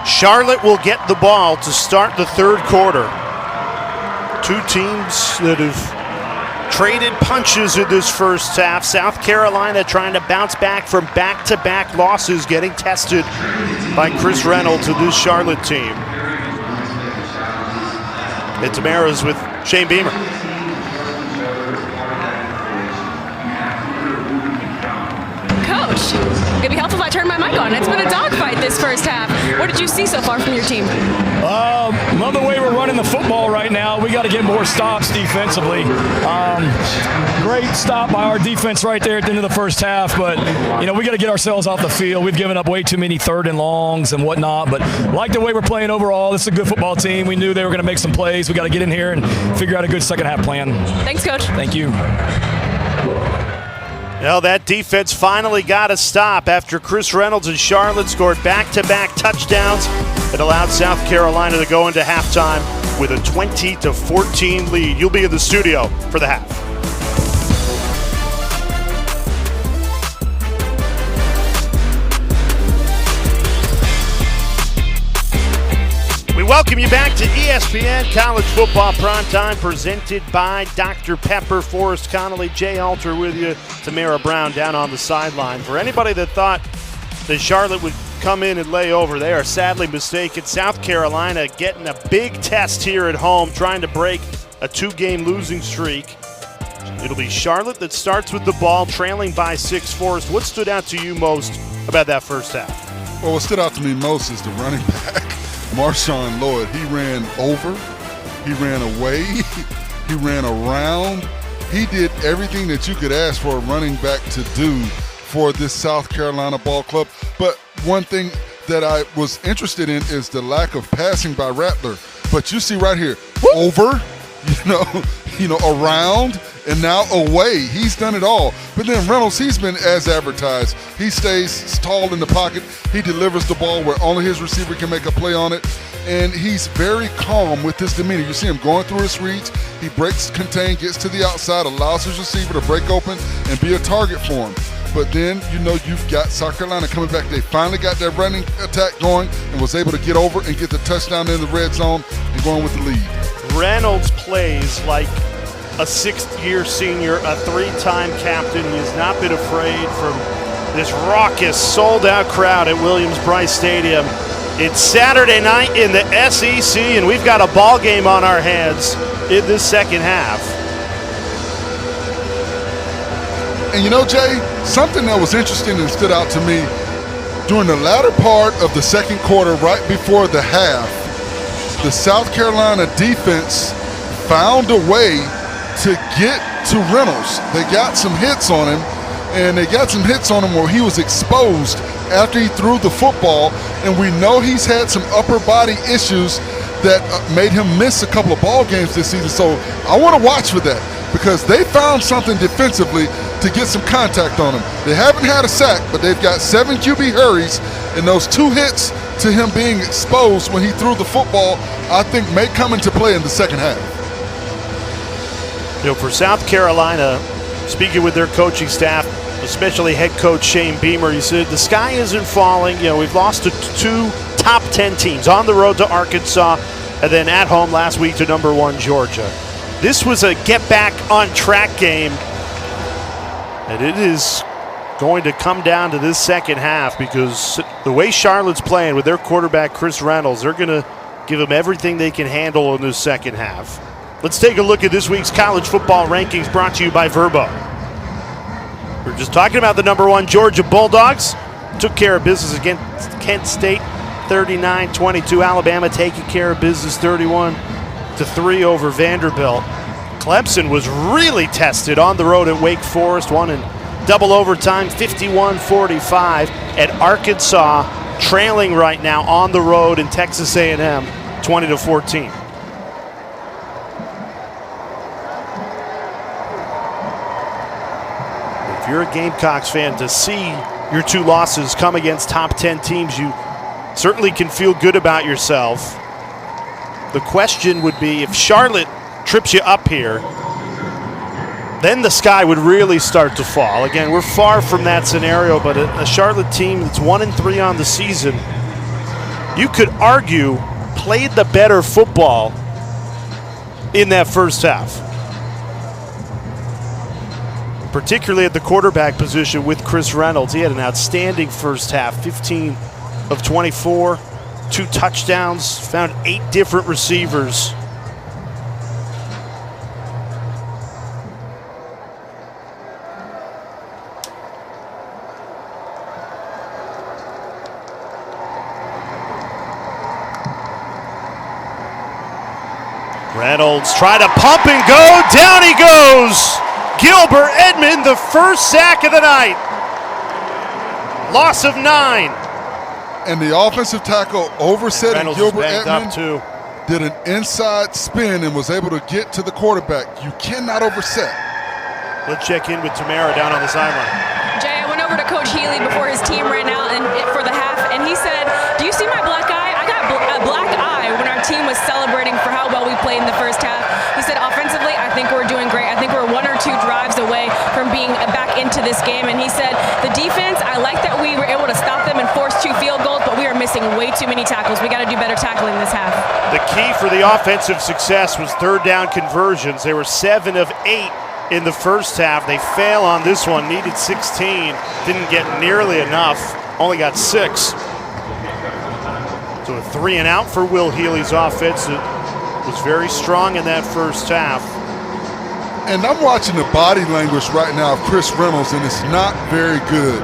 Charlotte will get the ball to start the third quarter. 2 teams that have traded punches in this first half. South Carolina trying to bounce back from back-to-back losses, getting tested by Chris Reynolds and this Charlotte team. And Tamara's with Shane Beamer. Coach, it'd be helpful if I turned my mic on. It's been a dogfight this first half. What did you see so far from your team? Love the way we're running the football right now. We got to get more stops defensively. Great stop by our defense right there at the end of the first half, but we got to get ourselves off the field. We've given up way too many 3rd and longs and whatnot, but like the way we're playing overall. This is a good football team. We knew they were going to make some plays. We got to get in here and figure out a good second half plan. Thanks, Coach. Thank you. Well, that defense finally got a stop after Chris Reynolds and Charlotte scored back-to-back touchdowns. It allowed South Carolina to go into halftime with a 20-14 lead. You'll be in the studio for the half. We welcome you back to ESPN College Football Primetime, presented by Dr. Pepper. Forrest Connolly, Jay Alter with you, Tamara Brown down on the sideline. For anybody that thought that Charlotte would come in and lay over, they are sadly mistaken. South Carolina getting a big test here at home, trying to break a 2-game losing streak. It'll be Charlotte that starts with the ball, trailing by 6. Forrest, what stood out to you most about that first half? Well, what stood out to me most is the running back. Marshawn Lloyd, he ran over, he ran away, he ran around. He did everything that you could ask for a running back to do for this South Carolina ball club. But one thing that I was interested in is the lack of passing by Rattler. But you see right here, over, around, And now away, he's done it all. But then Reynolds, he's been as advertised. He stays tall in the pocket. He delivers the ball where only his receiver can make a play on it. And he's very calm with his demeanor. You see him going through his reads. He breaks contain, gets to the outside, allows his receiver to break open and be a target for him. But then, you've got South Carolina coming back. They finally got their running attack going and was able to get over and get the touchdown in the red zone and going with the lead. Reynolds plays like a sixth-year senior, a three-time captain. He has not been afraid from this raucous, sold-out crowd at Williams-Brice Stadium. It's Saturday night in the SEC, and we've got a ball game on our hands in this second half. And Jay, something that was interesting and stood out to me, during the latter part of the second quarter, right before the half, the South Carolina defense found a way to get to Reynolds. They got some hits on him, and they got some hits on him where he was exposed after he threw the football, and we know he's had some upper body issues that made him miss a couple of ball games this season. So I want to watch for that, because they found something defensively to get some contact on him. They haven't had a sack, but they've got 7 QB hurries, and those 2 hits to him being exposed when he threw the football, I think may come into play in the second half. For South Carolina, speaking with their coaching staff, especially head coach Shane Beamer, he said the sky isn't falling. We've lost to 2 top 10 teams on the road to Arkansas and then at home last week to number 1 Georgia. This was a get back on track game, and it is going to come down to this second half, because the way Charlotte's playing with their quarterback Chris Reynolds, they're going to give them everything they can handle in this second half. Let's take a look at this week's college football rankings, brought to you by Verbo. We're just talking about the number 1 Georgia Bulldogs. Took care of business against Kent State, 39-22. Alabama taking care of business, 31-3 over Vanderbilt. Clemson was really tested on the road at Wake Forest, won in double overtime, 51-45. At Arkansas, trailing right now on the road in Texas A&M, 20-14. If you're a Gamecocks fan, to see your 2 losses come against top 10 teams, you certainly can feel good about yourself. The question would be, if Charlotte trips you up here, then the sky would really start to fall. Again, we're far from that scenario, but a Charlotte team that's 1-3 on the season, you could argue played the better football in that first half, particularly at the quarterback position with Chris Reynolds. He had an outstanding first half, 15 of 24, 2 touchdowns, found 8 different receivers. Reynolds tried to pump and go, down he goes! Gilbert Edmond, the first sack of the night. Loss of 9. And the offensive tackle oversetting Gilbert Edmond too. Did an inside spin and was able to get to the quarterback. You cannot overset. Let's check in with Tamara down on the sideline. Jay, I went over to Coach Healy before his team ran out for the half, and he said, "Do you see my black eye? I got a black eye when our team was celebrating for how well we played in the first half." He said, "Offensively, I think we're doing great. I think we're 1 or 2 drives away from being back into this game." And he said, "The defense, I like that we were able to stop them and force 2 field goals, but we are missing way too many tackles. We got to do better tackling this half." The key for the offensive success was 3rd down conversions. They were 7 of 8 in the first half. They fail on this one, needed 16, didn't get nearly enough, only got 6. So a 3 and out for Will Healy's offense. It was very strong in that first half. And I'm watching the body language right now of Chris Reynolds, and it's not very good.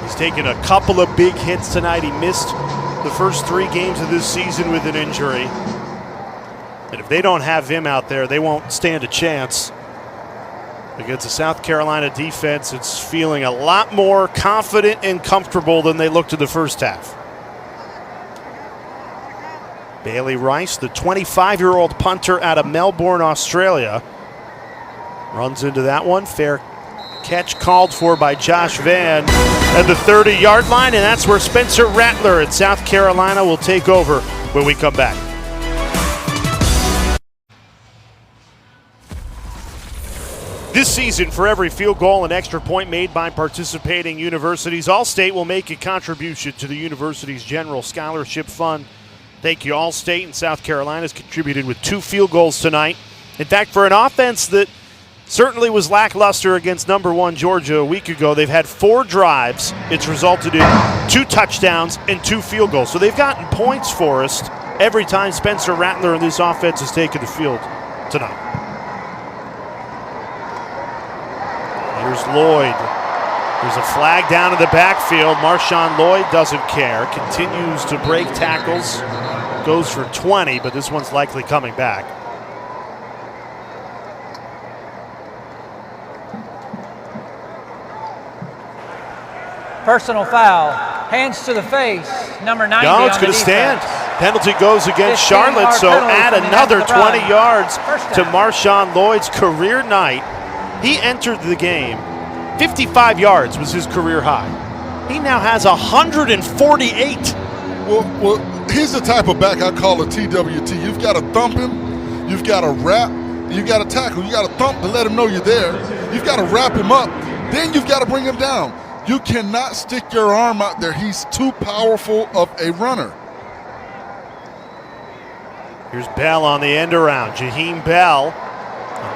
He's taken a couple of big hits tonight. He missed the first 3 games of this season with an injury. And if they don't have him out there, they won't stand a chance against the South Carolina defense. It's feeling a lot more confident and comfortable than they looked in the first half. Bailey Rice, the 25-year-old punter out of Melbourne, Australia, Runs into that one. Fair catch called for by Josh Van at the 30-yard line, and that's where Spencer Rattler at South Carolina will take over when we come back. This season, for every field goal and extra point made by participating universities, All-State will make a contribution to the university's general scholarship fund. Thank you. All-State in South Carolina has contributed with 2 field goals tonight. In fact, for an offense that certainly was lackluster against number 1 Georgia a week ago, they've had 4 drives. It's resulted in 2 touchdowns and 2 field goals. So they've gotten points for us every time Spencer Rattler and this offense has taken the field tonight. Here's Lloyd. There's a flag down in the backfield. Marshawn Lloyd doesn't care. Continues to break tackles. Goes for 20, but this one's likely coming back. Personal foul. Hands to the face. Number 90 No, it's on the going to stand. defense. Penalty goes against Charlotte, so add another 20 yards to Marshawn Lloyd's career night. He entered the game. 55 yards was his career high. He now has 148. Well, he's the type of back I call a TWT. You've got to thump him, you've got to wrap, you've got to tackle, you got to thump to let him know you're there. You've got to wrap him up, then you've got to bring him down. You cannot stick your arm out there. He's too powerful of a runner. Here's Bell on the end around. Jaheim Bell,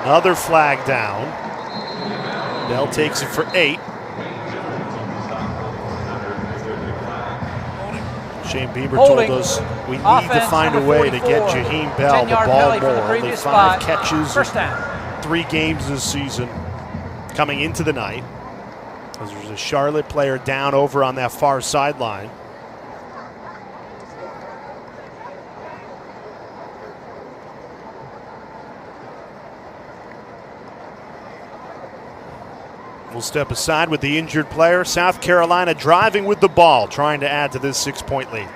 another flag down. Bell takes it for 8. Shane Bieber told us we need to find a way to get Jaheim Bell the ball more. Only 5 catches, 3 games this season coming into the night. There's a Charlotte player down over on that far sideline. We'll step aside with the injured player. South Carolina driving with the ball, trying to add to this 6-point lead.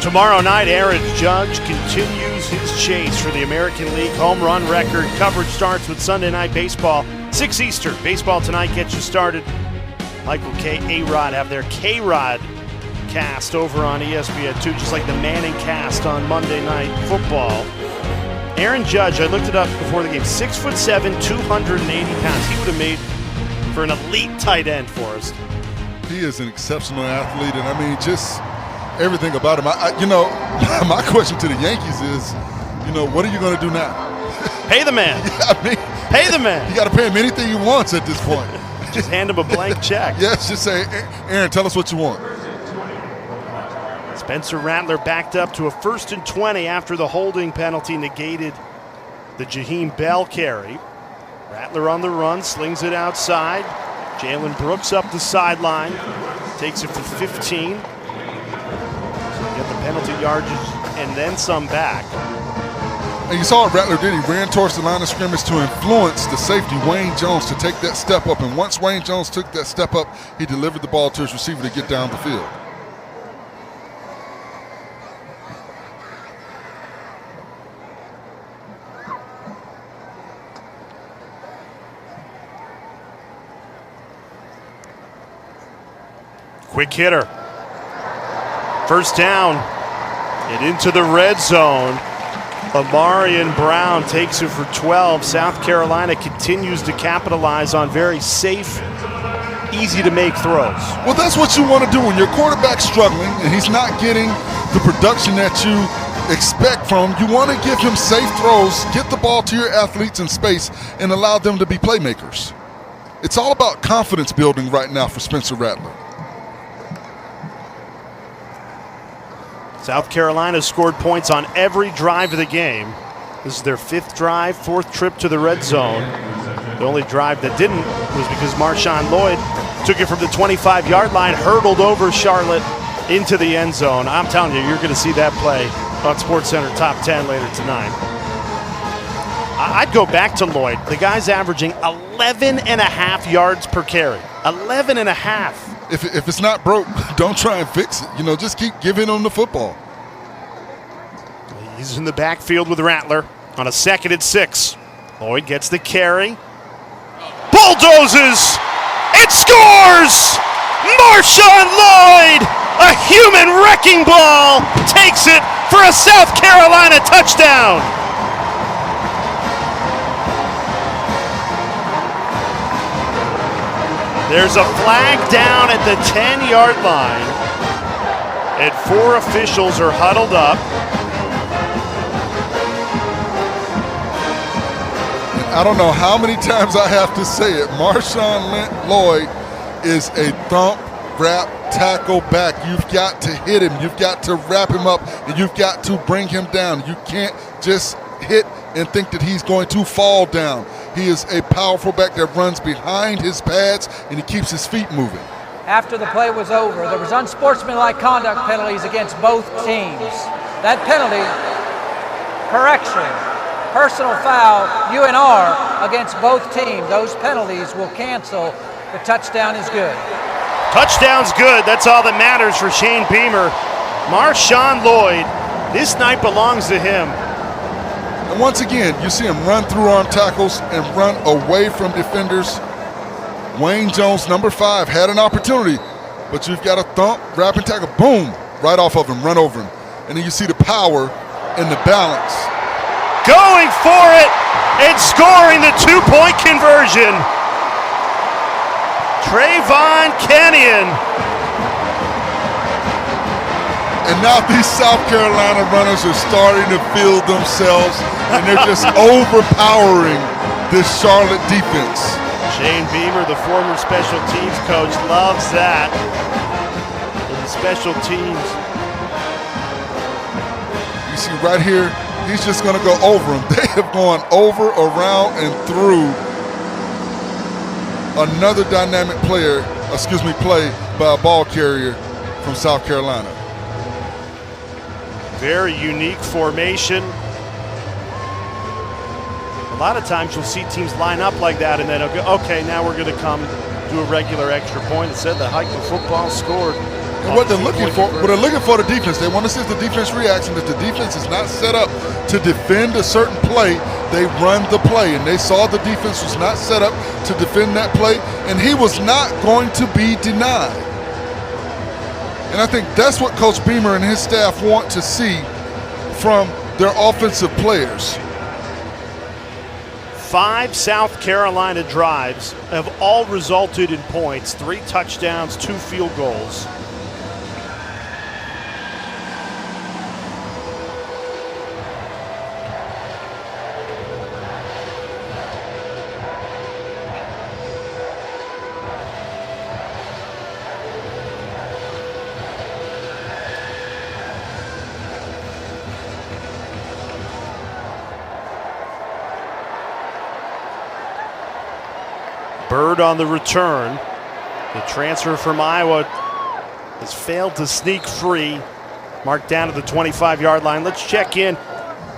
Tomorrow night, Aaron Judge continues his chase for the American League home run record. Coverage starts with Sunday Night Baseball, 6 Eastern. Baseball Tonight gets you started. Michael K. A-Rod have their K-Rod cast over on ESPN2, just like the Manning cast on Monday Night Football. Aaron Judge, I looked it up before the game, 6'7", 280 pounds. He would have made for an elite tight end for us. He is an exceptional athlete, and I mean, just everything about him. My question to the Yankees is, what are you going to do now? Pay the man. Yeah, I mean, pay the man. You got to pay him anything he wants at this point. Just hand him a blank check. Yes, just say, Aaron, tell us what you want. Spencer Rattler backed up to a 1st and 20 after the holding penalty negated the Jaheim Bell carry. Rattler on the run, slings it outside. Jalen Brooks up the sideline, takes it for 15. So get the penalty yardage and then some back. And you saw what Rattler did. He ran towards the line of scrimmage to influence the safety, Wayne Jones, to take that step up. And once Wayne Jones took that step up, he delivered the ball to his receiver to get down the field. Quick hitter. 1st down and into the red zone. Amarian Brown takes it for 12. South Carolina continues to capitalize on very safe, easy to make throws. Well, that's what you want to do when your quarterback's struggling and he's not getting the production that you expect from him. You want to give him safe throws, get the ball to your athletes in space, and allow them to be playmakers. It's all about confidence building right now for Spencer Rattler. South Carolina scored points on every drive of the game. This is their 5th drive, 4th trip to the red zone. The only drive that didn't was because Marshawn Lloyd took it from the 25-yard line, hurdled over Charlotte into the end zone. I'm telling you, you're going to see that play on SportsCenter Top 10 later tonight. I'd go back to Lloyd. The guy's averaging 11.5 yards per carry. 11.5. If it's not broke, don't try and fix it. Just keep giving him the football. He's in the backfield with Rattler on a 2nd and 6. Lloyd gets the carry. Bulldozes! It scores! Marshawn Lloyd, a human wrecking ball, takes it for a South Carolina touchdown. There's a flag down at the 10-yard line, and 4 officials are huddled up. I don't know how many times I have to say it. Marshawn Lloyd is a thump, wrap, tackle back. You've got to hit him. You've got to wrap him up, and you've got to bring him down. You can't just hit and think that he's going to fall down. He is a powerful back that runs behind his pads, and he keeps his feet moving. After the play was over, there was unsportsmanlike conduct penalties against both teams. That penalty, correction, personal foul, UNR against both teams. Those penalties will cancel. The touchdown is good. Touchdown's good. That's all that matters for Shane Beamer. Marshawn Lloyd, this night belongs to him. And once again, you see him run through arm tackles and run away from defenders. Wayne Jones, number 5, had an opportunity, but you've got a thump, wrap and tackle, boom, right off of him, run over him. And then you see the power and the balance. Going for it and scoring the 2-point conversion. Trayvon Kenyon. And now these South Carolina runners are starting to feel themselves, and they're just overpowering this Charlotte defense. Shane Beamer, the former special teams coach, loves that. And the special teams. You see right here, he's just going to go over them. They have gone over, around, and through another dynamic play by a ball carrier from South Carolina. Very unique formation. A lot of times you'll see teams line up like that and then, okay, now we're going to come do a regular extra point. Instead, the hike of football scored. And what they're looking for, the defense. They want to see if the defense reacts, and if the defense is not set up to defend a certain play, they run the play. And they saw the defense was not set up to defend that play, and he was not going to be denied. And I think that's what Coach Beamer and his staff want to see from their offensive players. 5 South Carolina drives have all resulted in points, 3 touchdowns, 2 field goals. Bird on the return. The transfer from Iowa has failed to sneak free. Marked down to the 25-yard line. Let's check in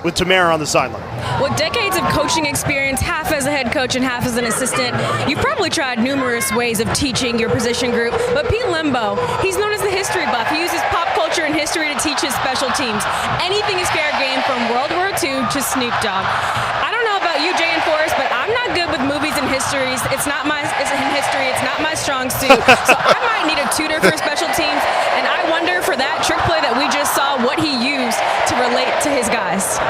with Tamara on the sideline. With decades of coaching experience, half as a head coach and half as an assistant, you've probably tried numerous ways of teaching your position group. But Pete Lembo, he's known as the history buff. He uses pop culture and history to teach his special teams. Anything is fair game from World War II to Snoop Dogg. I don't know about you, Jay and Forrest, but I'm not good with movies and histories. It's not my strong suit. So I might need a tutor for special teams, and I wonder for that trick play that we just saw, what he used to relate to his guys.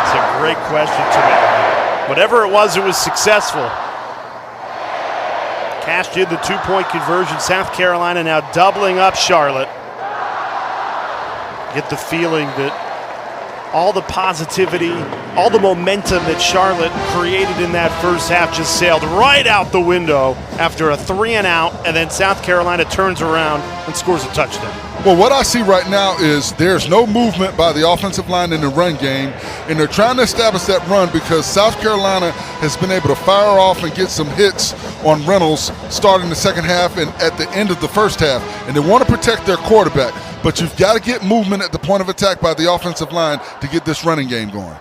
It's a great question, Tamara. Whatever it was successful. Cashed in the 2-point conversion. South Carolina now doubling up Charlotte. Get the feeling that all the positivity, all the momentum that Charlotte created in that first half just sailed right out the window after a 3-and-out, and then South Carolina turns around and scores a touchdown. Well, what I see right now is there's no movement by the offensive line in the run game, and they're trying to establish that run because South Carolina has been able to fire off and get some hits on Reynolds starting the second half and at the end of the first half, and they want to protect their quarterback. But you've got to get movement at the point of attack by the offensive line to get this running game going.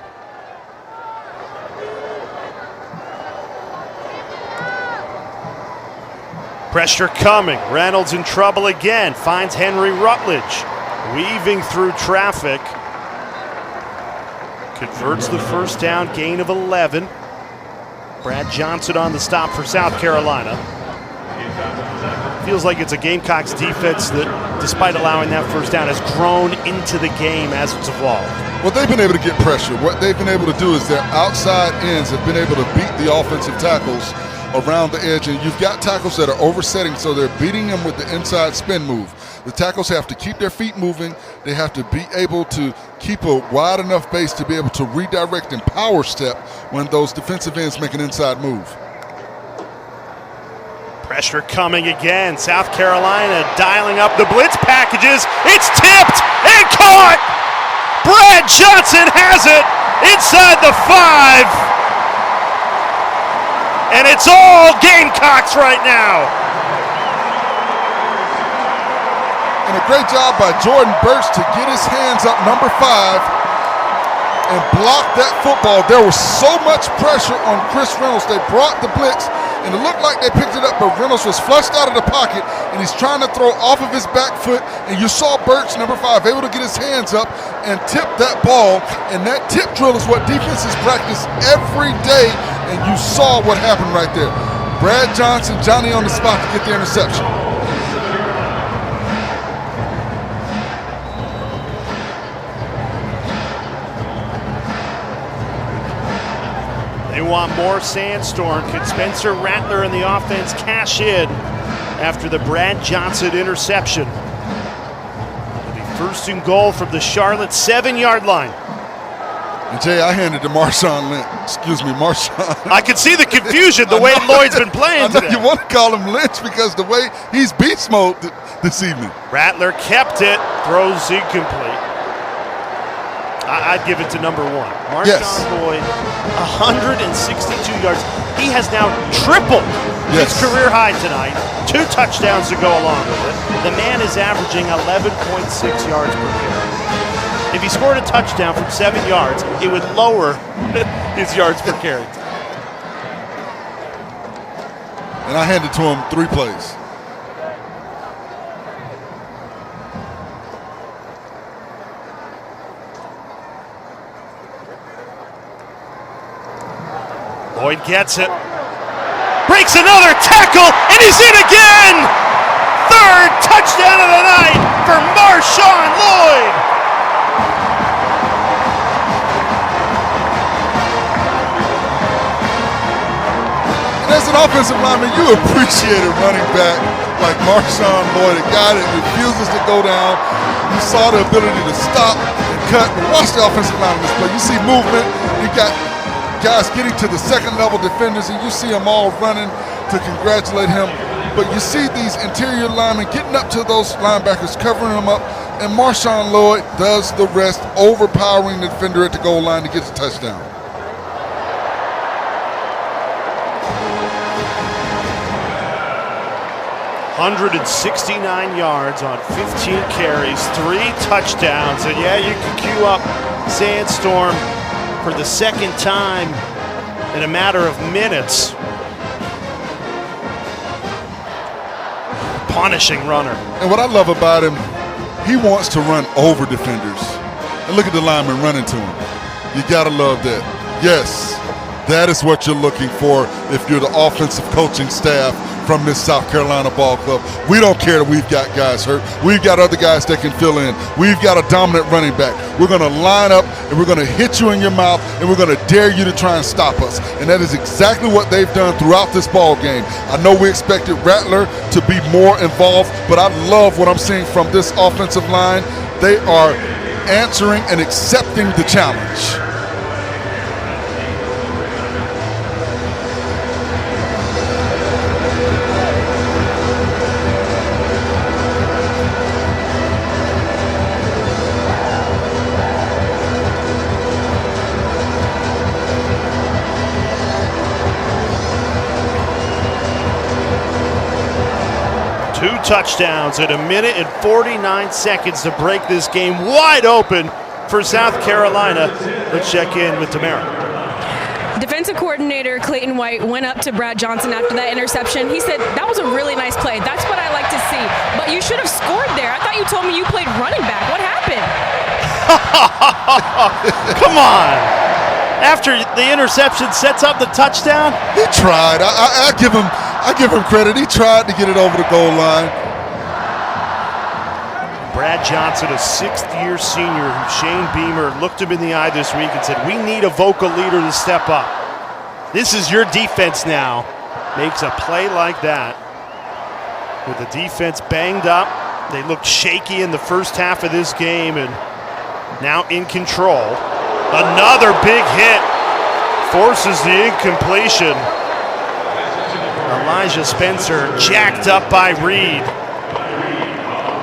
Pressure coming. Reynolds in trouble again. Finds Henry Rutledge. Weaving through traffic. Converts the first down, gain of 11. Brad Johnson on the stop for South Carolina. Feels like it's a Gamecocks defense that, despite allowing that first down, has grown into the game as it's evolved. Well, they've been able to get pressure. What they've been able to do is their outside ends have been able to beat the offensive tackles around the edge, and you've got tackles that are oversetting, so they're beating them with the inside spin move. The tackles have to keep their feet moving. They have to be able to keep a wide enough base to be able to redirect and power step when those defensive ends make an inside move. Pressure coming again. South Carolina dialing up the blitz packages. It's tipped and caught. Brad Johnson has it inside the 5. And it's all Gamecocks right now. And a great job by Jordan Burch to get his hands up, number 5, and block that football. There was so much pressure on Chris Reynolds. They brought the blitz, and it looked like they picked it up, but Reynolds was flushed out of the pocket, and he's trying to throw off of his back foot, and you saw Burch, number 5, able to get his hands up and tip that ball, and that tip drill is what defenses practice every day, and you saw what happened right there. Brad Johnson, Johnny on the spot to get the interception. They want more Sandstorm. Could Spencer Rattler and the offense cash in after the Brad Johnson interception? It'll be first and goal from the Charlotte 7-yard line. And Jay, I handed to Marshawn Lynch. Excuse me, Marshawn. I can see the confusion the way Lloyd's been playing today. You want to call him Lynch because the way he's beast mode this evening. Rattler kept it, throws incomplete. I'd give it to number 1. Marshawn Lloyd, 162 yards. He has now tripled his career high tonight. 2 touchdowns to go along with it. The man is averaging 11.6 yards per carry. If he scored a touchdown from 7 yards, it would lower his yards per carry. And I handed to him 3 plays. Lloyd gets it. Breaks another tackle, and he's in again! 3rd touchdown of the night for Marshawn Lloyd! And as an offensive lineman, you appreciate a running back like Marshawn Lloyd, a guy that refuses to go down. You saw the ability to stop and cut. Watch the offensive line on this play. You see movement. You got guys getting to the second-level defenders, and you see them all running to congratulate him. But you see these interior linemen getting up to those linebackers, covering them up, and Marshawn Lloyd does the rest, overpowering the defender at the goal line to get the touchdown. $169 yards on 15 carries, 3 touchdowns, and yeah, you can cue up Sandstorm for the 2nd time in a matter of minutes. Punishing runner. And what I love about him, he wants to run over defenders. And look at the lineman running to him. You gotta love that. Yes, that is what you're looking for if you're the offensive coaching staff from this South Carolina ball club. We don't care that we've got guys hurt. We've got other guys that can fill in. We've got a dominant running back. We're going to line up, and we're going to hit you in your mouth, and we're going to dare you to try and stop us. And that is exactly what they've done throughout this ball game. I know we expected Rattler to be more involved, but I love what I'm seeing from this offensive line. They are answering and accepting the challenge. Touchdowns in 1 minute and 49 seconds to break this game wide open for South Carolina. Let's check in with Tamara. Defensive coordinator Clayton White went up to Brad Johnson after that interception. He said, that was a really nice play. That's what I like to see. But you should have scored there. I thought you told me you played running back. What happened? Come on. After the interception sets up the touchdown? He tried. I give him credit. He tried to get it over the goal line. Brad Johnson, a sixth-year senior, who Shane Beamer looked him in the eye this week and said, we need a vocal leader to step up. This is your defense now. Makes a play like that. With the defense banged up, they looked shaky in the first half of this game and now in control. Another big hit forces the incompletion. Elijah Spencer jacked up by Reed.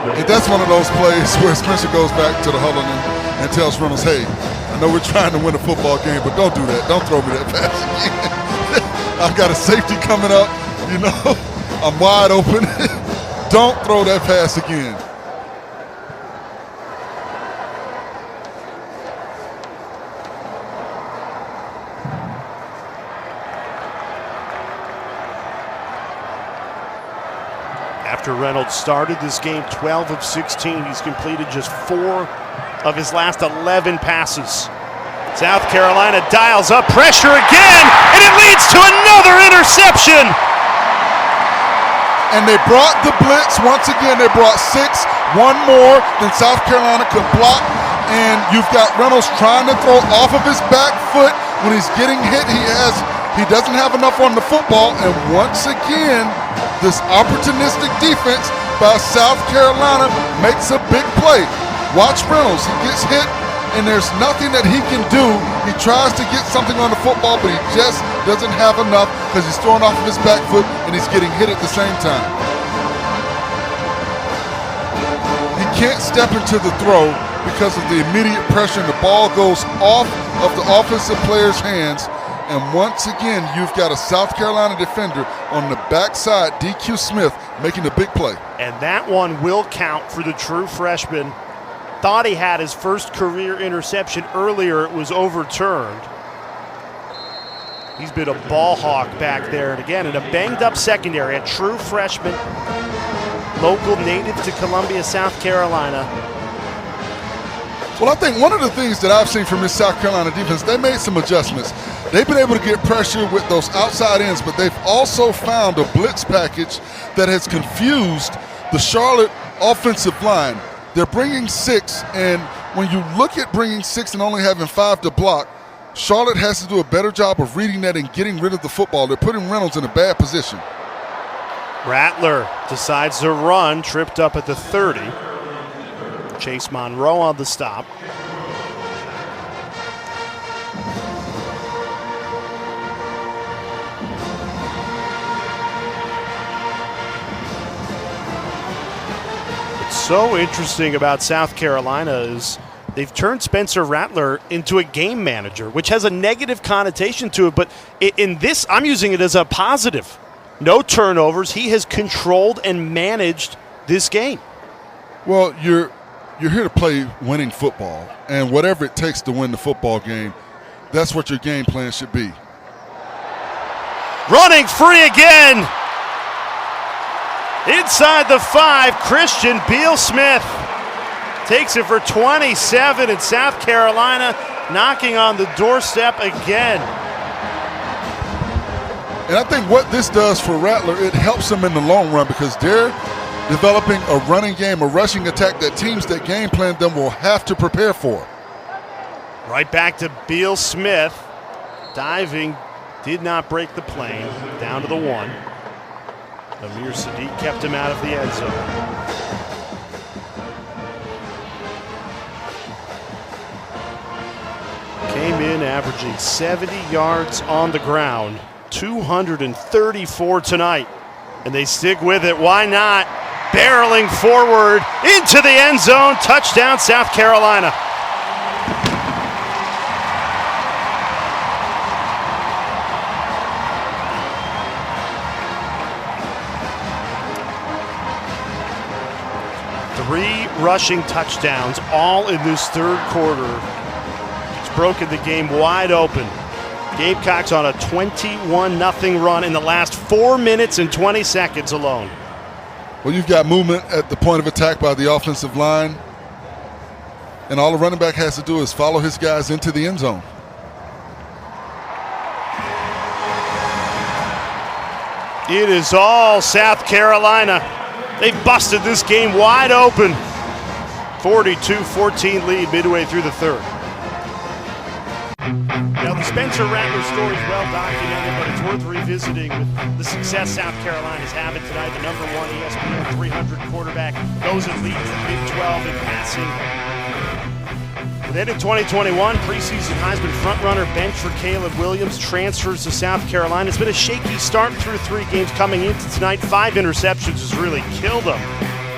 And that's one of those plays where Spencer goes back to the huddle and tells Reynolds, hey, I know we're trying to win a football game, but don't do that. Don't throw me that pass again. I've got a safety coming up. You know, I'm wide open. Don't throw that pass again. After Reynolds started this game 12 of 16, he's completed just 4 of his last 11 passes. South Carolina dials up pressure again, and it leads to another interception. And they brought the blitz once again. They brought 6, one more than South Carolina could block. And you've got Reynolds trying to throw off of his back foot. When he's getting hit, he doesn't have enough on the football. And once again, this opportunistic defense by South Carolina makes a big play. Watch Reynolds. He gets hit, and there's nothing that he can do. He tries to get something on the football, but he just doesn't have enough because he's throwing off of his back foot and he's getting hit at the same time. He can't step into the throw because of the immediate pressure, and the ball goes off of the offensive player's hands. And once again, you've got a South Carolina defender on the backside, DQ Smith, making a big play. And that one will count for the true freshman. Thought he had his first career interception earlier. It was overturned. He's been a ball hawk back there. And again, in a banged-up secondary, a true freshman, local native to Columbia, South Carolina. Well, I think one of the things that I've seen from this South Carolina defense, they made some adjustments. They've been able to get pressure with those outside ends, but they've also found a blitz package that has confused the Charlotte offensive line. They're bringing 6, and when you look at bringing 6 and only having 5 to block, Charlotte has to do a better job of reading that and getting rid of the football. They're putting Reynolds in a bad position. Rattler decides to run, tripped up at the 30. Chase Monroe on the stop. What's so interesting about South Carolina is they've turned Spencer Rattler into a game manager, which has a negative connotation to it, but in this, I'm using it as a positive. No turnovers. He has controlled and managed this game. Well, you're here to play winning football, and whatever it takes to win the football game, that's what your game plan should be. Running free again. Inside the 5, Christian Beal-Smith takes it for 27, and South Carolina knocking on the doorstep again. And I think what this does for Rattler, it helps him in the long run because they're developing a running game, a rushing attack that teams that game plan them will have to prepare for. Right back to Beal-Smith. Diving, did not break the plane. Down to the 1. Amir Sadiq kept him out of the end zone. Came in averaging 70 yards on the ground. 234 tonight. And they stick with it. Why not? Barreling forward into the end zone. Touchdown, South Carolina. Three rushing touchdowns, all in this third quarter. It's broken the game wide open. Gamecocks on a 21-0 run in the last 4 minutes and 20 seconds alone. Well, you've got movement at the point of attack by the offensive line. And all the running back has to do is follow his guys into the end zone. It is all South Carolina. They busted this game wide open. 42-14 lead midway through the third. Now, the Spencer Rattler story is well documented, but it's worth revisiting with the success South Carolina's having tonight. The number one ESPN 300 quarterback goes and leads the Big 12 in passing. Then in 2021, preseason Heisman frontrunner bench for Caleb Williams transfers to South Carolina. It's been a shaky start through 3 games coming into tonight. 5 interceptions has really killed him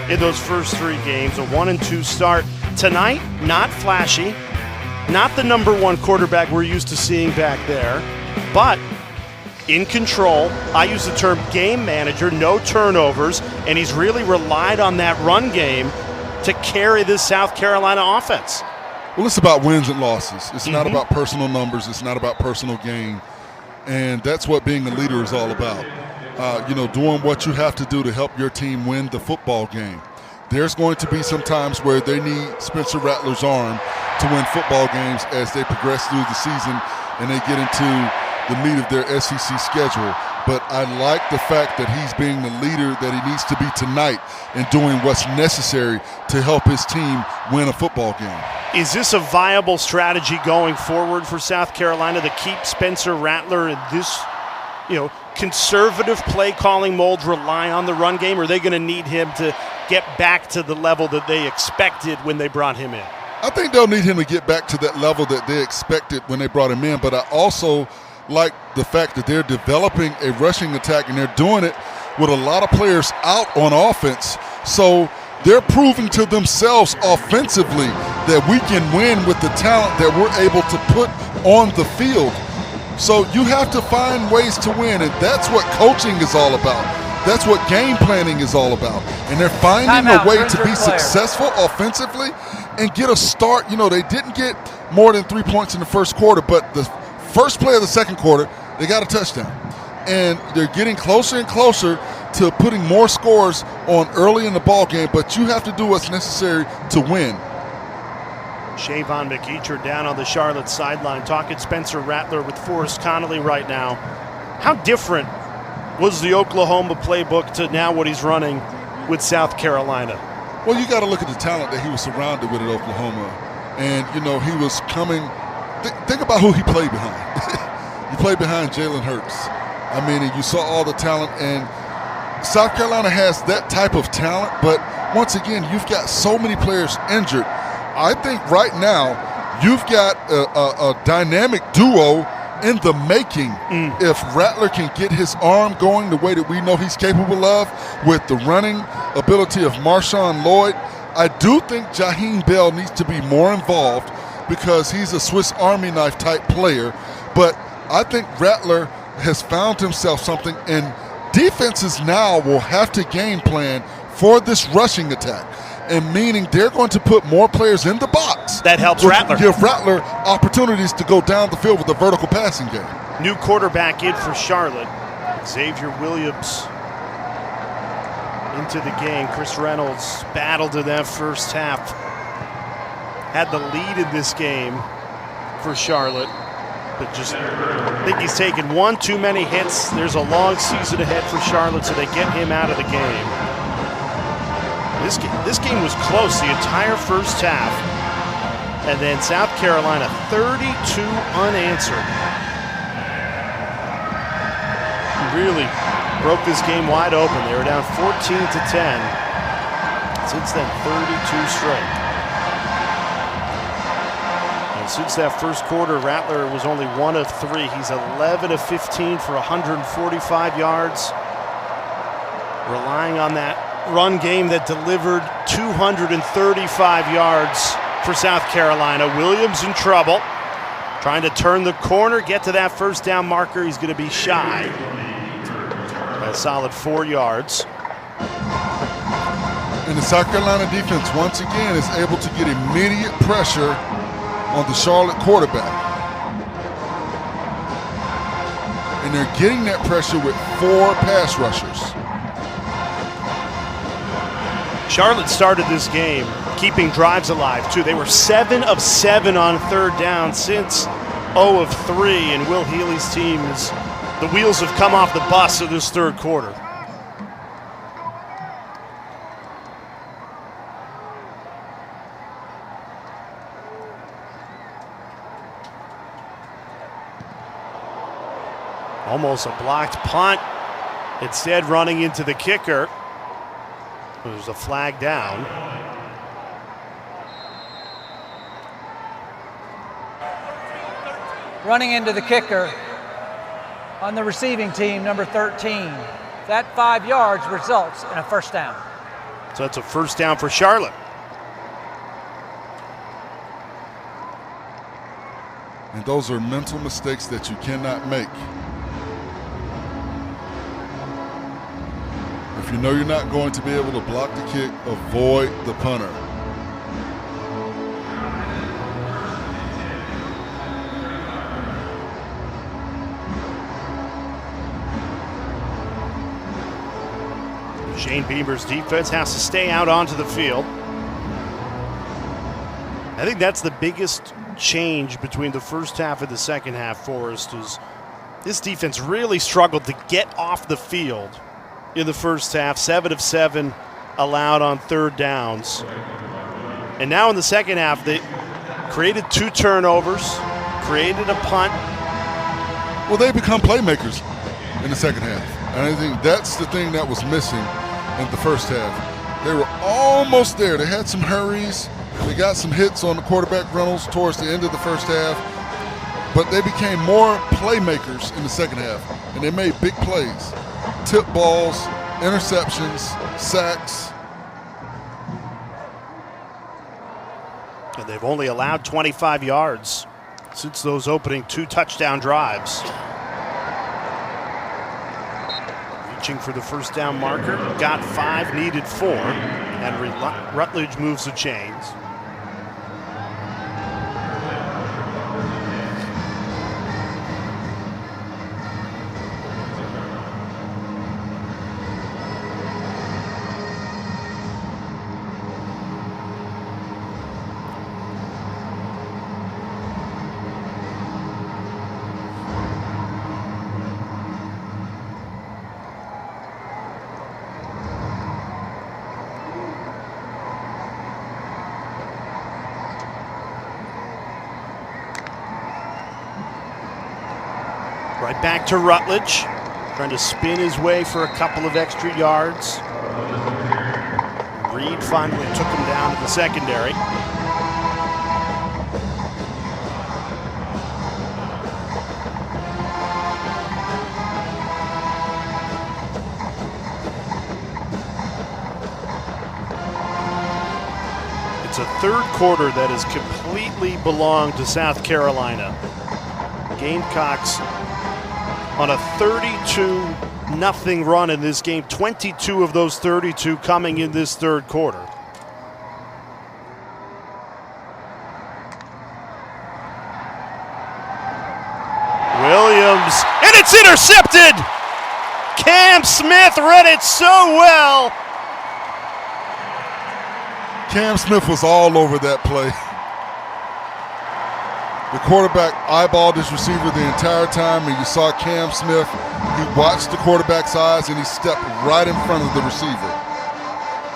in those first 3 games. A 1-2 start. Tonight, not flashy. Not the number one quarterback we're used to seeing back there, but in control. I use the term game manager, no turnovers, and he's really relied on that run game to carry this South Carolina offense. Well, it's about wins and losses. It's not about personal numbers. It's not about personal gain. And that's what being a leader is all about. Doing what you have to do to help your team win the football game. There's going to be some times where they need Spencer Rattler's arm to win football games as they progress through the season and they get into the meat of their SEC schedule. But I like the fact that he's being the leader that he needs to be tonight and doing what's necessary to help his team win a football game. Is this a viable strategy going forward for South Carolina to keep Spencer Rattler in this, conservative play calling mold, rely on the run game? Or are they going to need him to get back to the level that they expected when they brought him in? I think they'll need him to get back to that level that they expected when they brought him in. But I also like the fact that they're developing a rushing attack, and they're doing it with a lot of players out on offense. So they're proving to themselves offensively that we can win with the talent that we're able to put on the field. So you have to find ways to win, and that's what coaching is all about. That's what game planning is all about. And they're finding a way to be successful offensively and get a start. They didn't get more than 3 points in the first quarter, but the first play of the second quarter, they got a touchdown. And they're getting closer and closer to putting more scores on early in the ball game, but you have to do what's necessary to win. Shavon McEacher down on the Charlotte sideline talking Spencer Rattler with Forrest Connolly right now. How different was the Oklahoma playbook to now what he's running with South Carolina? Well, you got to look at the talent that he was surrounded with at Oklahoma. And, he was coming – think about who he played behind. He played behind Jalen Hurts. And you saw all the talent. And South Carolina has that type of talent. But once again, you've got so many players injured. I think right now you've got a dynamic duo in the making. If Rattler can get his arm going the way that we know he's capable of with the running ability of Marshawn Lloyd, I do think Jaheim Bell needs to be more involved because he's a Swiss Army knife type player. But I think Rattler has found himself something, and defenses now will have to game plan for this rushing attack. And meaning they're going to put more players in the box. That helps Rattler. Give Rattler opportunities to go down the field with a vertical passing game. New quarterback in for Charlotte. Xavier Williams into the game. Chris Reynolds battled in that first half. Had the lead in this game for Charlotte. But just think he's taken one too many hits. There's a long season ahead for Charlotte, so they get him out of the game. This game was close the entire first half. And then South Carolina, 32 unanswered. Really broke this game wide open. They were down 14-10. Since then, 32 straight. And since that first quarter, Rattler was only 1 of 3. He's 11 of 15 for 145 yards. Relying on that run game that delivered 235 yards for South Carolina. Williams in trouble, trying to turn the corner, get to that first down marker. He's going to be shy by a solid 4 yards. And the South Carolina defense once again is able to get immediate pressure on the Charlotte quarterback. And they're getting that pressure with 4 pass rushers. Charlotte started this game keeping drives alive, too. They were 7 of 7 on third down since 0 of 3, and Will Healy's team the wheels have come off the bus in this third quarter. Almost a blocked punt. Instead, running into the kicker. There's a flag down. Running into the kicker on the receiving team, number 13. That 5 yards results in a first down. So that's a first down for Charlotte. And those are mental mistakes that you cannot make. If you know you're not going to be able to block the kick, avoid the punter. Shane Beamer's defense has to stay out onto the field. I think that's the biggest change between the first half and the second half, Forrest, is this defense really struggled to get off the field in the first half. 7 of 7 allowed on third downs. And now in the second half, they created 2 turnovers, created a punt. Well, they become playmakers in the second half. And I think that's the thing that was missing in the first half. They were almost there. They had some hurries. They got some hits on the quarterback Reynolds towards the end of the first half. But they became more playmakers in the second half. And they made big plays. Tip balls, interceptions, sacks. And they've only allowed 25 yards since those opening 2 touchdown drives. Reaching for the first down marker, got 5, needed 4, and Rutledge moves the chains. Right back to Rutledge, trying to spin his way for a couple of extra yards. Reed finally took him down to the secondary. It's a third quarter that has completely belonged to South Carolina. Gamecocks on a 32-0 run in this game, 22 of those 32 coming in this third quarter. Williams, and it's intercepted! Cam Smith read it so well. Cam Smith was all over that play. The quarterback eyeballed his receiver the entire time, and you saw Cam Smith. He watched the quarterback's eyes, and he stepped right in front of the receiver.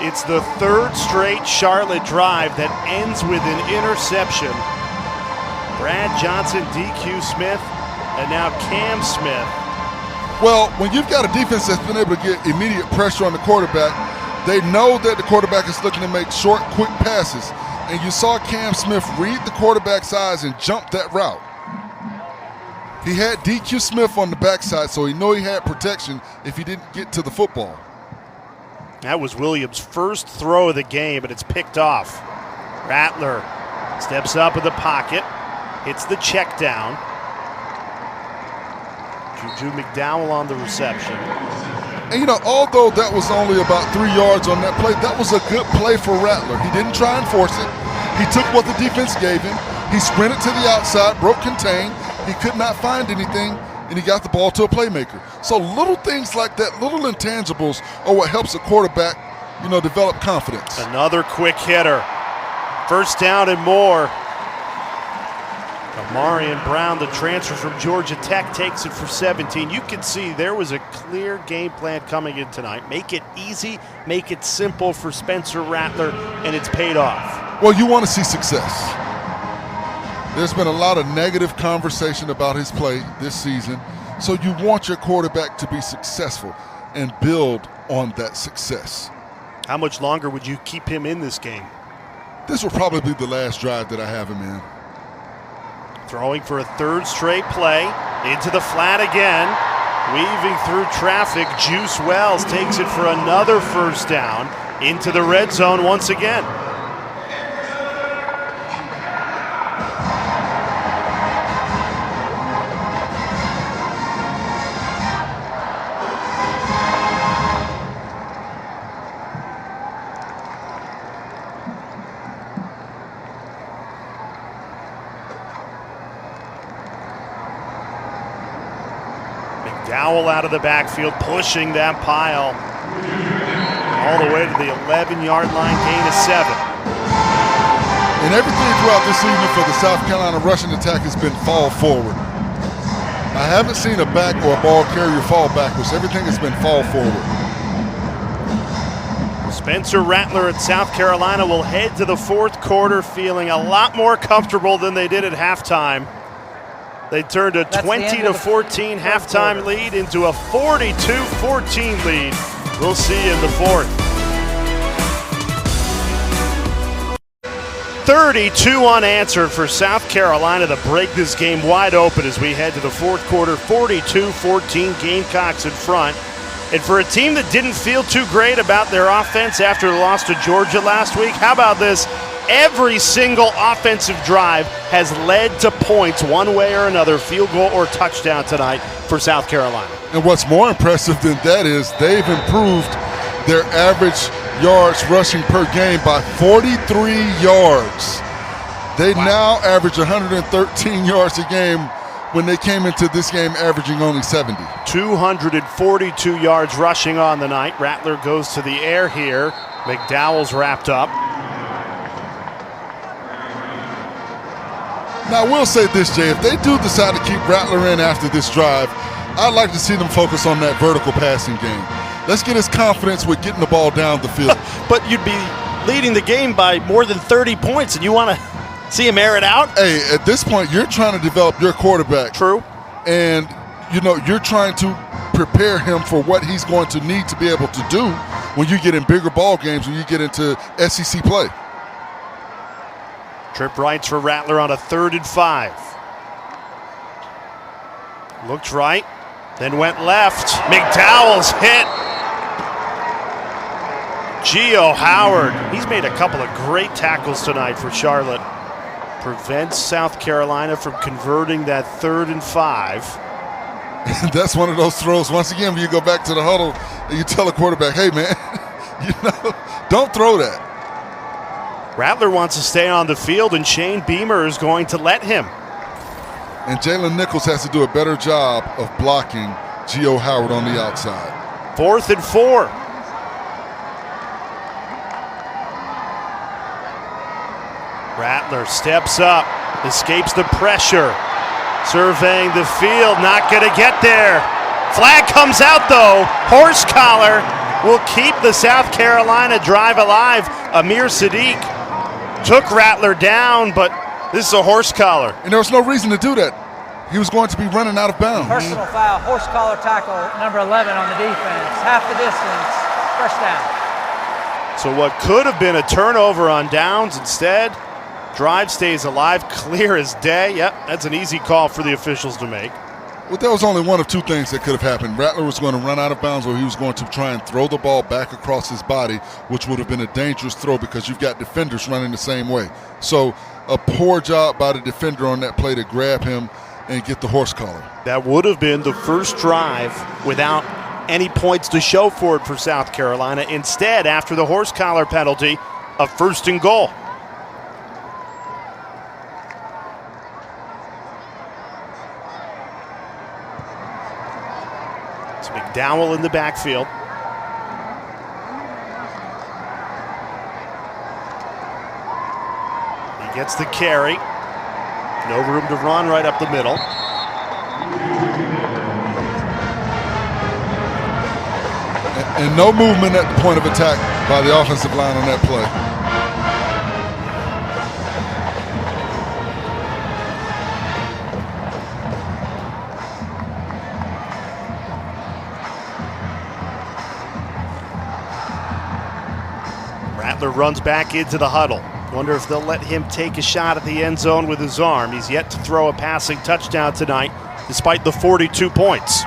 It's the third straight Charlotte drive that ends with an interception. Brad Johnson, DQ Smith, and now Cam Smith. Well, when you've got a defense that's been able to get immediate pressure on the quarterback, they know that the quarterback is looking to make short, quick passes. And you saw Cam Smith read the quarterback's eyes and jump that route. He had DQ Smith on the backside, so he knew he had protection if he didn't get to the football. That was Williams' first throw of the game, but it's picked off. Rattler steps up in the pocket, hits the check down. Juju McDowell on the reception. And, although that was only about 3 yards on that play, that was a good play for Rattler. He didn't try and force it. He took what the defense gave him. He sprinted to the outside, broke contain. He could not find anything, and he got the ball to a playmaker. So little things like that, little intangibles, are what helps a quarterback, develop confidence. Another quick hitter. First down and more. Amarian Brown, the transfer from Georgia Tech, takes it for 17. You can see there was a clear game plan coming in tonight. Make it easy, make it simple for Spencer Rattler, and it's paid off. Well, you want to see success. There's been a lot of negative conversation about his play this season, so you want your quarterback to be successful and build on that success. How much longer would you keep him in this game? This will probably be the last drive that I have him in. Throwing for a third straight play, into the flat again, weaving through traffic. Juice Wells takes it for another first down, into the red zone once again. McDowell out of the backfield, pushing that pile all the way to the 11-yard line, gain of 7. And everything throughout this evening for the South Carolina rushing attack has been fall forward. I haven't seen a back or a ball carrier fall backwards. Everything has been fall forward. Spencer Rattler at South Carolina will head to the fourth quarter feeling a lot more comfortable than they did at halftime. They turned a 20-14 halftime lead into a 42-14 lead. We'll see you in the fourth. 32 unanswered for South Carolina to break this game wide open as we head to the fourth quarter. 42-14, Gamecocks in front. And for a team that didn't feel too great about their offense after the loss to Georgia last week, how about this? Every single offensive drive has led to points one way or another, field goal or touchdown tonight for South Carolina. And what's more impressive than that is they've improved their average yards rushing per game by 43 yards. They now average 113 yards a game when they came into this game averaging only 70. 242 yards rushing on the night. Rattler goes to the air here. McDowell's wrapped up. Now, I will say this, Jay, if they do decide to keep Rattler in after this drive, I'd like to see them focus on that vertical passing game. Let's get his confidence with getting the ball down the field. But you'd be leading the game by more than 30 points, and you want to see him air it out? Hey, at this point, you're trying to develop your quarterback. True. And, you know, you're trying to prepare him for what he's going to need to be able to do when you get in bigger ball games, when you get into SEC play. Trip rights for Rattler on a 3rd and 5. Looked right, then went left. McDowell's hit. Gio Howard, he's made a couple of great tackles tonight for Charlotte. Prevents South Carolina from converting that 3rd and 5. That's one of those throws. Once again, when you go back to the huddle and you tell the quarterback, hey, man, don't throw that. Rattler wants to stay on the field, and Shane Beamer is going to let him. And Jalen Nichols has to do a better job of blocking Gio Howard on the outside. 4th and 4. Rattler steps up, escapes the pressure, surveying the field, not going to get there. Flag comes out though. Horse collar will keep the South Carolina drive alive. Amir Sadiq took Rattler down, but this is a horse collar. And there was no reason to do that. He was going to be running out of bounds. Personal foul, horse collar tackle, number 11 on the defense. Half the distance, first down. So what could have been a turnover on downs, instead, drive stays alive, clear as day. Yep, that's an easy call for the officials to make. Well, there was only one of two things that could have happened. Rattler was going to run out of bounds, or he was going to try and throw the ball back across his body, which would have been a dangerous throw because you've got defenders running the same way. So a poor job by the defender on that play to grab him and get the horse collar. That would have been the first drive without any points to show for it for South Carolina. Instead, after the horse collar penalty, a 1st and goal. It's McDowell in the backfield. He gets the carry. No room to run right up the middle. And no movement at the point of attack by the offensive line on that play. Rattler runs back into the huddle. Wonder if they'll let him take a shot at the end zone with his arm. He's yet to throw a passing touchdown tonight, despite the 42 points.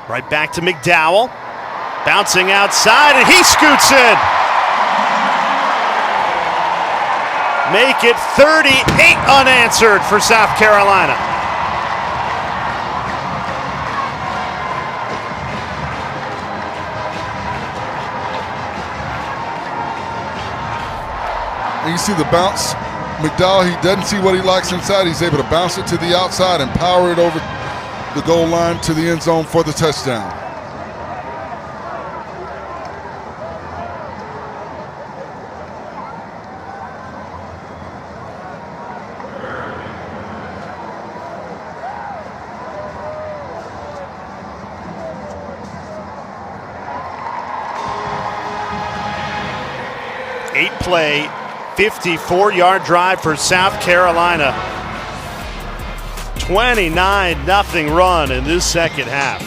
Right back to McDowell. Bouncing outside, and he scoots in. Make it 38 unanswered for South Carolina. And you see the bounce. McDowell, he doesn't see what he likes inside. He's able to bounce it to the outside and power it over the goal line to the end zone for the touchdown. Eight-play, 54-yard drive for South Carolina. 29-0 run in this second half.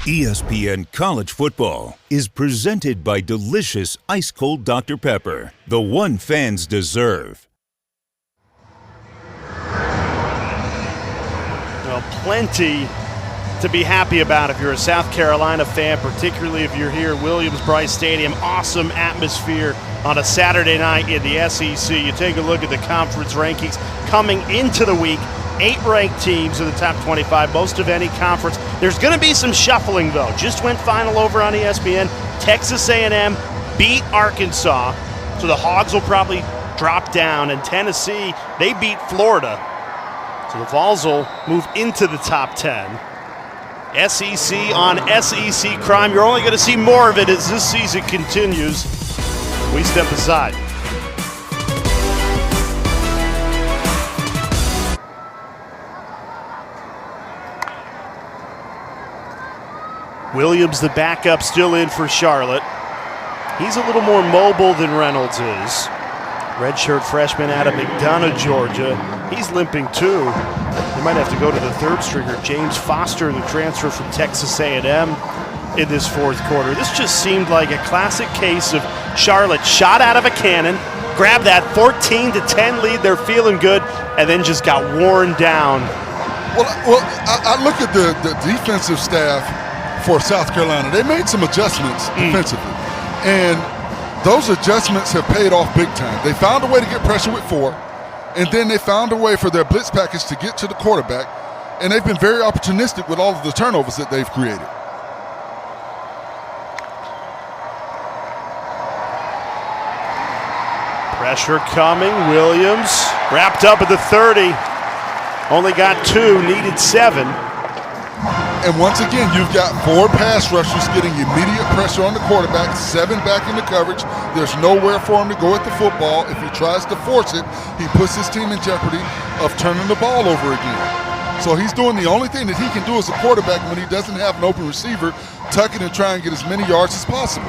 ESPN College Football is presented by delicious ice-cold Dr. Pepper, the one fans deserve. Well, plenty to be happy about if you're a South Carolina fan, particularly if you're here at Williams-Brice Stadium. Awesome atmosphere on a Saturday night in the SEC. You take a look at the conference rankings coming into the week. 8 ranked teams in the top 25, most of any conference. There's going to be some shuffling, though. Just went final over on ESPN. Texas A&M beat Arkansas, so the Hogs will probably drop down. And Tennessee, they beat Florida, so the Vols will move into the top 10. SEC on SEC crime. You're only going to see more of it as this season continues. We step aside. Williams, the backup, still in for Charlotte. He's a little more mobile than Reynolds is. Redshirt freshman out of McDonough, Georgia. He's limping too. They might have to go to the third stringer, James Foster, the transfer from Texas A&M in this fourth quarter. This just seemed like a classic case of Charlotte shot out of a cannon, grabbed that 14-10 lead, they're feeling good, and then just got worn down. Well, I look at the defensive staff for South Carolina. They made some adjustments defensively, and those adjustments have paid off big time. They found a way to get pressure with 4, and then they found a way for their blitz package to get to the quarterback, and they've been very opportunistic with all of the turnovers that they've created. Pressure coming. Williams wrapped up at the 30. Only got 2, needed 7. And once again, you've got 4 pass rushers getting immediate pressure on the quarterback, 7 back into coverage. There's nowhere for him to go at the football. If he tries to force it, he puts his team in jeopardy of turning the ball over again. So he's doing the only thing that he can do as a quarterback when he doesn't have an open receiver, tuck it and try and get as many yards as possible.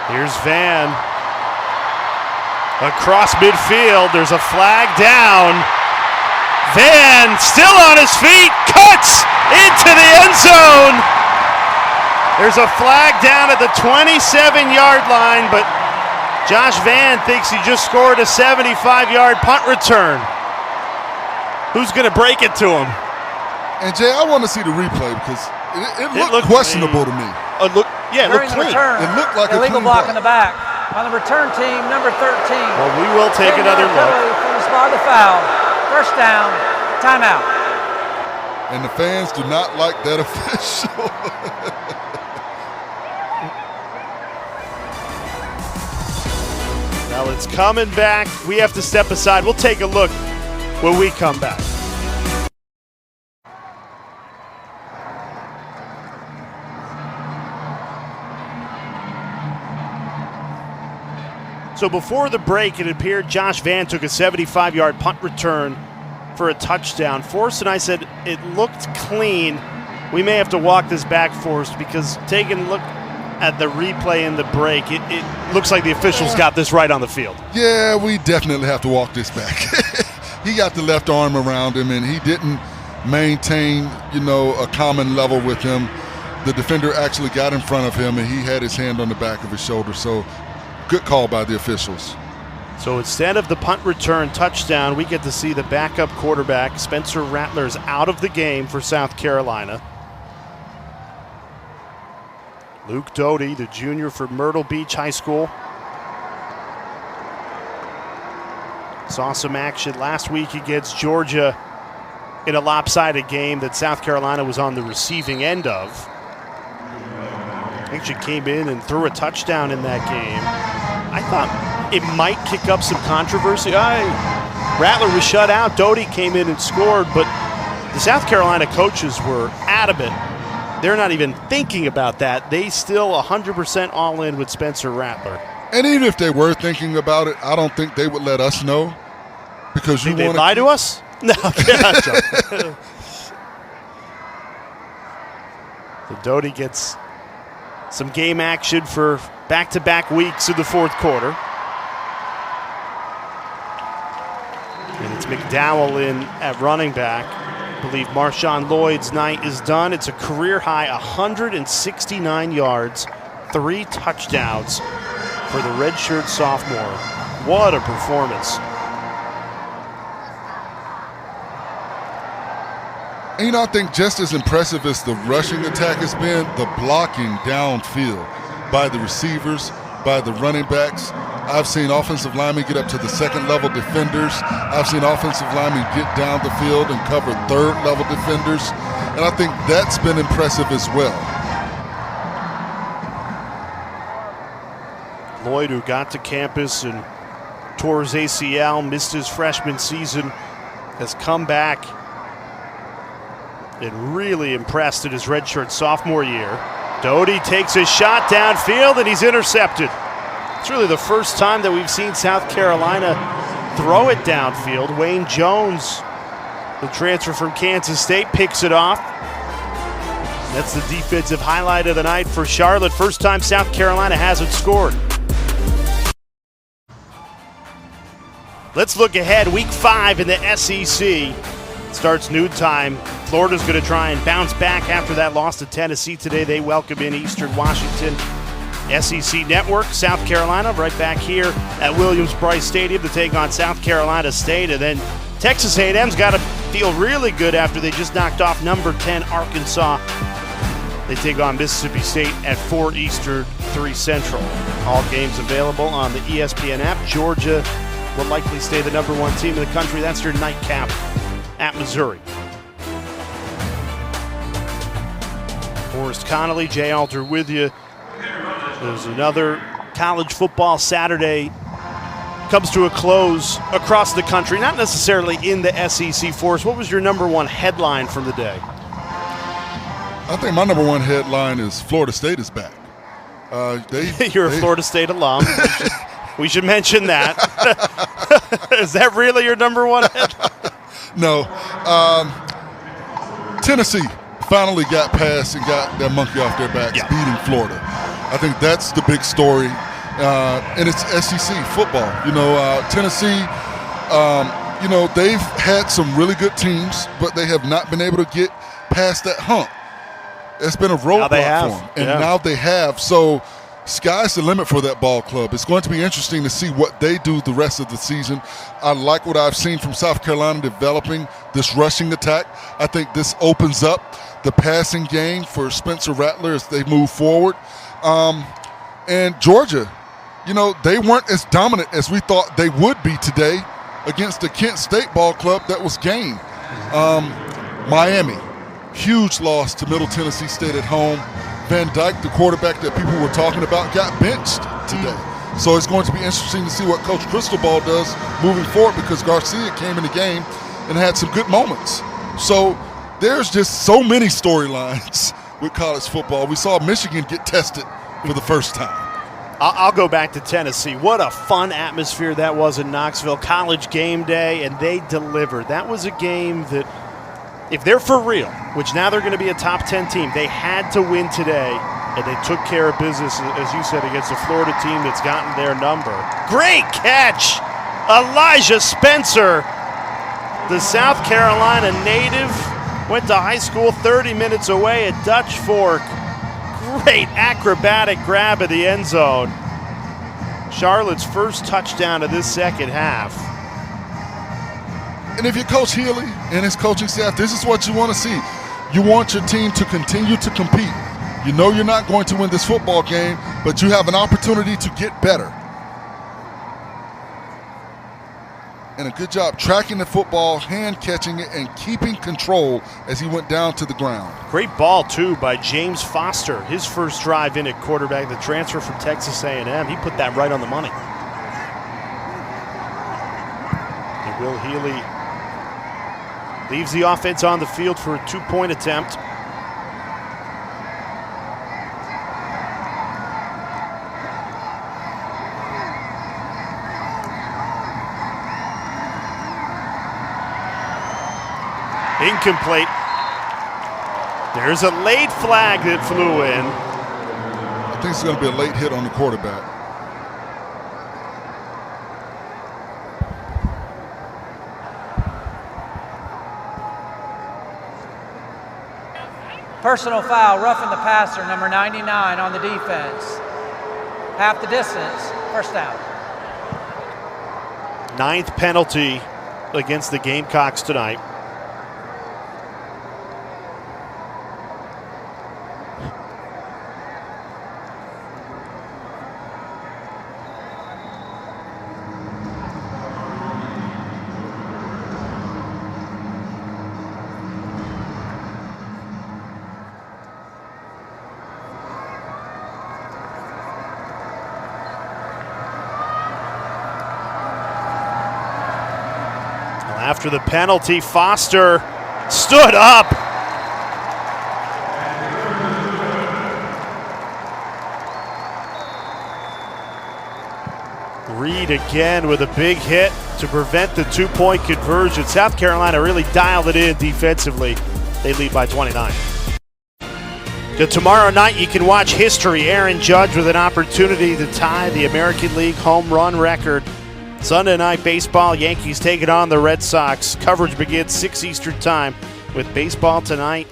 Here's Van. Across midfield, there's a flag down. Van still on his feet, cuts into the end zone. There's a flag down at the 27-yard line, but Josh Van thinks he just scored a 75-yard punt return. Who's going to break it to him? And Jay, I want to see the replay because it looked questionable to me. Yeah, it looked clean. It looked like a illegal clean block play. in the back. On the return team, number 13. Well, we will take another look. From the spot of the foul. First down, timeout. And the fans do not like that official. Well, it's coming back. We have to step aside. We'll take a look when we come back. So before the break, it appeared Josh Vann took a 75-yard punt return for a touchdown. Forrest and I said it looked clean. We may have to walk this back, Forrest, because taking a look at the replay in the break, it looks like the officials got this right on the field. Yeah, we definitely have to walk this back. He got the left arm around him, and he didn't maintain, a common level with him. The defender actually got in front of him, and he had his hand on the back of his shoulder. So good call by the officials. So instead of the punt return touchdown, we get to see the backup quarterback, Spencer Rattler's out of the game for South Carolina. Luke Doty, the junior for Myrtle Beach High School. Saw some action last week against Georgia in a lopsided game that South Carolina was on the receiving end of. Actually came in and threw a touchdown in that game. I thought it might kick up some controversy. Rattler was shut out. Doty came in and scored, but the South Carolina coaches were adamant. They're not even thinking about that. They still 100% all in with Spencer Rattler. And even if they were thinking about it, I don't think they would let us know. Because you want to lie to us? No. The Doty gets some game action for back-to-back weeks in the fourth quarter. And it's McDowell in at running back. I believe Marshawn Lloyd's night is done. It's a career-high 169 yards, 3 touchdowns for the redshirt sophomore. What a performance. And I think just as impressive as the rushing attack has been, the blocking downfield by the receivers, by the running backs. I've seen offensive linemen get up to the second-level defenders. I've seen offensive linemen get down the field and cover third-level defenders. And I think that's been impressive as well. Lloyd, who got to campus and tore his ACL, missed his freshman season, has come back and really impressed in his redshirt sophomore year. Doty takes a shot downfield, and he's intercepted. It's really the first time that we've seen South Carolina throw it downfield. Wayne Jones, the transfer from Kansas State, picks it off. That's the defensive highlight of the night for Charlotte. First time South Carolina hasn't scored. Let's look ahead. Week 5 in the SEC. Starts noon time. Florida's going to try and bounce back after that loss to Tennessee today. They welcome in Eastern Washington. SEC Network, South Carolina, right back here at Williams-Brice Stadium to take on South Carolina State. And then Texas A&M's got to feel really good after they just knocked off number 10 Arkansas. They take on Mississippi State at 4 Eastern, 3 Central. All games available on the ESPN app. Georgia will likely stay the number 1 team in the country. That's your nightcap at Missouri. Forrest Connolly, Jay Alter with you. There's another college football Saturday comes to a close across the country, not necessarily in the SEC. Forrest, what was your number 1 headline from the day? I think my number 1 headline is Florida State is back. You're a Florida State alum. We should mention that. Is that really your number 1 headline? No. Tennessee finally got past and got that monkey off their backs, beating Florida. I think that's the big story. And it's SEC football. Tennessee, they've had some really good teams, but they have not been able to get past that hump. It's been a roadblock for them. And now they have. So sky's the limit for that ball club. It's going to be interesting to see what they do the rest of the season. I like what I've seen from South Carolina developing this rushing attack. I think this opens up the passing game for Spencer Rattler as they move forward. And Georgia, they weren't as dominant as we thought they would be today against the Kent State ball club that was game. Miami, Huge loss to Middle Tennessee State at home. Van Dyke, the quarterback that people were talking about, got benched today. So it's going to be interesting to see what Coach Cristobal does moving forward, because Garcia came in the game and had some good moments. So there's just so many storylines with college football. We saw Michigan get tested for the first time. I'll go back to Tennessee. What a fun atmosphere that was in Knoxville. College game day, and they delivered. That was a game that, if they're for real, which now they're going to be a top 10 team, they had to win today, and they took care of business, as you said, against a Florida team that's gotten their number. Great catch! Elijah Spencer, the South Carolina native, went to high school 30 minutes away at Dutch Fork. Great acrobatic grab of the end zone. Charlotte's first touchdown of this second half. And if you're Coach Healy and his coaching staff, this is what you want to see. You want your team to continue to compete. You know you're not going to win this football game, but you have an opportunity to get better. And a good job tracking the football, hand catching it, and keeping control as he went down to the ground. Great ball, too, by James Foster. His first drive in at quarterback, the transfer from Texas A&M. He put that right on the money. And Will Healy leaves the offense on the field for a 2-point attempt. Incomplete. There's a late flag that flew in. I think it's going to be a late hit on the quarterback. Personal foul, roughing the passer, number 99 on the defense. Half the distance, first down. 9th penalty against the Gamecocks tonight. After the penalty, Foster stood up. Reed again with a big hit to prevent the 2-point conversion. South Carolina really dialed it in defensively. They lead by 29. So tomorrow night you can watch history. Aaron Judge with an opportunity to tie the American League home run record. Sunday night baseball, Yankees taking on the Red Sox. Coverage begins 6 Eastern time with baseball tonight.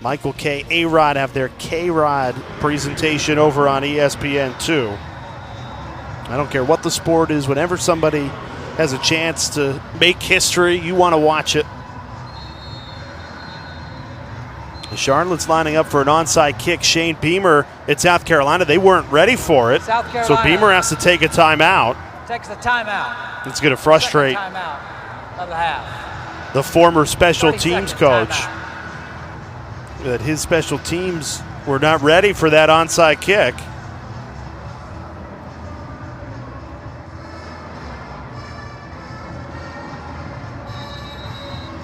Michael K. A-Rod have their K-Rod presentation over on ESPN2. I don't care what the sport is. Whenever somebody has a chance to make history, you want to watch it. Charlotte's lining up for an onside kick. Shane Beamer at South Carolina. They weren't ready for it. South Carolina. So Beamer has to take a timeout. Takes the timeout. It's going to frustrate Timeout of the half. the former special teams coach timeout. that his special teams were not ready for that onside kick.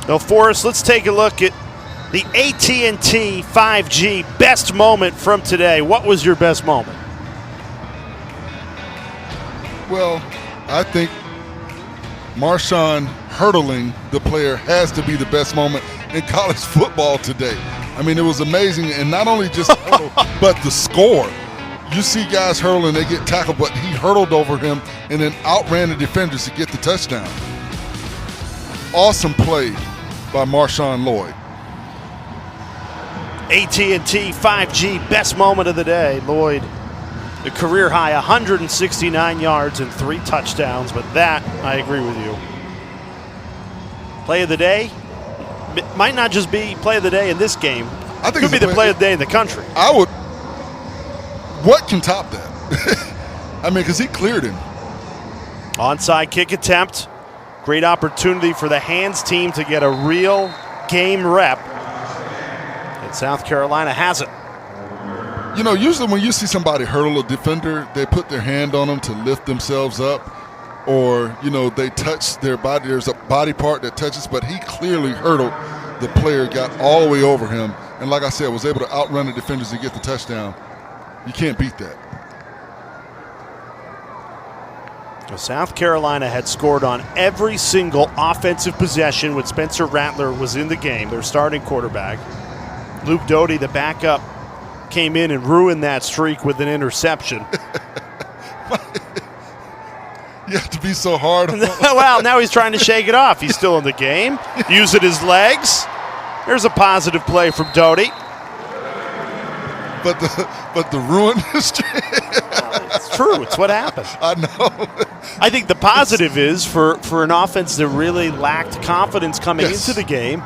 Now, Forrest, let's take a look at the AT&T 5G best moment from today. What was your best moment? Well, I think Marshawn hurdling the player has to be the best moment in college football today. I mean, it was amazing, and not only just hurdle, but the score. You see guys hurdling, they get tackled, but he hurdled over him and then outran the defenders to get the touchdown. Awesome play by Marshawn Lloyd. AT&T 5G best moment of the day. Lloyd, the career high 169 yards and 3 touchdowns, but that, I agree with you. Play of the day might not just be play of the day in this game. I think it could be the play of the day in the country. What can top that? I mean, because he cleared him. Onside kick attempt. Great opportunity for the hands team to get a real game rep. South Carolina has it. You know, usually when you see somebody hurdle a defender, they put their hand on them to lift themselves up, or, you know, they touch their body. There's a body part that touches, but he clearly hurdled the player, got all the way over him, and like I said, was able to outrun the defenders and get the touchdown. You can't beat that. South Carolina had scored on every single offensive possession when Spencer Rattler was in the game, their starting quarterback. Luke Doty, the backup, came in and ruined that streak with an interception. You have to be so hard. Well, now he's trying to shake it off. He's still in the game, using his legs. There's a positive play from Doty. But the ruin streak. It's true. It's what happened. I know. I think the positive is for an offense that really lacked confidence coming Yes. into the game.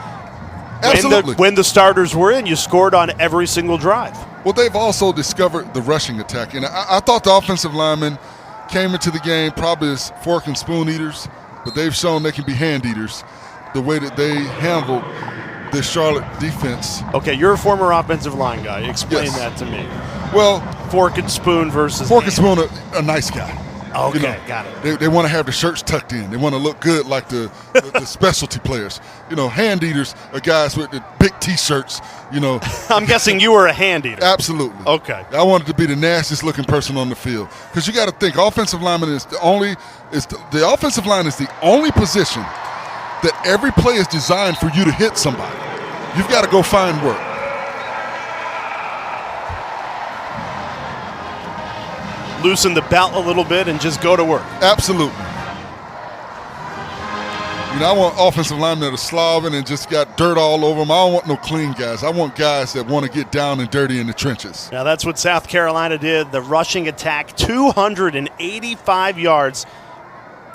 Absolutely. When the starters were in, you scored on every single drive. Well, they've also discovered the rushing attack. And I thought the offensive linemen came into the game probably as fork and spoon eaters, but they've shown they can be hand eaters the way that they handled the Charlotte defense. Okay, you're a former offensive line guy. Explain Yes. that to me. Well, Fork and spoon versus fork and spoon are a nice guy. Okay, You know, got it. They want to have the shirts tucked in. They want to look good like the specialty players. You know, hand eaters are guys with the big T-shirts, you know. I'm guessing you were a hand eater. Absolutely. Okay. I wanted to be the nastiest looking person on the field. Because you got to think, offensive lineman is the offensive line is the only position that every play is designed for you to hit somebody. You've got to go find work. Loosen the belt a little bit and just go to work. Absolutely. You know, I want offensive linemen that are slobbing and just got dirt all over them. I don't want no clean guys. I want guys that want to get down and dirty in the trenches. Now that's what South Carolina did. The rushing attack, 285 yards.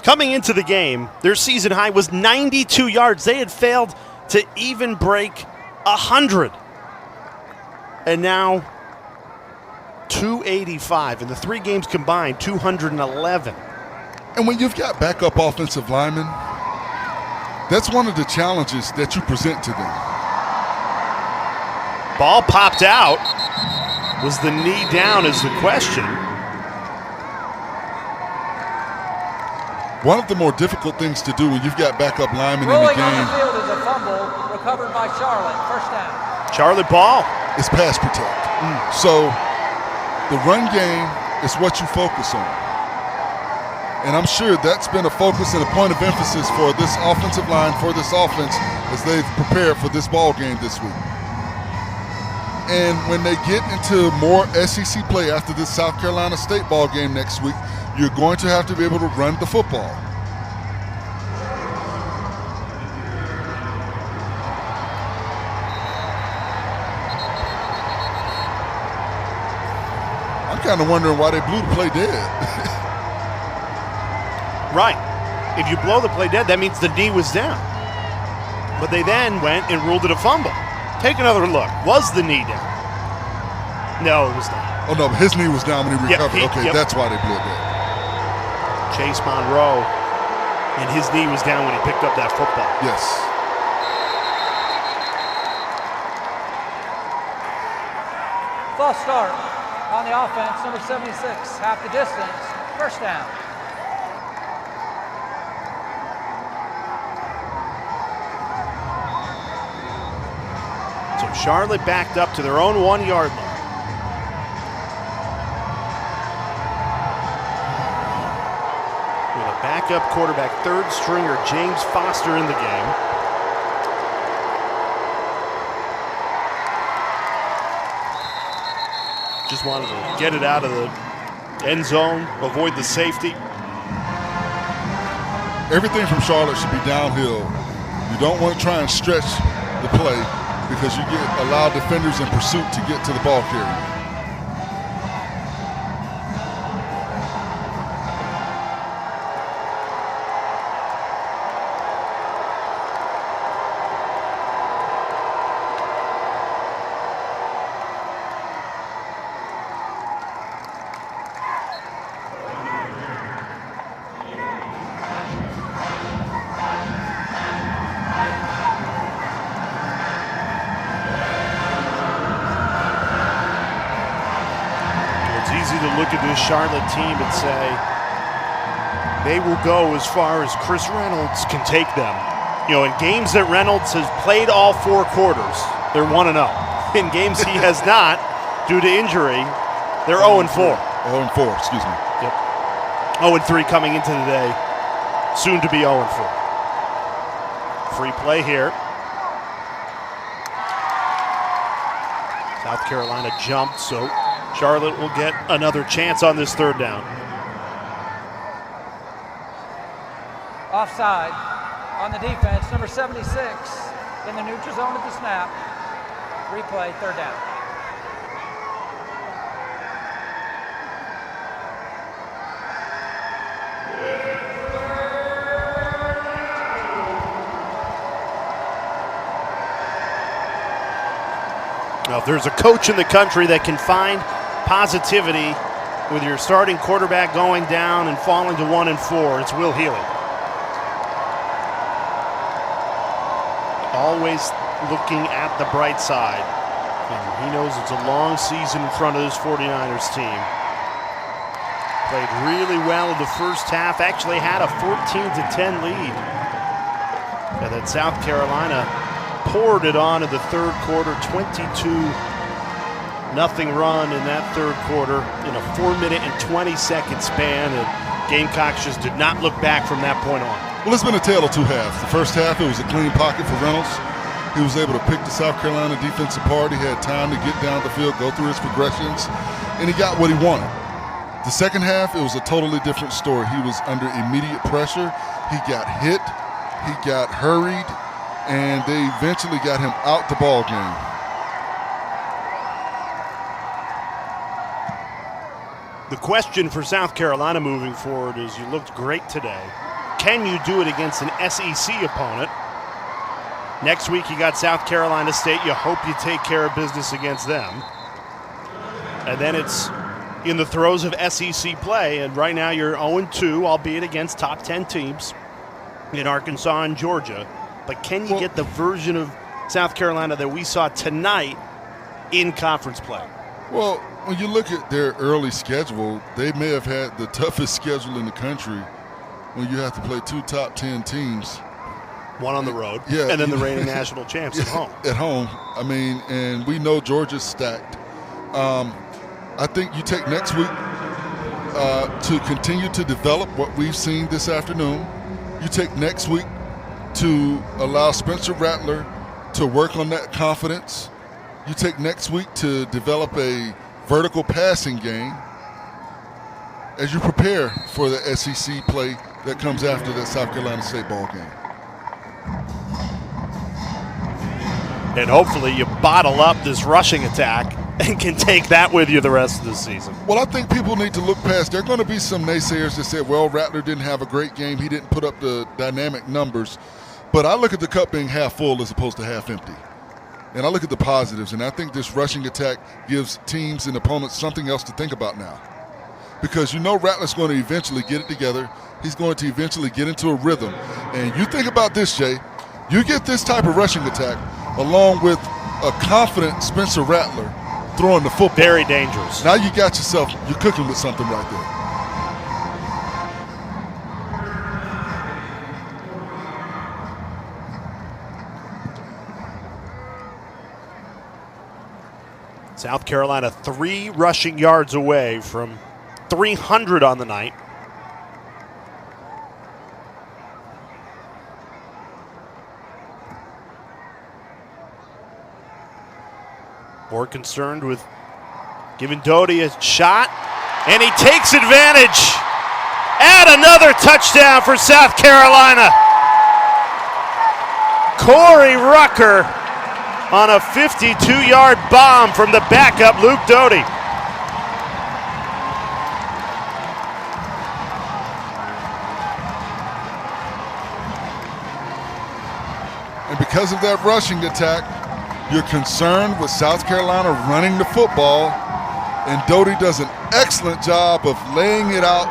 Coming into the game, their season high was 92 yards. They had failed to even break 100. And now 285. In the 3 games combined, 211. And when you've got backup offensive linemen, that's one of the challenges that you present to them. Ball popped out. Was the knee down is the question. One of the more difficult things to do when you've got backup linemen in the Rolling on the game field is a fumble recovered by Charlotte. First down. Charlotte ball. is pass protect. So the run game is what you focus on. And I'm sure that's been a focus and a point of emphasis for this offensive line, for this offense, as they've prepared for this ball game this week. And when they get into more SEC play after this South Carolina State ball game next week, you're going to have to be able to run the football. I'm kind of wondering why they blew the play dead. Right. If you blow the play dead, that means the knee was down. But they then went and ruled it a fumble. Take another look. Was the knee down? No, it was not. Oh, no, but his knee was down when he recovered. Yep. That's why they blew it dead. Chase Monroe, and his knee was down when he picked up that football. Yes. False start on the offense, number 76, half the distance, first down. So Charlotte backed up to their own 1 yard line. With a backup quarterback, third stringer James Foster in the game. Just wanted to get it out of the end zone, avoid the safety. Everything from Charlotte should be downhill. You don't want to try and stretch the play because you allow defenders in pursuit to get to the ball carrier. to look at this Charlotte team and say they will go as far as Chris Reynolds can take them. You know, in games that Reynolds has played all 4 quarters, they're 1-0. In games he has not, due to injury, they're 0-4. 0-4, excuse me. Yep. 0-3 coming into the day, soon to be 0-4. Free play here. South Carolina jumped, so Charlotte will get another chance on this 3rd down. Offside on the defense, number 76 in the neutral zone at the snap. Replay, 3rd down. Now, if there's a coach in the country that can find positivity with your starting quarterback going down and falling to 1-4, it's Will Healy. Always looking at the bright side. And he knows it's a long season in front of this 49ers team. Played really well in the first half, actually had a 14-10 lead. And then South Carolina poured it on in the 3rd quarter, 22-0 run in that 3rd quarter in a 4-minute and 20-second span, and Gamecocks just did not look back from that point on. Well, it's been a tale of 2 halves. The first half, it was a clean pocket for Reynolds. He was able to pick the South Carolina defense apart. He had time to get down the field, go through his progressions, and he got what he wanted. The second half, it was a totally different story. He was under immediate pressure. He got hit. He got hurried. And they eventually got him out the ball game. The question for South Carolina moving forward is, you looked great today. Can you do it against an SEC opponent? Next week you got South Carolina State. You hope you take care of business against them. And then it's in the throes of SEC play, and right now you're 0-2, albeit against top 10 teams in Arkansas and Georgia. But can you get the version of South Carolina that we saw tonight in conference play? Well, when you look at their early schedule, they may have had the toughest schedule in the country when you have to play 2 top 10 teams. One on the road, yeah, and then the reigning national champs at home. At home. I mean, and we know Georgia's stacked. I think you take next week to continue to develop what we've seen this afternoon. You take next week to allow Spencer Rattler to work on that confidence. You take next week to develop a vertical passing game as you prepare for the SEC play that comes after that South Carolina State ball game. And hopefully you bottle up this rushing attack and can take that with you the rest of the season. Well, I think people need to look past. There are going to be some naysayers that say, well, Rattler didn't have a great game. He didn't put up the dynamic numbers. But I look at the cup being half full as opposed to half empty. And I look at the positives, and I think this rushing attack gives teams and opponents something else to think about now. Because you know Rattler's going to eventually get it together. He's going to eventually get into a rhythm. And you think about this, Jay. You get this type of rushing attack along with a confident Spencer Rattler throwing the football. Very dangerous. Now you got yourself, you're cooking with something right there. South Carolina 3 rushing yards away from 300 on the night. More concerned with giving Doty a shot, and he takes advantage. Add another touchdown for South Carolina. Corey Rucker on a 52-yard bomb from the backup, Luke Doty. And because of that rushing attack, you're concerned with South Carolina running the football, and Doty does an excellent job of laying it out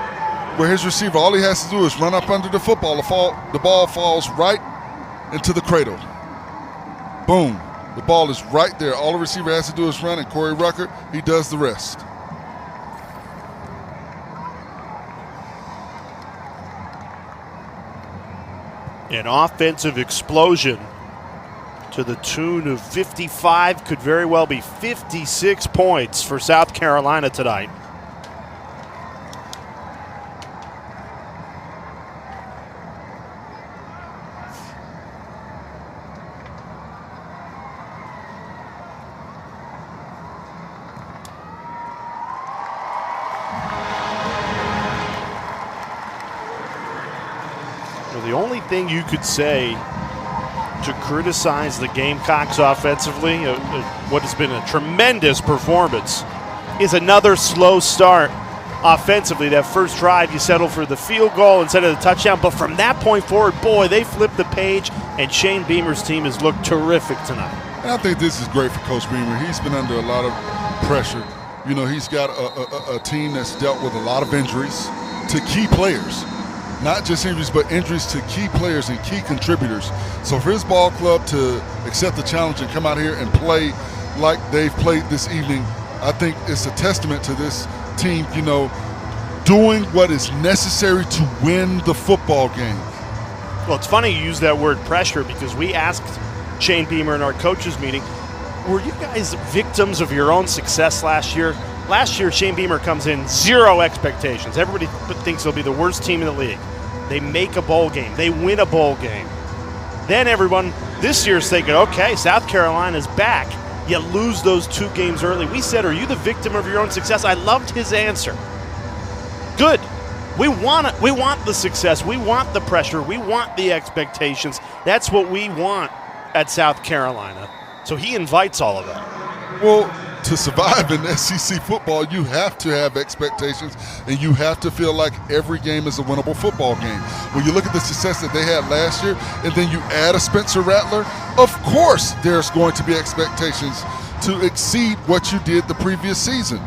where his receiver, all he has to do is run up under the football. The ball falls right into the cradle. Boom. The ball is right there. All the receiver has to do is run, and Corey Rucker, he does the rest. An offensive explosion to the tune of 55, could very well be 56 points for South Carolina tonight. Well, the only thing you could say to criticize the Gamecocks offensively, what has been a tremendous performance, is another slow start offensively. That first drive, you settle for the field goal instead of the touchdown. But from that point forward, boy, they flipped the page, and Shane Beamer's team has looked terrific tonight. And I think this is great for Coach Beamer. He's been under a lot of pressure. You know, he's got a team that's dealt with a lot of injuries to key players. Not just injuries, but injuries to key players and key contributors. So for his ball club to accept the challenge and come out here and play like they've played this evening, I think it's a testament to this team, you know, doing what is necessary to win the football game. Well, it's funny you use that word pressure, because we asked Shane Beamer in our coaches meeting, were you guys victims of your own success last year? Last year, Shane Beamer comes in, zero expectations. Everybody thinks they'll be the worst team in the league. They make a bowl game. They win a bowl game. Then everyone this year is thinking, okay, South Carolina's back. You lose those 2 games early. We said, are you the victim of your own success? I loved his answer. Good. We want the success. We want the pressure. We want the expectations. That's what we want at South Carolina. So he invites all of that. Well, to survive in SEC football, you have to have expectations, and you have to feel like every game is a winnable football game. When you look at the success that they had last year, and then you add a Spencer Rattler, of course there's going to be expectations to exceed what you did the previous season.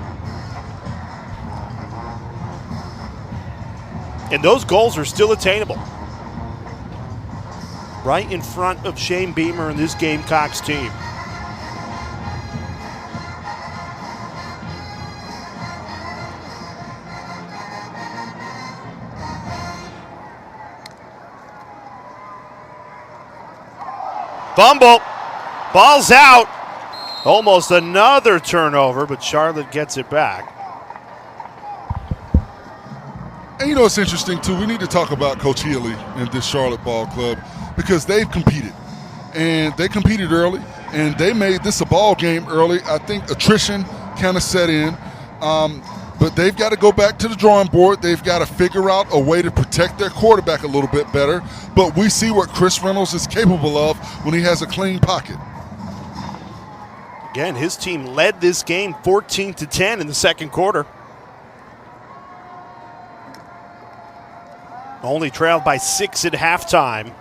And those goals are still attainable. Right in front of Shane Beamer and this Gamecocks team. Fumble. Ball's out. Almost another turnover, but Charlotte gets it back. And you know, it's interesting, too. We need to talk about Coach Healy and this Charlotte ball club, because they've competed. And they competed early, and they made this a ball game early. I think attrition kind of set in. But they've got to go back to the drawing board. They've got to figure out a way to protect their quarterback a little bit better. But we see what Chris Reynolds is capable of when he has a clean pocket. Again, his team led this game 14-10 in the second quarter. Only trailed by 6 at halftime.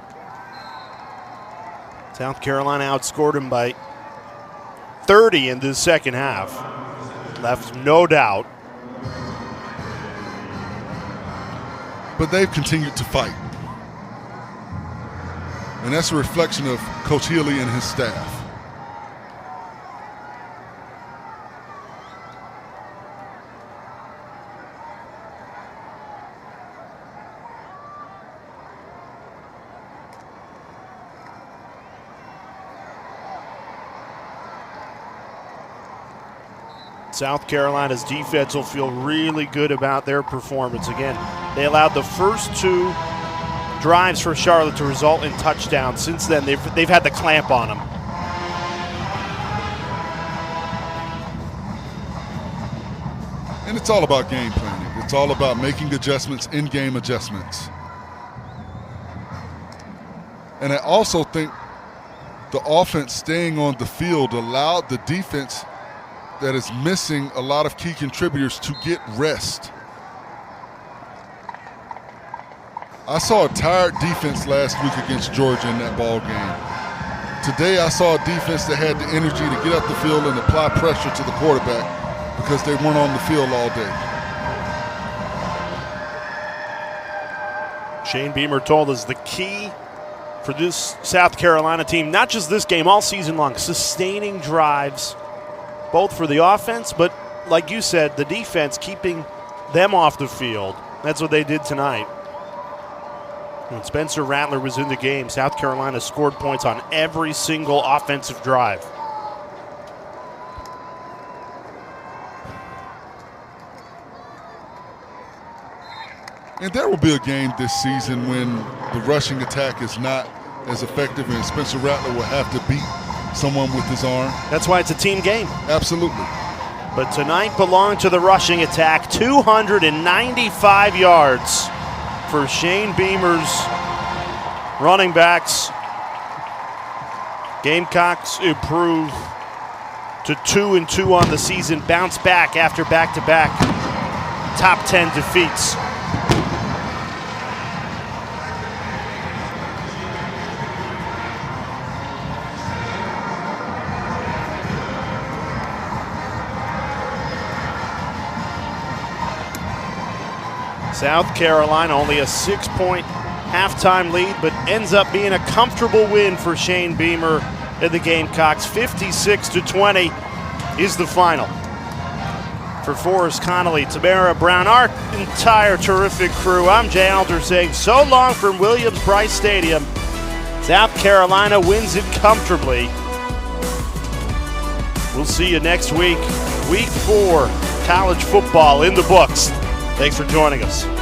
South Carolina outscored him by 30 in the second half. Left no doubt. But they've continued to fight. And that's a reflection of Coach Healy and his staff. South Carolina's defense will feel really good about their performance. Again, they allowed the first 2 drives for Charlotte to result in touchdowns. Since then, they've had the clamp on them. And it's all about game planning. It's all about making adjustments, in-game adjustments. And I also think the offense staying on the field allowed the defense that is missing a lot of key contributors to get rest. I saw a tired defense last week against Georgia in that ball game. Today I saw a defense that had the energy to get up the field and apply pressure to the quarterback because they weren't on the field all day. Shane Beamer told us the key for this South Carolina team, not just this game, all season long, sustaining drives, both for the offense, but like you said, the defense, keeping them off the field. That's what they did tonight. When Spencer Rattler was in the game, South Carolina scored points on every single offensive drive. And there will be a game this season when the rushing attack is not as effective and Spencer Rattler will have to beat someone with his arm. That's why it's a team game. Absolutely. But tonight belonged to the rushing attack. 295 yards for Shane Beamer's running backs. Gamecocks improve to 2-2 on the season, bounce back after back-to-back top 10 defeats. South Carolina only a 6-point halftime lead, but ends up being a comfortable win for Shane Beamer and the Gamecocks. 56-20 is the final. For Forrest Connolly, Tamara Brown, our entire terrific crew, I'm Jay Alder saying so long from Williams-Brice Stadium. South Carolina wins it comfortably. We'll see you next week. Week 4, college football in the books. Thanks for joining us.